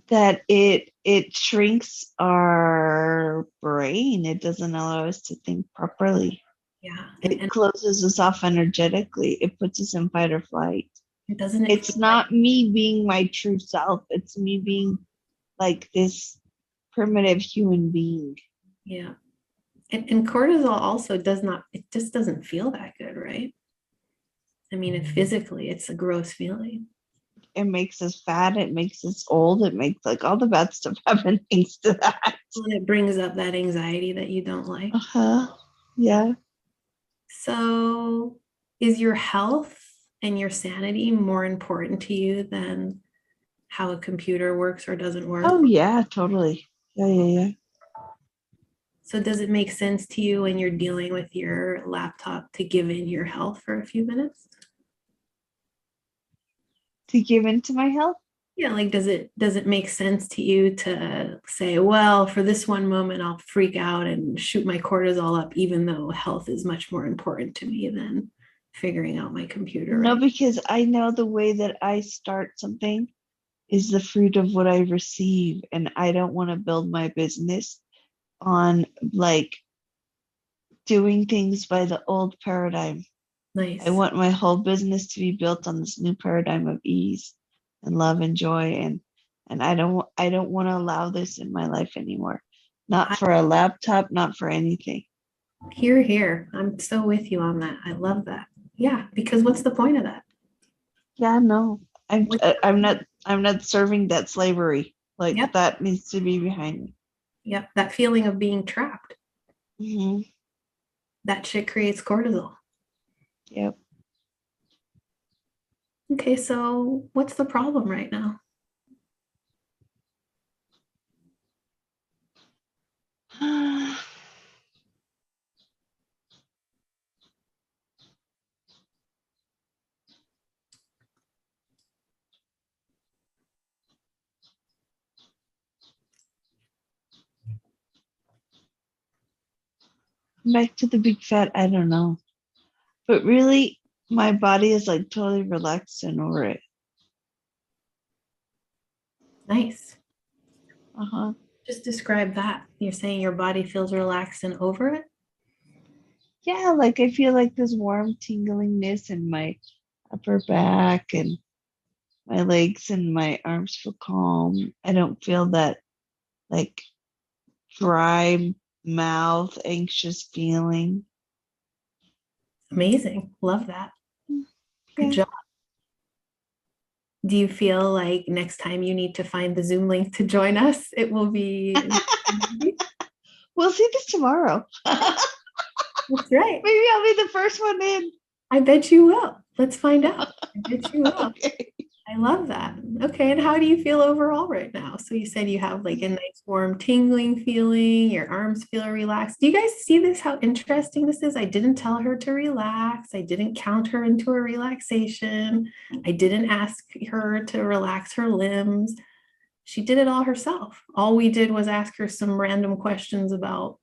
That it shrinks our brain. It doesn't allow us to think properly. Yeah, It closes us off energetically. It puts us in fight or flight. doesn't it? It's not me being my true self. It's me being like this primitive human being. Yeah. And cortisol also it just doesn't feel that good, right? I mean, physically, it's a gross feeling. it makes us fat, it makes us old, it makes like all the bad stuff happen thanks to that. And it brings up that anxiety that you don't like. Uh-huh. Yeah. So is your health and your sanity more important to you than how a computer works or doesn't work? Oh yeah, totally. Yeah. So does it make sense to you when you're dealing with your laptop to give in your health for a few minutes? To give into my health? Yeah, like does it make sense to you to say, well, for this one moment I'll freak out and shoot my cortisol up, even though health is much more important to me than figuring out my computer? No, Right? because I know the way that I start something is the fruit of what I receive, and I don't want to build my business on like doing things by the old paradigm. Nice. I want my whole business to be built on this new paradigm of ease and love and joy, and I don't want to allow this in my life anymore. Not for a laptop, not for anything. Here. I'm so with you on that. I love that. Yeah, because what's the point of that? Yeah, no. What- I'm not serving that slavery. Like Yep. that needs to be behind me. Yep, that feeling of being trapped. Hmm. That shit creates cortisol. Yep. Okay, so what's the problem right now? Back to the big fat, I don't know. But really, my body is like totally relaxed and over it. Nice. Uh-huh. Just describe that. You're saying your body feels relaxed and over it? Yeah, like I feel like this warm tinglingness in my upper back, and my legs and my arms feel calm. I don't feel that like dry mouth, anxious feeling. Amazing. Love that. Good Yeah. job. Do you feel like next time you need to find the Zoom link to join us, it will be? We'll see this tomorrow. That's right. Maybe I'll be the first one in. I bet you will. Let's find out. I bet you will. Okay. I love that. Okay, and how do you feel overall right now? So you said you have like a nice warm tingling feeling, your arms feel relaxed. Do you guys see this, how interesting this is? I didn't tell her to relax. I didn't count her into a relaxation. I didn't ask her to relax her limbs. She did it all herself. All we did was ask her some random questions about,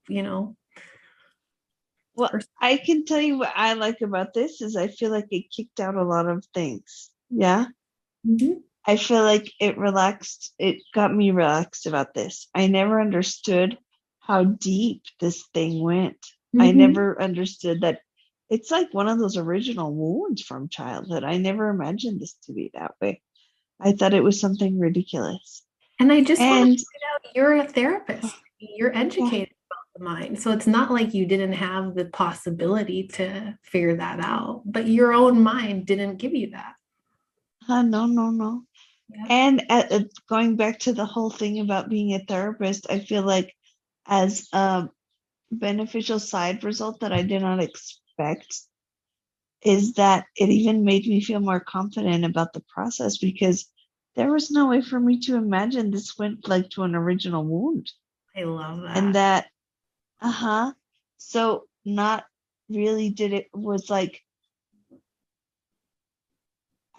Well, I can tell you what I like about this is I feel like it kicked out a lot of things. Yeah. Mhm. I feel like it got me relaxed about this. I never understood how deep this thing went. I Mhm. never understood that it's like one of those original wounds from childhood. I never imagined this to be that way. I thought it was something ridiculous. And I just want to And point out, you're a therapist. You're educated about the mind. So it's not like you didn't have the possibility to figure that out, but your own mind didn't give you that. no. Yeah. And going back to the whole thing about being a therapist, I feel like as a beneficial side result that I did not expect is that it even made me feel more confident about the process, because there was no way for me to imagine this went like to an original wound. I love that. And that, so not really did it was like,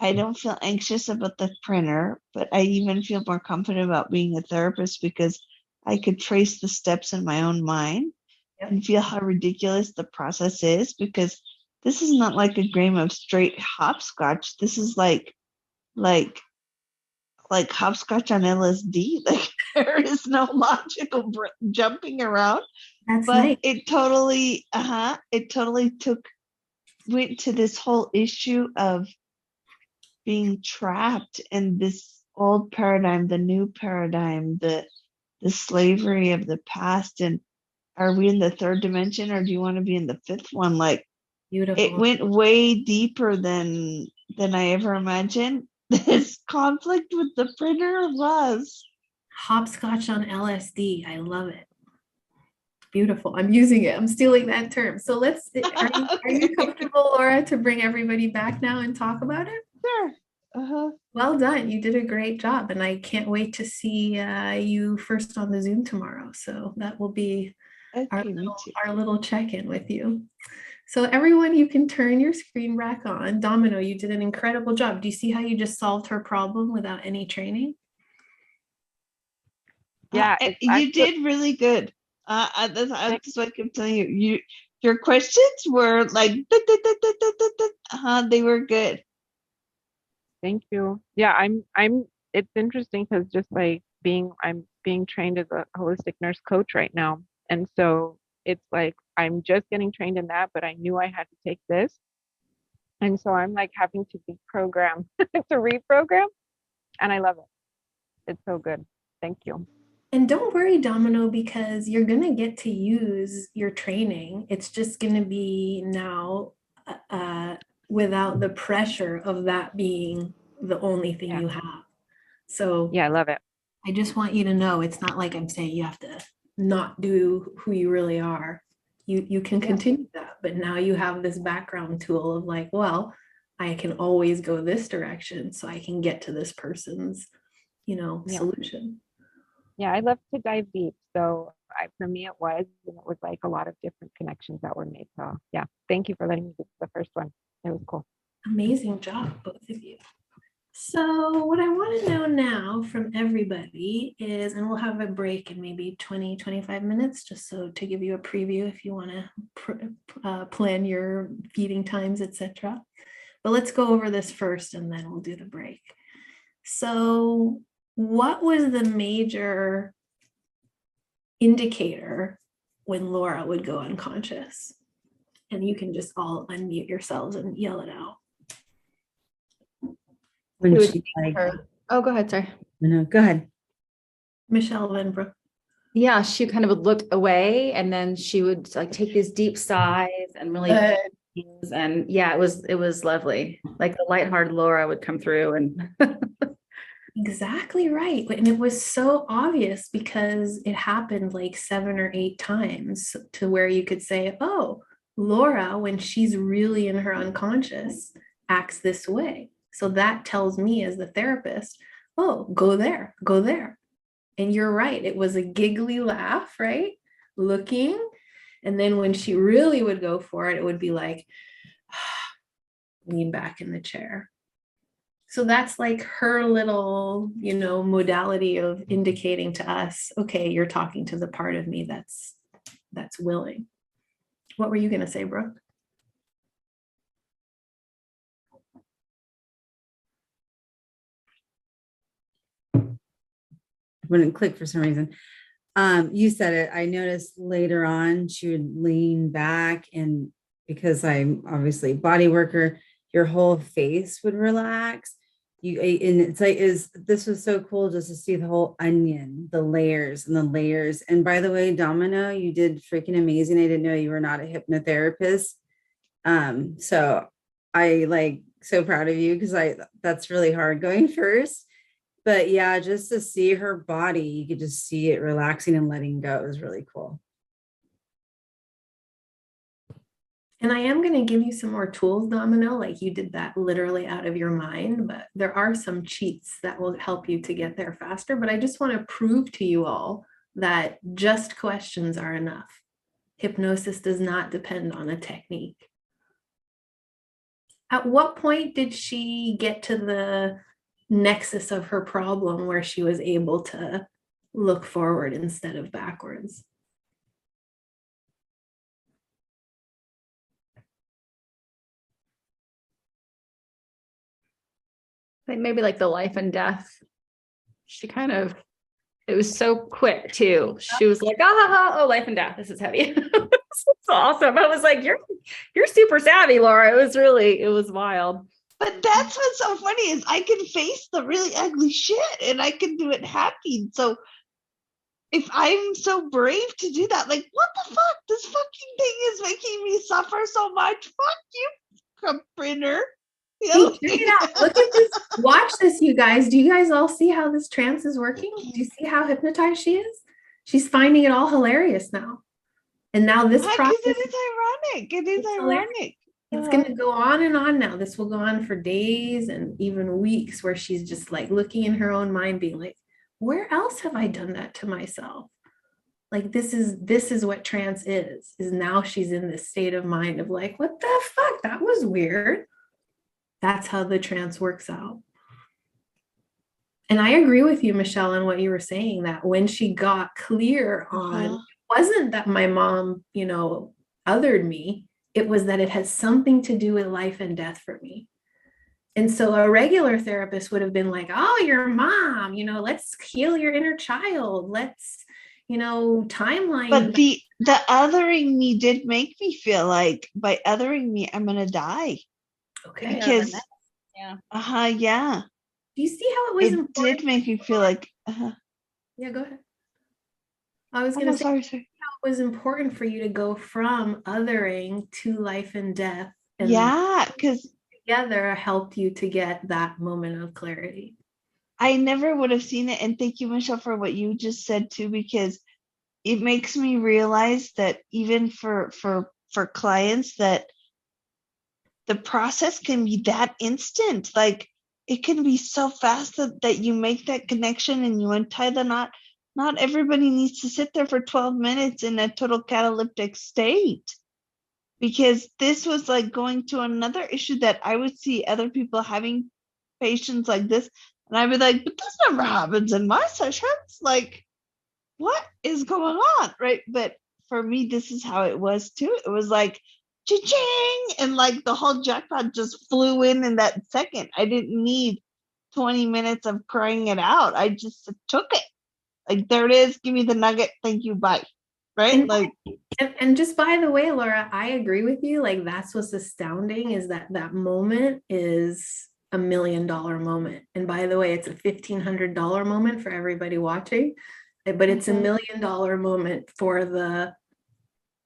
I don't feel anxious about the printer, but I even feel more confident about being a therapist because I could trace the steps in my own mind. Yep. And feel how ridiculous the process is, because this is not like a game of straight hopscotch. This is like hopscotch on LSD. Like there is no logical jumping around. That's But nice. it totally went to this whole issue of being trapped in this old paradigm, the new paradigm, the slavery of the past. And are we in the third dimension, or do you want to be in the fifth one? Like Beautiful. it went way deeper than I ever imagined. this conflict with the printer was. Hopscotch on LSD. I love it. Beautiful. I'm using it. I'm stealing that term. So are you comfortable, Laura, to bring everybody back now and talk about it? Sure. Uh-huh. Well done. You did a great job. And I can't wait to see you first on the Zoom tomorrow. So that will be Okay, me too. our little check-in with you. So everyone, you can turn your screen back on. Domino, you did an incredible job. Do you see how you just solved her problem without any training? Yeah, You did really good. That's what I kept telling you. Your questions were like, they were good. Thank you. Yeah, it's interesting because just like I'm being trained as a holistic nurse coach right now. And so it's like I'm just getting trained in that, but I knew I had to take this. And so I'm like having to be programmed to reprogram. And I love it. It's so good. Thank you. And don't worry, Domino, because you're going to get to use your training. It's just going to be now without the pressure of that being the only thing you have. So yeah, I love it. I just want you to know it's not like I'm saying you have to not do who you really are. You can continue that, but now you have this background tool of like, well, I can always go this direction so I can get to this person's, solution. Yeah, I love to dive deep. So for me, it was like a lot of different connections that were made. So yeah, thank you for letting me do the first one. It was cool. Amazing job, both of you. So what I want to know now from everybody is, and we'll have a break in maybe 20, 25 minutes, just so to give you a preview if you want to plan your feeding times, etc. But let's go over this first and then we'll do the break. So what was the major indicator when Laura would go unconscious? And you can just all unmute yourselves and yell it out. When It would she be like, Oh, go ahead, sorry. no, go ahead. Michelle Venbrook. Yeah, she kind of would look away and then she would like take these deep sighs and really and yeah, it was lovely. Like the lighthearted Laura would come through and Exactly right. And it was so obvious because it happened like 7 or 8 times to where you could say, oh, Laura, when she's really in her unconscious, acts this way. So that tells me as the therapist, oh, go there, go there. And you're right. It was a giggly laugh, right? Looking. And then when she really would go for it, it would be like, lean back in the chair. So that's like her little, modality of indicating to us, okay, you're talking to the part of me that's willing. What were you going to say, Brooke? Wouldn't click for some reason. You said it. I noticed later on she would lean back, and because I'm obviously a body worker, your whole face would relax. And it's like, this was so cool just to see the whole onion, the layers and the layers. And by the way, Domino, you did freaking amazing. I didn't know you were not a hypnotherapist. So I so proud of you because that's really hard going first. But yeah, just to see her body, you could just see it relaxing and letting go. It was really cool. And I am going to give you some more tools, Domino, like you did that literally out of your mind, but there are some cheats that will help you to get there faster. But I just want to prove to you all that just questions are enough. Hypnosis does not depend on a technique. At what point did she get to the nexus of her problem where she was able to look forward instead of backwards? maybe like the life and death. It was so quick too. She was like, oh, life and death. This is heavy. It's awesome. I was like, you're super savvy, Laura. It was wild. But that's what's so funny is I can face the really ugly shit and I can do it happy. So if I'm so brave to do that, like, what the fuck? This fucking thing is making me suffer so much. Fuck you, printer. Hey, check it out. Look at this. Watch this, you guys. Do you guys all see how this trance is working? Do you see how hypnotized she is? She's finding it all hilarious now. And now this Because process, it is ironic. It is It's hilarious. ironic. it's going to go on and on now. This will go on for days and even weeks where she's just like looking in her own mind, being like, where else have I done that to myself? Like this is what trance is now she's in this state of mind of like, what the fuck? That was weird. That's how the trance works out. And I agree with you, Michelle, on what you were saying, that when she got clear on, it wasn't that my mom, othered me, it was that it has something to do with life and death for me. And so a regular therapist would have been like, oh, your mom, let's heal your inner child. Let's, timeline. But the othering me did make me feel like by othering me, I'm going to die. Okay. Because, Yeah. yeah. Do you see how it was It important? did make me feel like, Yeah, go ahead. I was going to say sorry. how it was important for you to go from othering to life and death. And Yeah, because together helped you to get that moment of clarity. I never would have seen it. And thank you, Michelle, for what you just said too, because it makes me realize that even for clients that the process can be that instant. Like it can be so fast that you make that connection and you untie the knot. Not everybody needs to sit there for 12 minutes in a total cataleptic state. Because this was like going to another issue that I would see other people having patients like this. And I'd be like, but this never happens in my sessions. Like, what is going on? Right. But for me, this is how it was too. It was like, cha-ching! And like the whole jackpot just flew in that second. I didn't need 20 minutes of crying it out. I just took it. Like, there it is. Give me the nugget. Thank you. Bye. Right. And just by the way, Laura, I agree with you. Like that's what's astounding is that moment is $1 million moment. And by the way, it's a $1,500 moment for everybody watching, but it's $1 million moment for the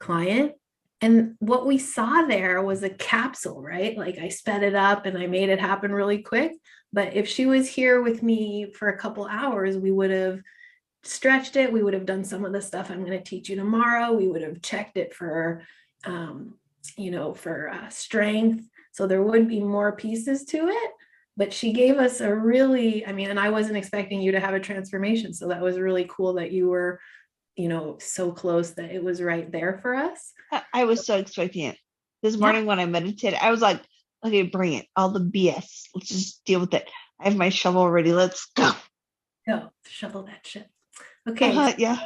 client. And what we saw there was a capsule, right? Like I sped it up and I made it happen really quick. But if she was here with me for a couple hours, we would have stretched it. We would have done some of the stuff I'm going to teach you tomorrow. We would have checked it for, strength. So there would be more pieces to it. But she gave us a really, and I wasn't expecting you to have a transformation. So that was really cool that you were, so close that it was right there for us. I was so expecting it. This morning when I meditated, I was like, okay, bring it. All the BS. Let's just deal with it. I have my shovel ready. Let's go. Go shovel that shit. Okay. Yeah.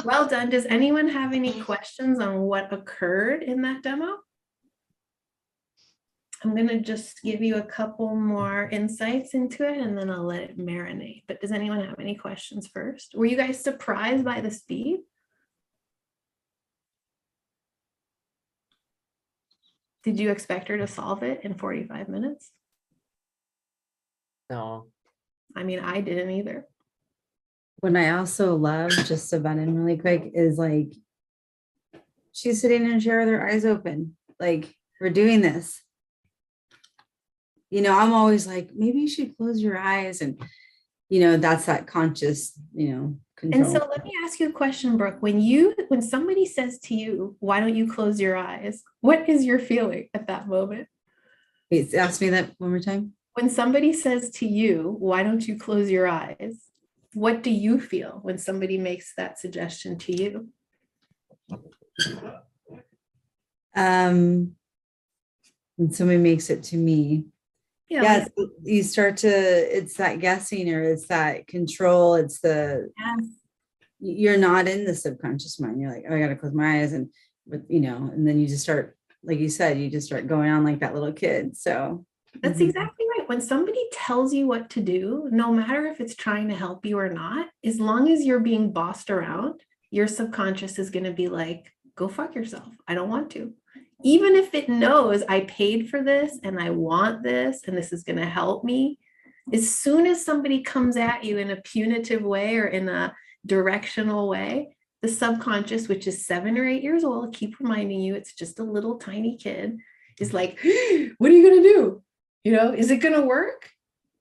Well done. Does anyone have any questions on what occurred in that demo? I'm going to just give you a couple more insights into it and then I'll let it marinate. But does anyone have any questions first? Were you guys surprised by the speed? Did you expect her to solve it in 45 minutes? No. I didn't either. What I also love, just to butt in really quick, is like she's sitting in a chair with her eyes open. Like, we're doing this. I'm always like, maybe you should close your eyes. And, that's that conscious, control. And so let me ask you a question, Brooke. When somebody says to you, why don't you close your eyes? What is your feeling at that moment? Wait, ask me that one more time. When somebody says to you, why don't you close your eyes? What do you feel when somebody makes that suggestion to you? When somebody makes it to me, yes, you start to, it's that guessing or it's that control. It's you're not in the subconscious mind. You're like, oh, I got to close my eyes. And then you just start, like you said, you just start going on like that little kid. So that's exactly right. When somebody tells you what to do, no matter if it's trying to help you or not, as long as you're being bossed around, your subconscious is going to be like, go fuck yourself. I don't want to. Even if it knows I paid for this and I want this and this is going to help me, as soon as somebody comes at you in a punitive way or in a directional way, the subconscious, which is 7 or 8 years old, keep reminding you it's just a little tiny kid, is like, what are you going to do? Is it going to work?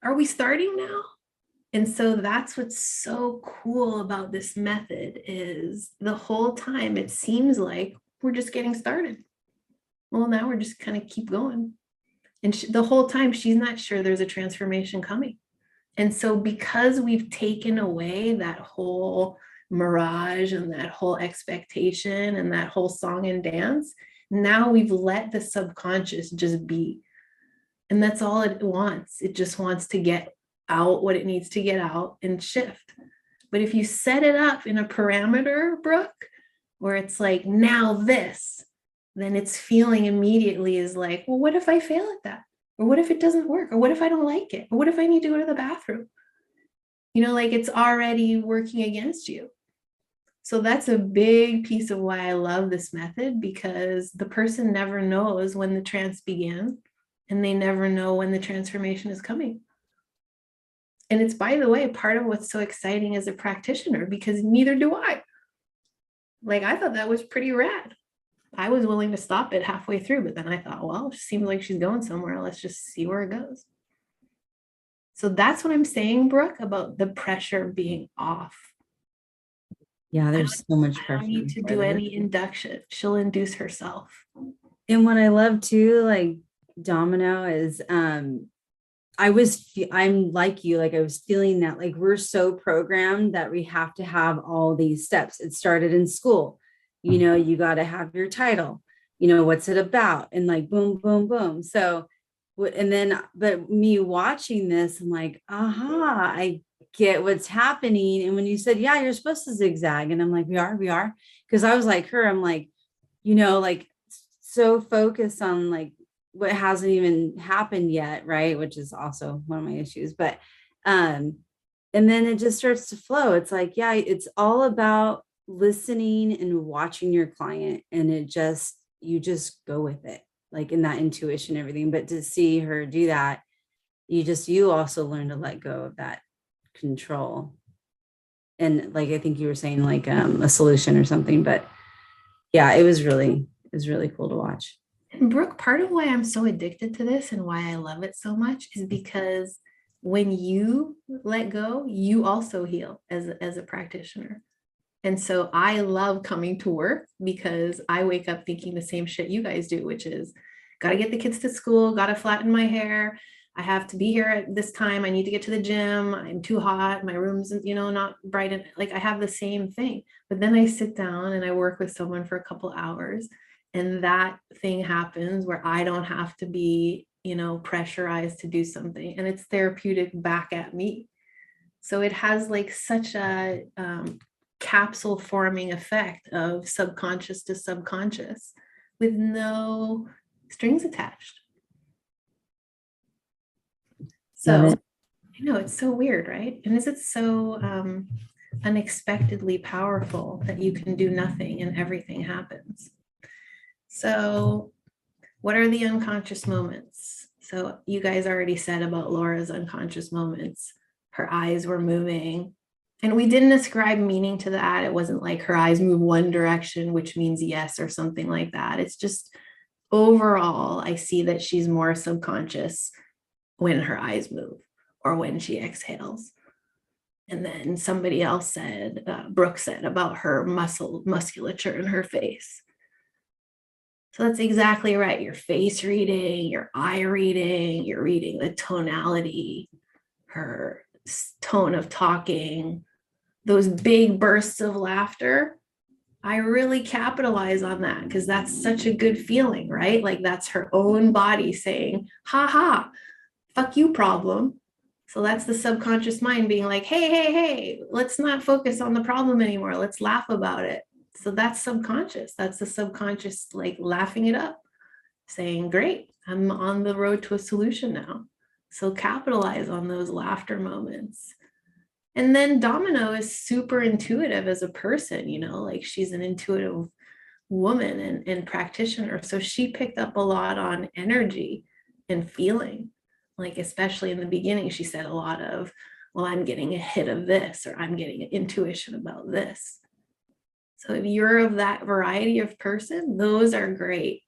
Are we starting now? And so that's what's so cool about this method is the whole time it seems like we're just getting started. Well, now we're just kind of keep going. And the whole time she's not sure there's a transformation coming. And so because we've taken away that whole mirage and that whole expectation and that whole song and dance, now we've let the subconscious just be. And that's all it wants. It just wants to get out what it needs to get out and shift. But if you set it up in a parameter, Brooke, where it's like, now this, then its feeling immediately is like, well, what if I fail at that? Or what if it doesn't work? Or what if I don't like it? Or what if I need to go to the bathroom? Like it's already working against you. So that's a big piece of why I love this method, because the person never knows when the trance began and they never know when the transformation is coming. And it's, by the way, part of what's so exciting as a practitioner, because neither do I. Like, I thought that was pretty rad. I was willing to stop it halfway through, but then I thought, well, it seems like she's going somewhere. Let's just see where it goes. So that's what I'm saying, Brooke, about the pressure being off. Yeah, there's so much I pressure. don't need to do any induction. She'll induce herself. And what I love too, like Domino, is I'm like you, like I was feeling that, like we're so programmed that we have to have all these steps. It started in school. You got to have your title, what's it about? And like, boom, boom, boom. So, and then, but me watching this, I'm like, aha, I get what's happening. And when you said, yeah, you're supposed to zigzag. And I'm like, we are. Cause I was like her, I'm like, like so focused on like what hasn't even happened yet. Right. Which is also one of my issues, but, and then it just starts to flow. It's like, yeah, it's all about listening and watching your client, and you just go with it, like in that intuition, everything. But to see her do that, you also learn to let go of that control. And like, I think you were saying like a solution or something, but yeah, it was really cool to watch. And Brooke, part of why I'm so addicted to this and why I love it so much is because when you let go, you also heal as a practitioner. And so I love coming to work because I wake up thinking the same shit you guys do, which is got to get the kids to school, got to flatten my hair. I have to be here at this time. I need to get to the gym. I'm too hot. My room's, not bright. And like, I have the same thing, but then I sit down and I work with someone for a couple hours, and that thing happens where I don't have to be, pressurized to do something, and it's therapeutic back at me. So it has like such a, capsule forming effect of subconscious to subconscious with no strings attached. So I know it's so weird, right? And is it so unexpectedly powerful that you can do nothing and everything happens? So what are the unconscious moments? So you guys already said about Laura's unconscious moments. Her eyes were moving. And we didn't ascribe meaning to that. It wasn't like her eyes move one direction, which means yes, or something like that. It's just overall, I see that she's more subconscious when her eyes move or when she exhales. And then somebody else said, Brooke said about her musculature in her face. So that's exactly right. Your face reading, your eye reading, you're reading the tonality, her tone of talking, those big bursts of laughter. I really capitalize on that because that's such a good feeling, right? Like that's her own body saying, ha ha, fuck you, problem. So that's the subconscious mind being like, hey, let's not focus on the problem anymore. Let's laugh about it. So that's subconscious. That's the subconscious like laughing it up, saying, great, I'm on the road to a solution now. So capitalize on those laughter moments. And then Domino is super intuitive as a person, like she's an intuitive woman and practitioner. So she picked up a lot on energy and feeling, like especially in the beginning, she said a lot of, well, I'm getting a hit of this, or I'm getting an intuition about this. So if you're of that variety of person, those are great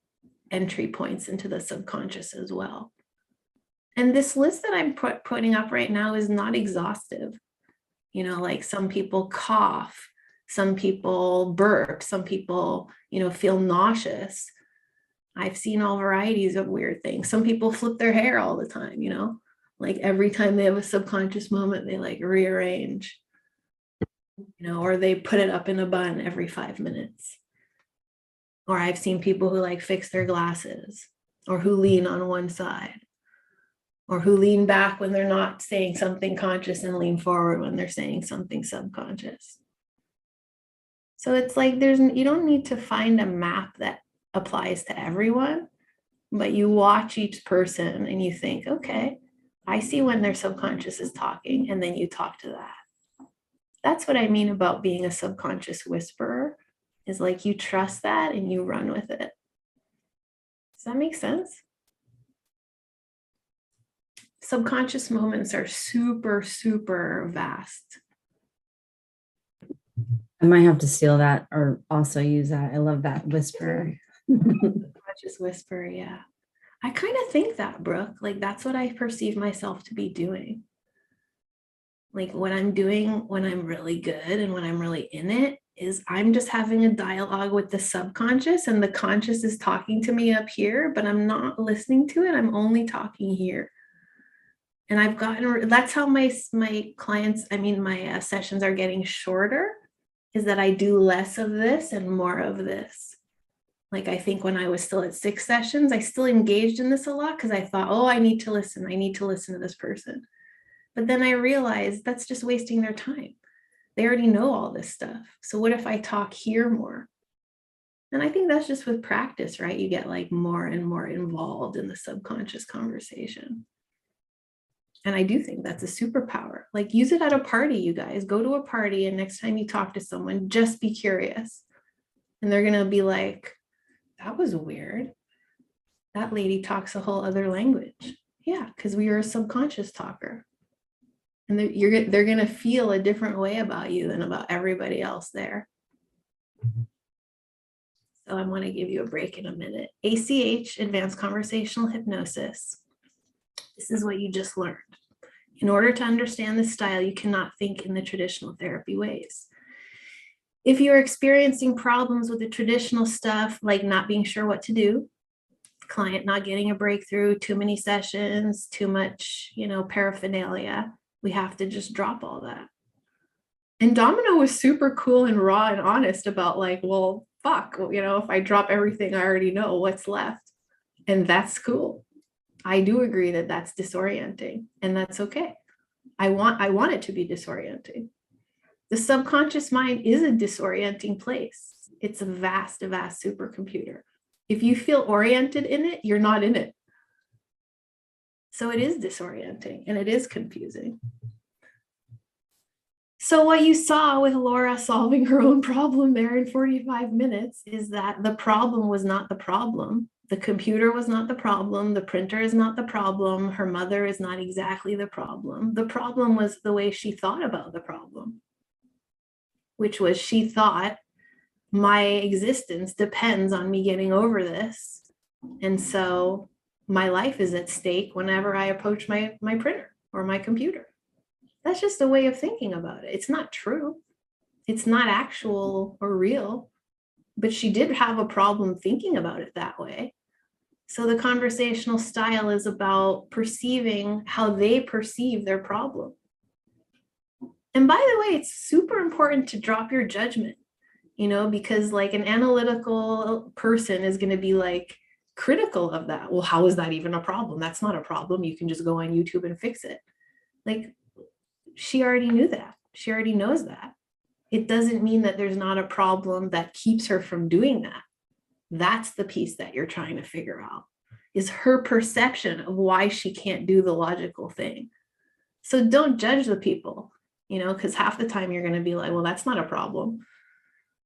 entry points into the subconscious as well. And this list that I'm putting up right now is not exhaustive. You know, like some people cough, some people burp, some people, you know, feel nauseous. I've seen all varieties of weird things. Some people flip their hair all the time, you know, like every time they have a subconscious moment, they like rearrange, you know, or they put it up in a bun every 5 minutes. Or I've seen people who like fix their glasses, or who lean on one side, or who lean back when they're not saying something conscious and lean forward when they're saying something subconscious. So it's like you don't need to find a map that applies to everyone, but you watch each person and you think, okay, I see when their subconscious is talking, and then you talk to that. That's what I mean about being a subconscious whisperer, is like you trust that and you run with it. Does that make sense? Subconscious moments are super, super vast. I might have to steal that or also use that. I love that whisper. Subconscious whisper, yeah. I kind of think that, Brooke, like that's what I perceive myself to be doing. Like what I'm doing when I'm really good and when I'm really in it is I'm just having a dialogue with the subconscious, and the conscious is talking to me up here, but I'm not listening to it. I'm only talking here. And I've gotten, that's how my clients, I mean, my sessions are getting shorter, is that I do less of this and more of this. Like, I think when I was still at 6 sessions, I still engaged in this a lot because I thought, oh, I need to listen to this person. But then I realized that's just wasting their time. They already know all this stuff. So what if I talk here more? And I think that's just with practice, right? You get like more and more involved in the subconscious conversation. And I do think that's a superpower. Like, use it at a party, you guys. Go to a party, and next time you talk to someone, just be curious. And they're going to be like, that was weird. That lady talks a whole other language. Yeah, because we are a subconscious talker. And they're going to feel a different way about you than about everybody else there. So I want to give you a break in a minute. ACH, Advanced Conversational Hypnosis. This is what you just learned. In order to understand this style, you cannot think in the traditional therapy ways. If you're experiencing problems with the traditional stuff, like not being sure what to do, client not getting a breakthrough, too many sessions, too much, paraphernalia, we have to just drop all that. And Domino was super cool and raw and honest about like, well, fuck, if I drop everything I already know, what's left? And that's cool. I do agree that that's disorienting, and that's okay. I want it to be disorienting. The subconscious mind is a disorienting place. It's a vast supercomputer. If you feel oriented in it, you're not in it. So it is disorienting and it is confusing. So what you saw with Laura solving her own problem there in 45 minutes is that the problem was not the problem. The computer was not the problem. The printer is not the problem. Her mother is not exactly the problem. The problem was the way she thought about the problem, which was she thought my existence depends on me getting over this. And so my life is at stake whenever I approach my printer or my computer. That's just a way of thinking about it. It's not true. It's not actual or real, but she did have a problem thinking about it that way. So the conversational style is about perceiving how they perceive their problem. And by the way, it's super important to drop your judgment, because like an analytical person is going to be like critical of that. Well, how is that even a problem? That's not a problem. You can just go on YouTube and fix it. Like, she already knew that. She already knows that. It doesn't mean that there's not a problem that keeps her from doing that. That's the piece that you're trying to figure out, is her perception of why she can't do the logical thing. So don't judge the people, because half the time you're going to be like, well, that's not a problem.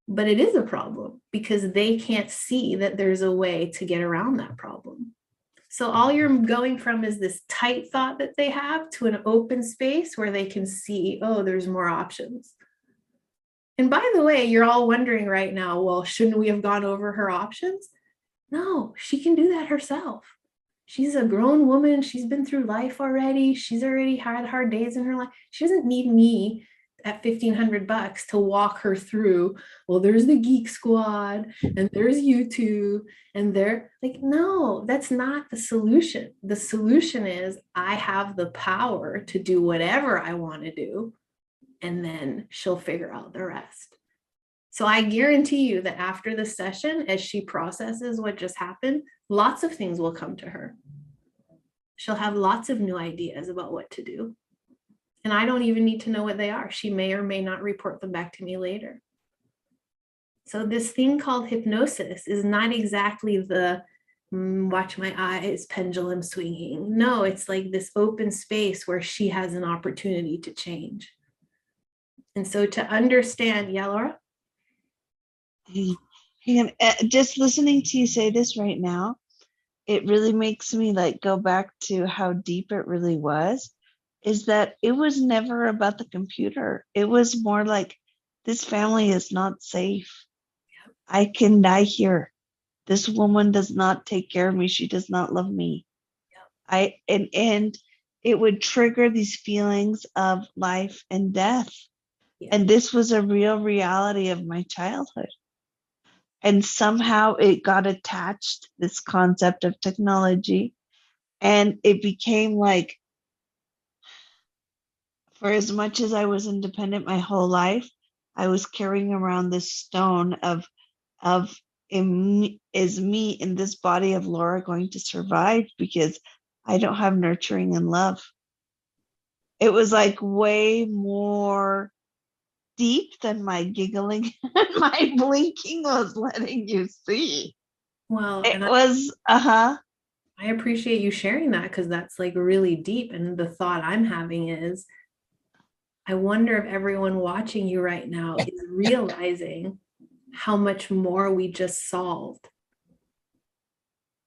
But it is a problem because they can't see that there's a way to get around that problem. So all you're going from is this tight thought that they have to an open space where they can see, oh, there's more options. And by the way, you're all wondering right now, well, shouldn't we have gone over her options? No, she can do that herself. She's a grown woman. She's been through life already. She's already had hard days in her life. She doesn't need me at $1,500 to walk her through. Well, there's the Geek Squad and there's YouTube and they're like, no, that's not the solution. The solution is I have the power to do whatever I want to do, and then she'll figure out the rest. So I guarantee you that after the session, as she processes what just happened, lots of things will come to her. She'll have lots of new ideas about what to do. And I don't even need to know what they are. She may or may not report them back to me later. So this thing called hypnosis is not exactly the watch my eyes, pendulum swinging. No, it's like this open space where she has an opportunity to change. And so to understand, yeah, Laura? Hang on. Just listening to you say this right now, it really makes me like go back to how deep it really was, is that it was never about the computer. It was more like, this family is not safe. I can die here. This woman does not take care of me. She does not love me. And it would trigger these feelings of life and death. And this was a real reality of my childhood. And somehow it got attached, this concept of technology. And it became like, for as much as I was independent my whole life, I was carrying around this stone of is me in this body of Laura going to survive because I don't have nurturing and love. It was like way more deep than my giggling and my blinking was letting you see. Well, it was, I appreciate you sharing that, because that's like really deep. And the thought I'm having is, I wonder if everyone watching you right now is realizing how much more we just solved.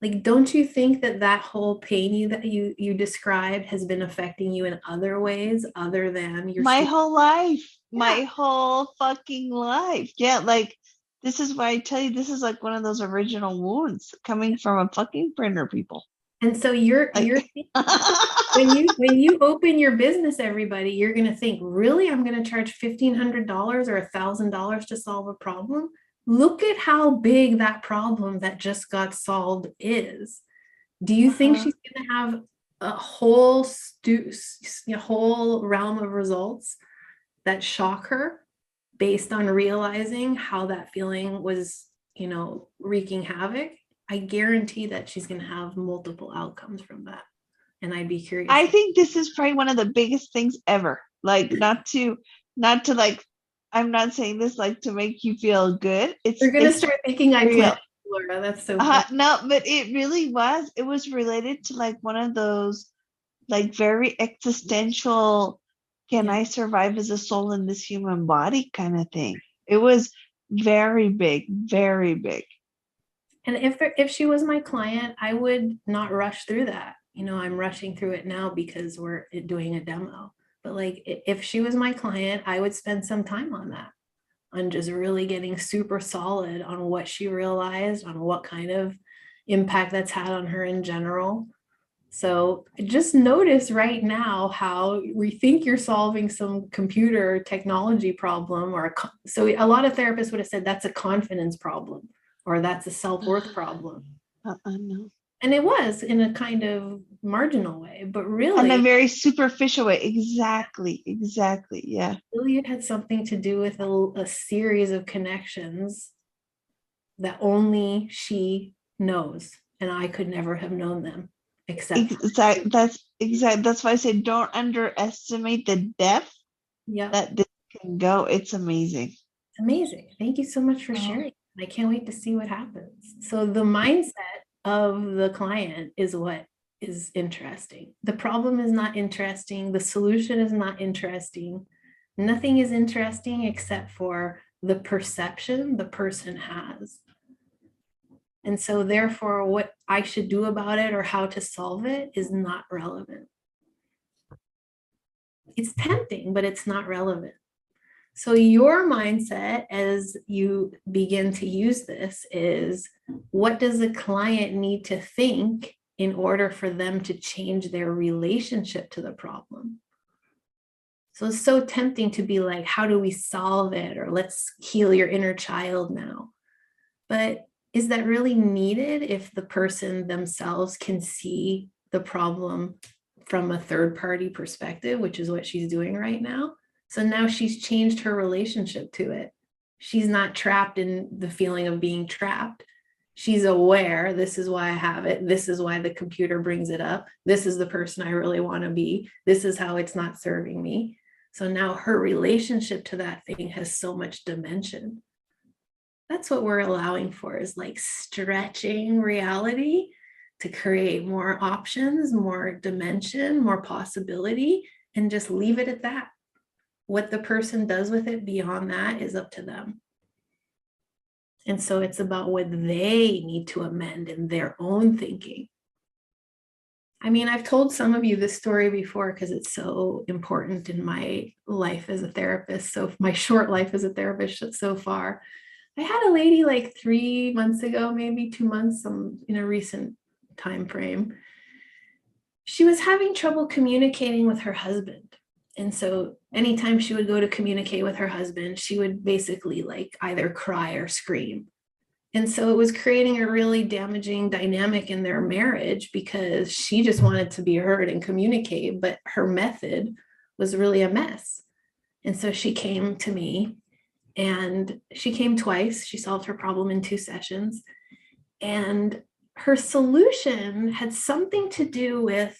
Like, don't you think that that whole pain that you described has been affecting you in other ways other than your whole life? My whole fucking life. Yeah, like this is why I tell you, this is like one of those original wounds coming from a fucking printer, people. And so you're when you open your business, everybody, you're gonna think, really, I'm gonna charge $1,500 or $1,000 to solve a problem? Look at how big that problem that just got solved is. Do you think she's gonna have a whole realm of results that shock her based on realizing how that feeling was, wreaking havoc? I guarantee that she's going to have multiple outcomes from that. And I'd be curious. I think this is probably one of the biggest things ever. Like, not to like, I'm not saying this like to make you feel good. You're going to start thinking I planned, Laura. That's so no, but it really was. It was related to like one of those like very existential, can I survive as a soul in this human body kind of thing. It was very big, very big. And if she was my client, I would not rush through that. I'm rushing through it now because we're doing a demo. But like, if she was my client, I would spend some time on that, on just really getting super solid on what she realized, on what kind of impact that's had on her in general. So just notice right now how we think you're solving some computer technology problem, so a lot of therapists would have said that's a confidence problem, or that's a self-worth problem. No. And it was in a kind of marginal way, but really in a very superficial way. Exactly. Yeah. Really, it had something to do with a series of connections that only she knows, and I could never have known them. That's why I say don't underestimate the depth that this can go. It's amazing. Amazing. Thank you so much for sharing. I can't wait to see what happens. So the mindset of the client is what is interesting. The problem is not interesting. The solution is not interesting. Nothing is interesting except for the perception the person has. And so therefore, what I should do about it or how to solve it is not relevant. It's tempting, but it's not relevant. So your mindset as you begin to use this is, what does the client need to think in order for them to change their relationship to the problem. So it's so tempting to be like, how do we solve it? Or let's heal your inner child now. But is that really needed if the person themselves can see the problem from a third party perspective, which is what she's doing right now? So now she's changed her relationship to it. She's not trapped in the feeling of being trapped. She's aware, this is why I have it. This is why the computer brings it up. This is the person I really want to be. This is how it's not serving me. So now her relationship to that thing has so much dimension. That's what we're allowing for, is like stretching reality to create more options, more dimension, more possibility, and just leave it at that. What the person does with it beyond that is up to them. And so it's about what they need to amend in their own thinking. I mean, I've told some of you this story before because it's so important in my life as a therapist. So my short life as a therapist so far. I had a lady like 3 months ago, maybe 2 months, in a recent time frame. She was having trouble communicating with her husband. And so anytime she would go to communicate with her husband, she would basically like either cry or scream. And so it was creating a really damaging dynamic in their marriage because she just wanted to be heard and communicate, but her method was really a mess. And so she came to me, and she came twice. She solved her problem in 2 sessions. And her solution had something to do with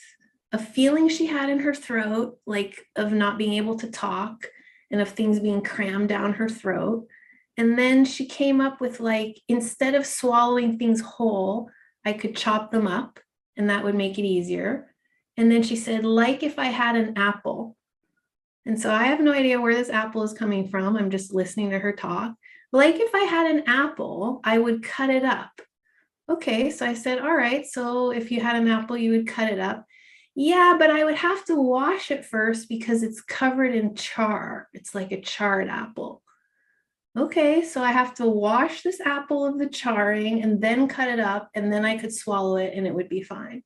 a feeling she had in her throat, like of not being able to talk and of things being crammed down her throat. And then she came up with like, instead of swallowing things whole, I could chop them up and that would make it easier. And then she said, like if I had an apple. And so I have no idea where this apple is coming from. I'm just listening to her talk. Like if I had an apple, I would cut it up. Okay, so I said, all right, so if you had an apple, you would cut it up. Yeah, but I would have to wash it first because it's covered in char. It's like a charred apple. Okay, so I have to wash this apple of the charring and then cut it up, and then I could swallow it and it would be fine.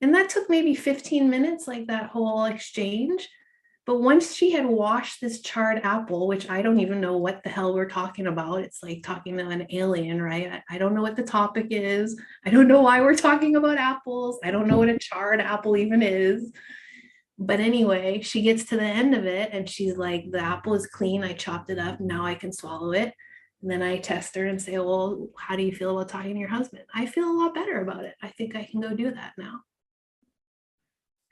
And that took maybe 15 minutes, like that whole exchange. But once she had washed this charred apple, which I don't even know what the hell we're talking about. It's like talking to an alien, right? I don't know what the topic is. I don't know why we're talking about apples. I don't know what a charred apple even is. But anyway, she gets to the end of it and she's like, the apple is clean. I chopped it up. Now I can swallow it. And then I test her and say, well, how do you feel about talking to your husband? I feel a lot better about it. I think I can go do that now.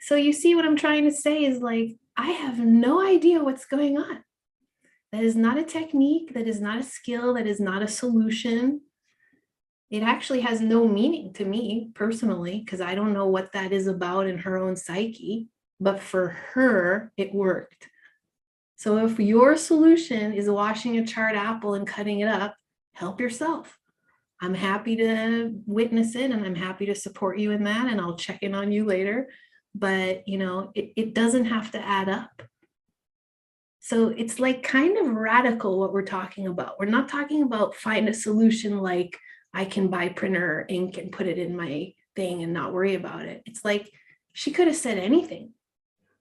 So you see what I'm trying to say is like, I have no idea what's going on. That is not a technique. That is not a skill. That is not a solution. It actually has no meaning to me personally, because I don't know what that is about in her own psyche. But for her, it worked. So if your solution is washing a charred apple and cutting it up, help yourself. I'm happy to witness it and I'm happy to support you in that. And I'll check in on you later. But, you know, it doesn't have to add up. So it's like kind of radical what we're talking about. We're not talking about find a solution like I can buy printer ink and put it in my thing and not worry about it. It's like she could have said anything.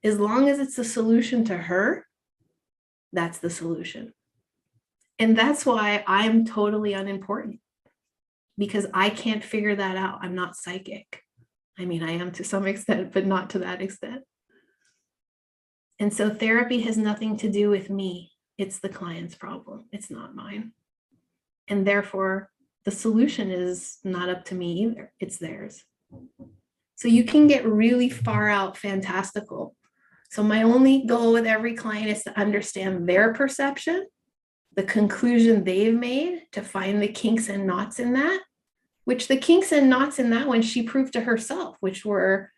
As long as it's a solution to her, that's the solution. And that's why I'm totally unimportant, because I can't figure that out. I'm not psychic. I mean, I am to some extent, but not to that extent. And so therapy has nothing to do with me. It's the client's problem. It's not mine. And therefore, the solution is not up to me either. It's theirs. So you can get really far out fantastical. So my only goal with every client is to understand their perception, the conclusion they've made, to find the kinks and knots in that, which the kinks and knots in that one she proved to herself, which were,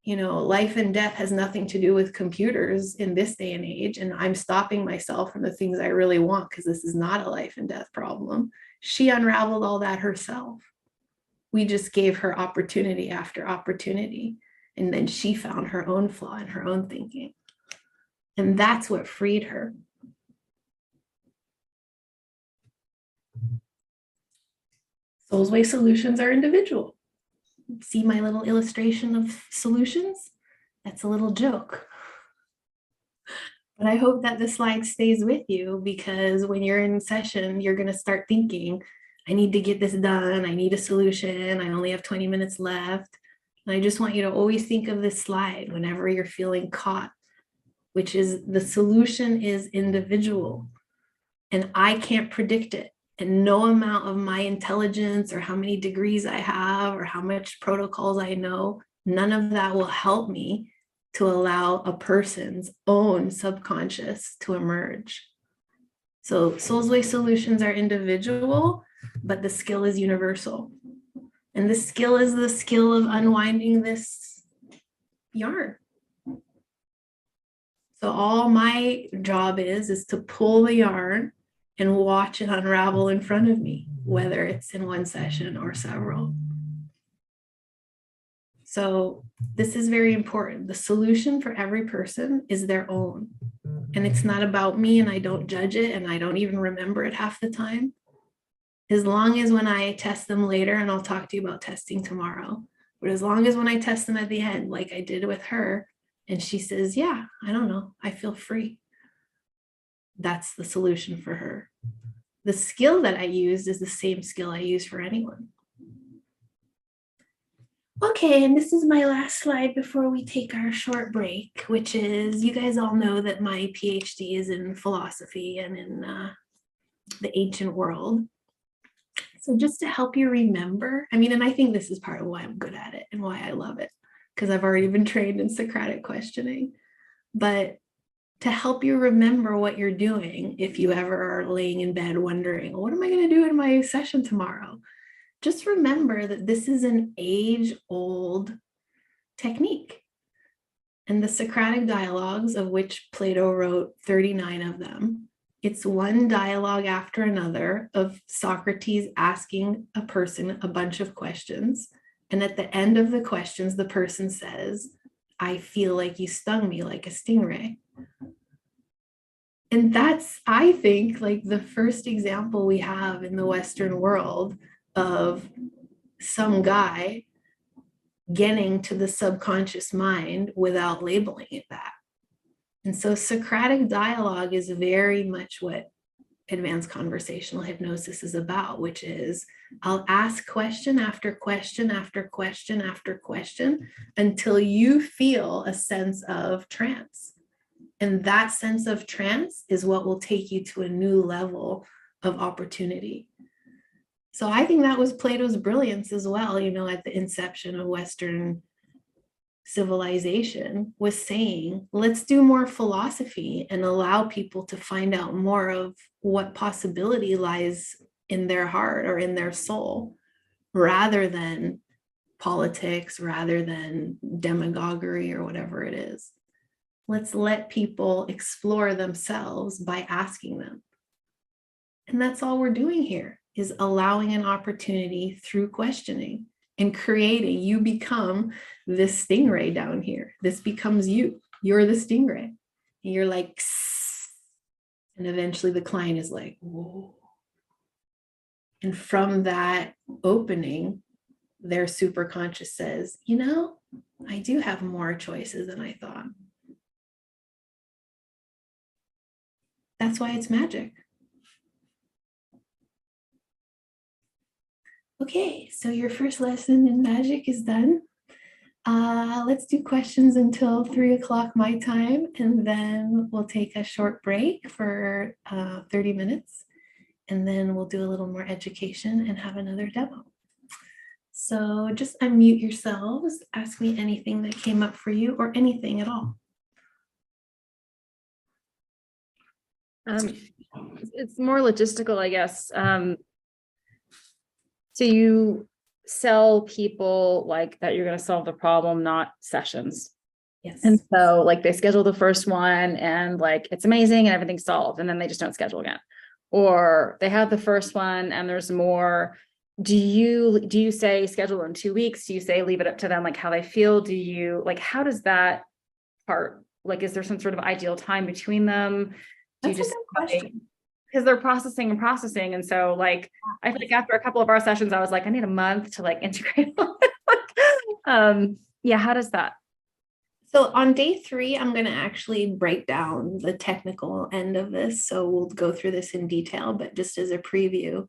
you know, life and death has nothing to do with computers in this day and age. And I'm stopping myself from the things I really want because this is not a life and death problem. She unraveled all that herself. We just gave her opportunity after opportunity. And then she found her own flaw in her own thinking. And that's what freed her. Soulsway solutions are individual. see my little illustration of solutions? That's a little joke. But I hope that the slide stays with you, because when you're in session, you're going to start thinking, I need to get this done. I need a solution. I only have 20 minutes left. And I just want you to always think of this slide whenever you're feeling caught, which is the solution is individual and I can't predict it. And no amount of my intelligence or how many degrees I have or how much protocols I know, none of that will help me to allow a person's own subconscious to emerge. So Soulsway solutions are individual, but the skill is universal. And the skill is the skill of unwinding this yarn. So all my job is to pull the yarn and watch it unravel in front of me, whether it's in one session or several. So this is very important. The solution for every person is their own. And it's not about me, and I don't judge it, and I don't even remember it half the time. As long as when I test them later, and I'll talk to you about testing tomorrow, but as long as when I test them at the end, like I did with her, and she says, yeah, I don't know, I feel free. That's the solution for her. The skill that I used is the same skill I use for anyone. Okay, and this is my last slide before we take our short break, which is, you guys all know that my PhD is in philosophy and in the ancient world. So just to help you remember, I mean, and I think this is part of why I'm good at it and why I love it, because I've already been trained in Socratic questioning. But to help you remember what you're doing, if you ever are laying in bed wondering, what am I going to do in my session tomorrow? Just remember that this is an age-old technique. And the Socratic dialogues, of which Plato wrote 39 of them, it's one dialogue after another of Socrates asking a person a bunch of questions. And at the end of the questions, the person says, I feel like you stung me like a stingray. And that's, I think, like the first example we have in the Western world of some guy getting to the subconscious mind without labeling it that. And so Socratic dialogue is very much what advanced conversational hypnosis is about, which is I'll ask question after question after question after question until you feel a sense of trance. And that sense of trance is what will take you to a new level of opportunity. So I think that was Plato's brilliance as well, you know, at the inception of Western civilization, was saying, let's do more philosophy and allow people to find out more of what possibility lies in their heart or in their soul, rather than politics, rather than demagoguery or whatever it is. Let's let people explore themselves by asking them. And that's all we're doing here, is allowing an opportunity through questioning and creating. You become this stingray down here. This becomes you. You're the stingray. And you're like, "Sss." And eventually the client is like, whoa. And from that opening, their superconscious says, you know, I do have more choices than I thought. That's why it's magic. Okay, so your first lesson in magic is done. Let's do questions until 3 o'clock my time, and then we'll take a short break for 30 minutes, and then we'll do a little more education and have another demo. So just unmute yourselves, ask me anything that came up for you or anything at all. It's more logistical, I guess. So you sell people like that you're going to solve the problem, not sessions. Yes. And so like they schedule the first one and like it's amazing and everything's solved, and then they just don't schedule again. Or they have the first one and there's more. Do you say schedule in 2 weeks? Do you say leave it up to them, like how they feel? Do you like, how does that part, like, is there some sort of ideal time between them? Do you just, because they're processing and processing. And so like, I feel like after a couple of our sessions, I was like, I need a month to like integrate. Yeah, how does that? So on day 3, I'm going to actually break down the technical end of this. So we'll go through this in detail, but just as a preview,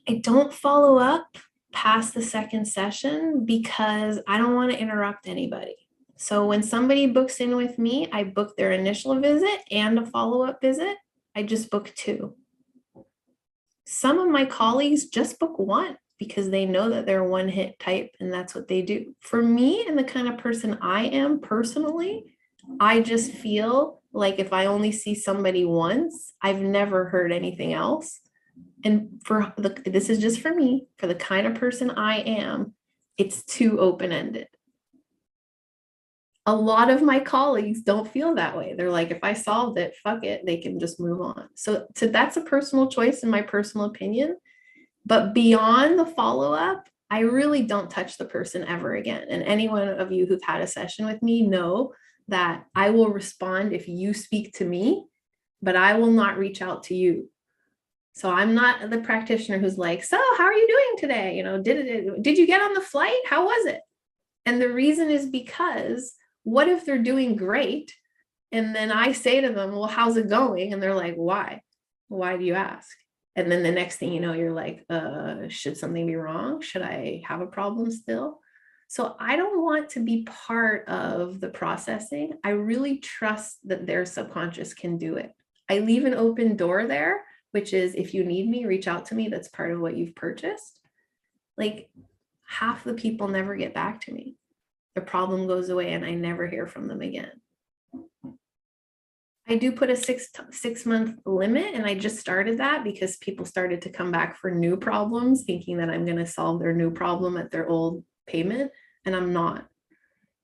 I don't follow up past the second session because I don't want to interrupt anybody. So when somebody books in with me, I book their initial visit and a follow-up visit. I just book 2. Some of my colleagues just book 1 because they know that they're one-hit type and that's what they do. For me and the kind of person I am personally, I just feel like if I only see somebody once, I've never heard anything else. And this is just for me, for the kind of person I am, it's too open-ended. A lot of my colleagues don't feel that way. They're like, if I solved it, fuck it, they can just move on. So that's a personal choice in my personal opinion. But beyond the follow-up, I really don't touch the person ever again. And any one of you who've had a session with me know that I will respond if you speak to me, but I will not reach out to you. So I'm not the practitioner who's like, so how are you doing today? You know, did you get on the flight? How was it? And the reason is because what if they're doing great? And then I say to them, well, how's it going? And they're like, why? Why do you ask? And then the next thing you know, you're like, should something be wrong? Should I have a problem still? So I don't want to be part of the processing. I really trust that their subconscious can do it. I leave an open door there, which is if you need me, reach out to me. That's part of what you've purchased. Like half the people never get back to me. The problem goes away and I never hear from them again. I do put a six month limit, and I just started that because people started to come back for new problems thinking that I'm going to solve their new problem at their old payment, and I'm not.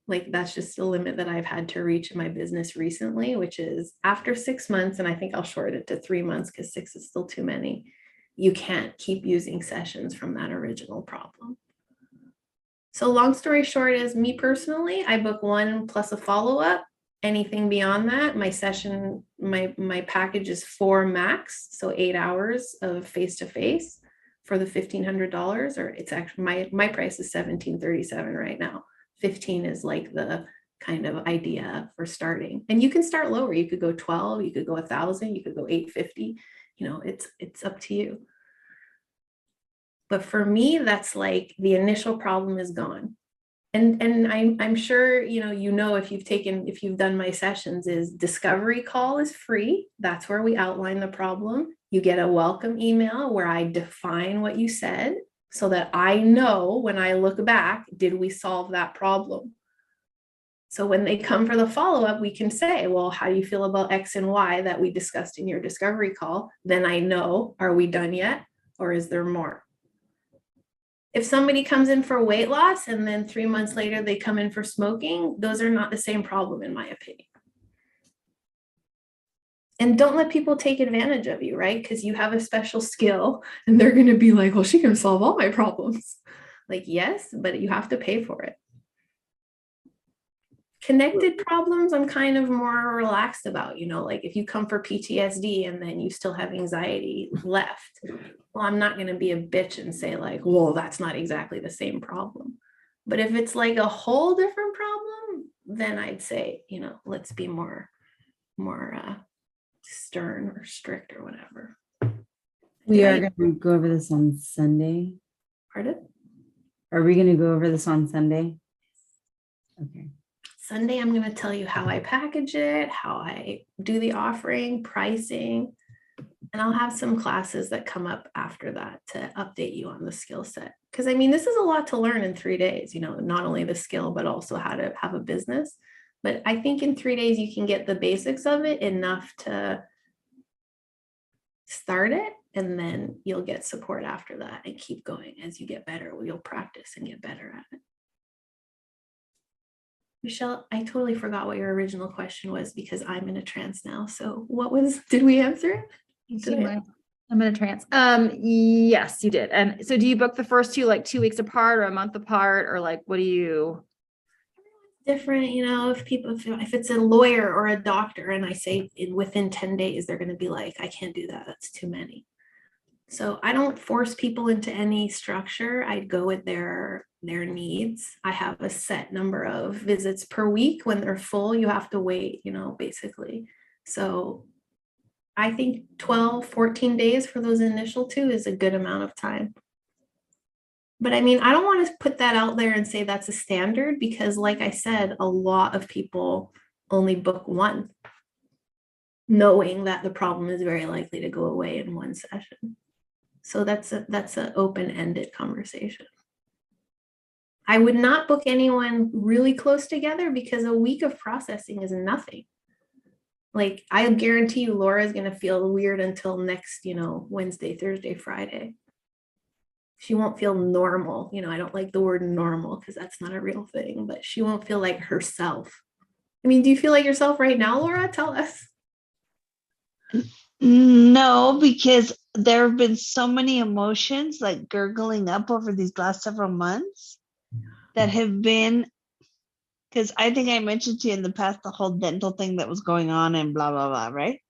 Like that's just a limit that I've had to reach in my business recently, which is after 6 months, and I think I'll shorten it to 3 months because 6 is still too many. You can't keep using sessions from that original problem. So long story short is me personally, I book 1 plus a follow-up. Anything beyond that, my session, my package is 4 max, so 8 hours of face-to-face for the $1,500, or it's actually my price is $1,737 right now. 15 is like the kind of idea for starting, and you can start lower. You could go 12, you could go 1,000, you could go 850. You know, it's up to you. But for me, that's like the initial problem is gone. And I'm sure, you know, if you've done my sessions, is discovery call is free. That's where we outline the problem. You get a welcome email where I define what you said so that I know when I look back, did we solve that problem? So when they come for the follow-up, we can say, well, how do you feel about X and Y that we discussed in your discovery call? Then I know, are we done yet? Or is there more? If somebody comes in for weight loss and then 3 months later they come in for smoking, those are not the same problem in my opinion. And don't let people take advantage of you, right? Because you have a special skill and they're going to be like, well, she can solve all my problems. Like, yes, but you have to pay for it. Connected problems, I'm kind of more relaxed about, you know, like if you come for PTSD and then you still have anxiety left, well, I'm not going to be a bitch and say like, well, that's not exactly the same problem. But if it's like a whole different problem, then I'd say, you know, let's be more stern or strict or whatever. We are going to go over this on Sunday. Pardon? Are we going to go over this on Sunday? Okay. Sunday, I'm going to tell you how I package it, how I do the offering, pricing, and I'll have some classes that come up after that to update you on the skill set. Because I mean, this is a lot to learn in 3 days, you know, not only the skill, but also how to have a business. But I think in 3 days, you can get the basics of it enough to start it, and then you'll get support after that and keep going as you get better. You'll practice and get better at it. Michelle, I totally forgot what your original question was because I'm in a trance now. So did we answer it? I'm in a trance. Yes, you did. And so do you book the first 2 like 2 weeks apart or a month apart, or like, what do you? Different, you know, if it's a lawyer or a doctor and I say within 10 days, they're going to be like, I can't do that. That's too many. So I don't force people into any structure. I'd go with their needs. I have a set number of visits per week. When they're full, you have to wait, basically. So I think 12, 14 days for those initial 2 is a good amount of time. But I mean, I don't want to put that out there and say that's a standard, because like I said, a lot of people only book 1, knowing that the problem is very likely to go away in 1 session. So that's an open-ended conversation. I would not book anyone really close together, because a week of processing is nothing. Like, I guarantee you, Laura is going to feel weird until next, Wednesday, Thursday, Friday. She won't feel normal. I don't like the word normal because that's not a real thing, but she won't feel like herself. I mean, do you feel like yourself right now, Laura? Tell us. No, because there have been so many emotions like gurgling up over these last several months that have been, because I think I mentioned to you in the past the whole dental thing that was going on and blah, blah, blah, right?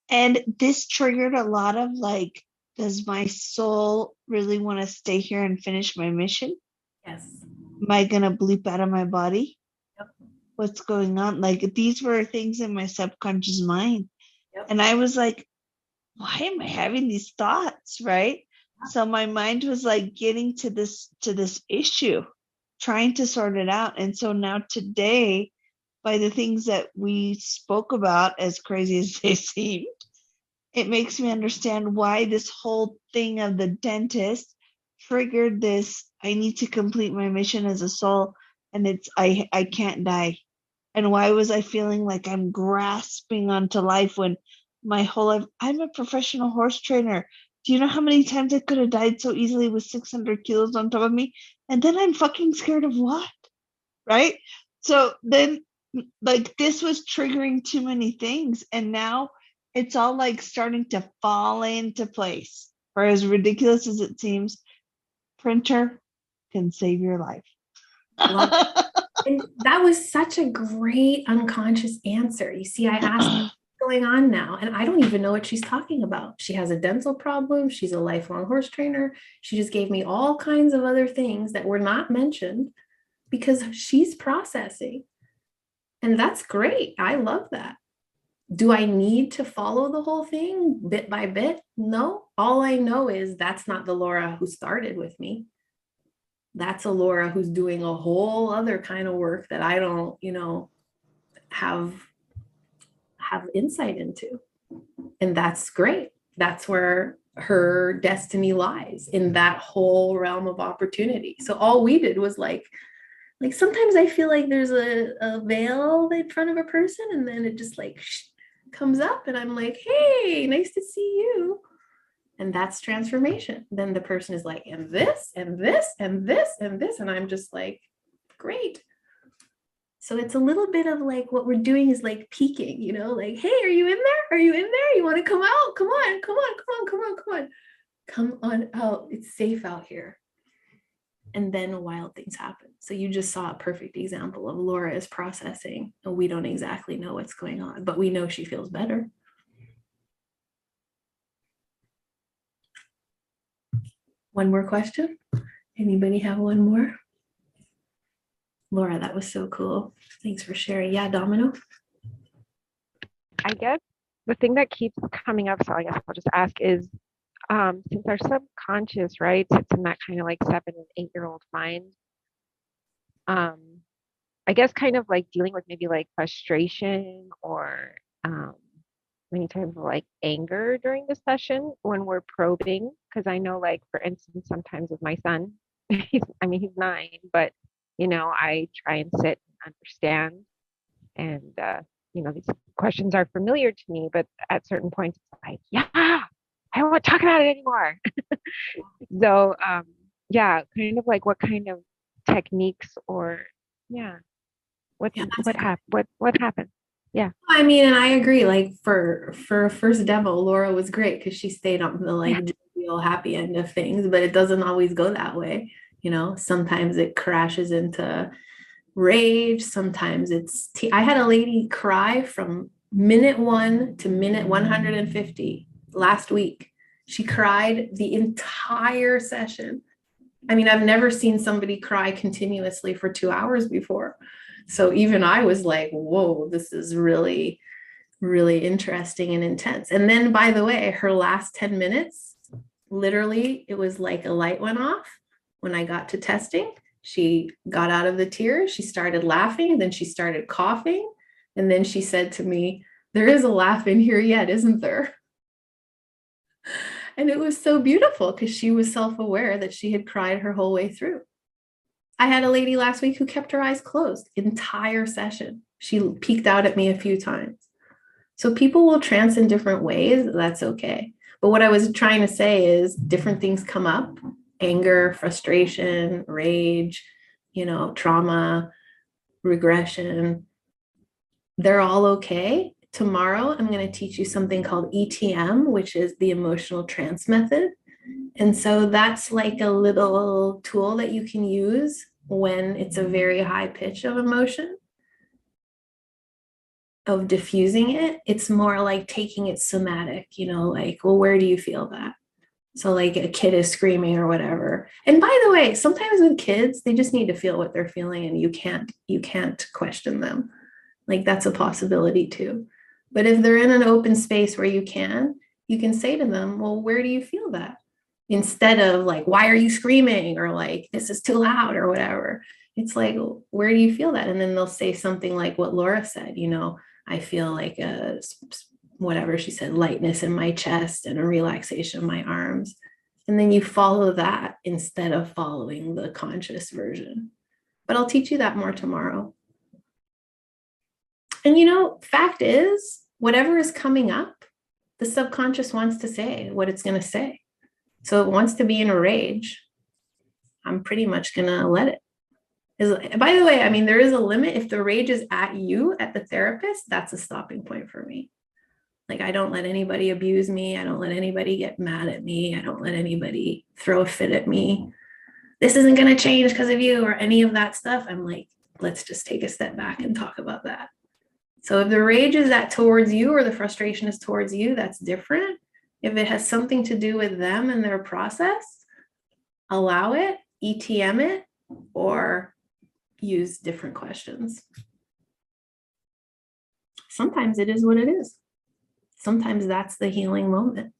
And this triggered a lot of like, does my soul really want to stay here and finish my mission? Yes. Am I going to bleep out of my body? Yep. What's going on? Like, these were things in my subconscious mind. Yep. And I was like, why am I having these thoughts? Right. So my mind was like getting to this issue, trying to sort it out. And so now today, by the things that we spoke about, as crazy as they seemed, it makes me understand why this whole thing of the dentist triggered this. I need to complete my mission as a soul, and it's I can't die. And why was I feeling like I'm grasping onto life when my whole life, I'm a professional horse trainer. Do you know how many times I could have died so easily with 600 kilos on top of me? And then I'm fucking scared of what? Right? So then, like, this was triggering too many things. And now it's all like starting to fall into place. For as ridiculous as it seems, printer can save your life. And that was such a great unconscious answer. You see, I asked what's going on now, and I don't even know what she's talking about. She has a dental problem. She's a lifelong horse trainer. She just gave me all kinds of other things that were not mentioned because she's processing. And that's great. I love that. Do I need to follow the whole thing bit by bit? No. All I know is that's not the Laura who started with me. That's a Laura who's doing a whole other kind of work that I don't, have insight into. And that's great. That's where her destiny lies, in that whole realm of opportunity. So all we did was like sometimes I feel like there's a veil in front of a person, and then it just like comes up and I'm like, hey, nice to see you. And that's transformation. Then the person is like, and this, and this, and this, and this. And I'm just like, great. So it's a little bit of like what we're doing is like peeking, like, hey, are you in there? Are you in there? You want to come out? Come on, come on, come on, come on, come on. Come on out. It's safe out here. And then wild things happen. So you just saw a perfect example of Laura is processing, and we don't exactly know what's going on, but we know she feels better. One more question? Anybody have one more? Laura, that was so cool. Thanks for sharing. Yeah, Domino? I guess the thing that keeps coming up, so I guess I'll just ask, is since our subconscious, right, sits in that kind of like 7 and 8-year-old mind, I guess kind of like dealing with maybe like frustration or many times like anger during the session when we're probing. Because I know, like, for instance, sometimes with my son, he's 9, but I try and sit and understand, and these questions are familiar to me, but at certain points it's like, yeah, I don't want to talk about it anymore. So yeah, kind of like what kind of techniques or what happened. Yeah. I mean, and I agree, like for a first demo, Laura was great because she stayed on the like real happy end of things, but it doesn't always go that way. Sometimes it crashes into rage. Sometimes it's I had a lady cry from minute 1 to minute 150 last week. She cried the entire session. I mean, I've never seen somebody cry continuously for 2 hours before. So even I was like, whoa, this is really, really interesting and intense. And then, by the way, her last 10 minutes, literally, it was like a light went off when I got to testing. She got out of the tears. She started laughing. Then she started coughing. And then she said to me, there is a laugh in here yet, isn't there? And it was so beautiful because she was self-aware that she had cried her whole way through. I had a lady last week who kept her eyes closed entire session. She peeked out at me a few times. So people will trance in different ways. That's okay. But what I was trying to say is different things come up: anger, frustration, rage, trauma, regression. They're all okay. Tomorrow, I'm going to teach you something called ETM, which is the emotional trance method. And so that's like a little tool that you can use when it's a very high pitch of emotion, of diffusing it. It's more like taking it somatic, like, well, where do you feel that? So like a kid is screaming or whatever. And by the way, sometimes with kids, they just need to feel what they're feeling, and you can't question them. Like, that's a possibility too. But if they're in an open space where you can say to them, well, where do you feel that? Instead of like, why are you screaming? Or like, this is too loud or whatever. It's like, where do you feel that? And then they'll say something like what Laura said, I feel like whatever she said, lightness in my chest and a relaxation in my arms. And then you follow that instead of following the conscious version. But I'll teach you that more tomorrow. And fact is, whatever is coming up, the subconscious wants to say what it's going to say. So it wants to be in a rage. I'm pretty much going to let it. By the way, I mean, there is a limit. If the rage is at you, at the therapist, that's a stopping point for me. Like, I don't let anybody abuse me. I don't let anybody get mad at me. I don't let anybody throw a fit at me. This isn't going to change because of you or any of that stuff. I'm like, let's just take a step back and talk about that. So if the rage is towards you or the frustration is towards you, that's different. If it has something to do with them and their process, allow it, ETM it, or use different questions. Sometimes it is what it is. Sometimes that's the healing moment.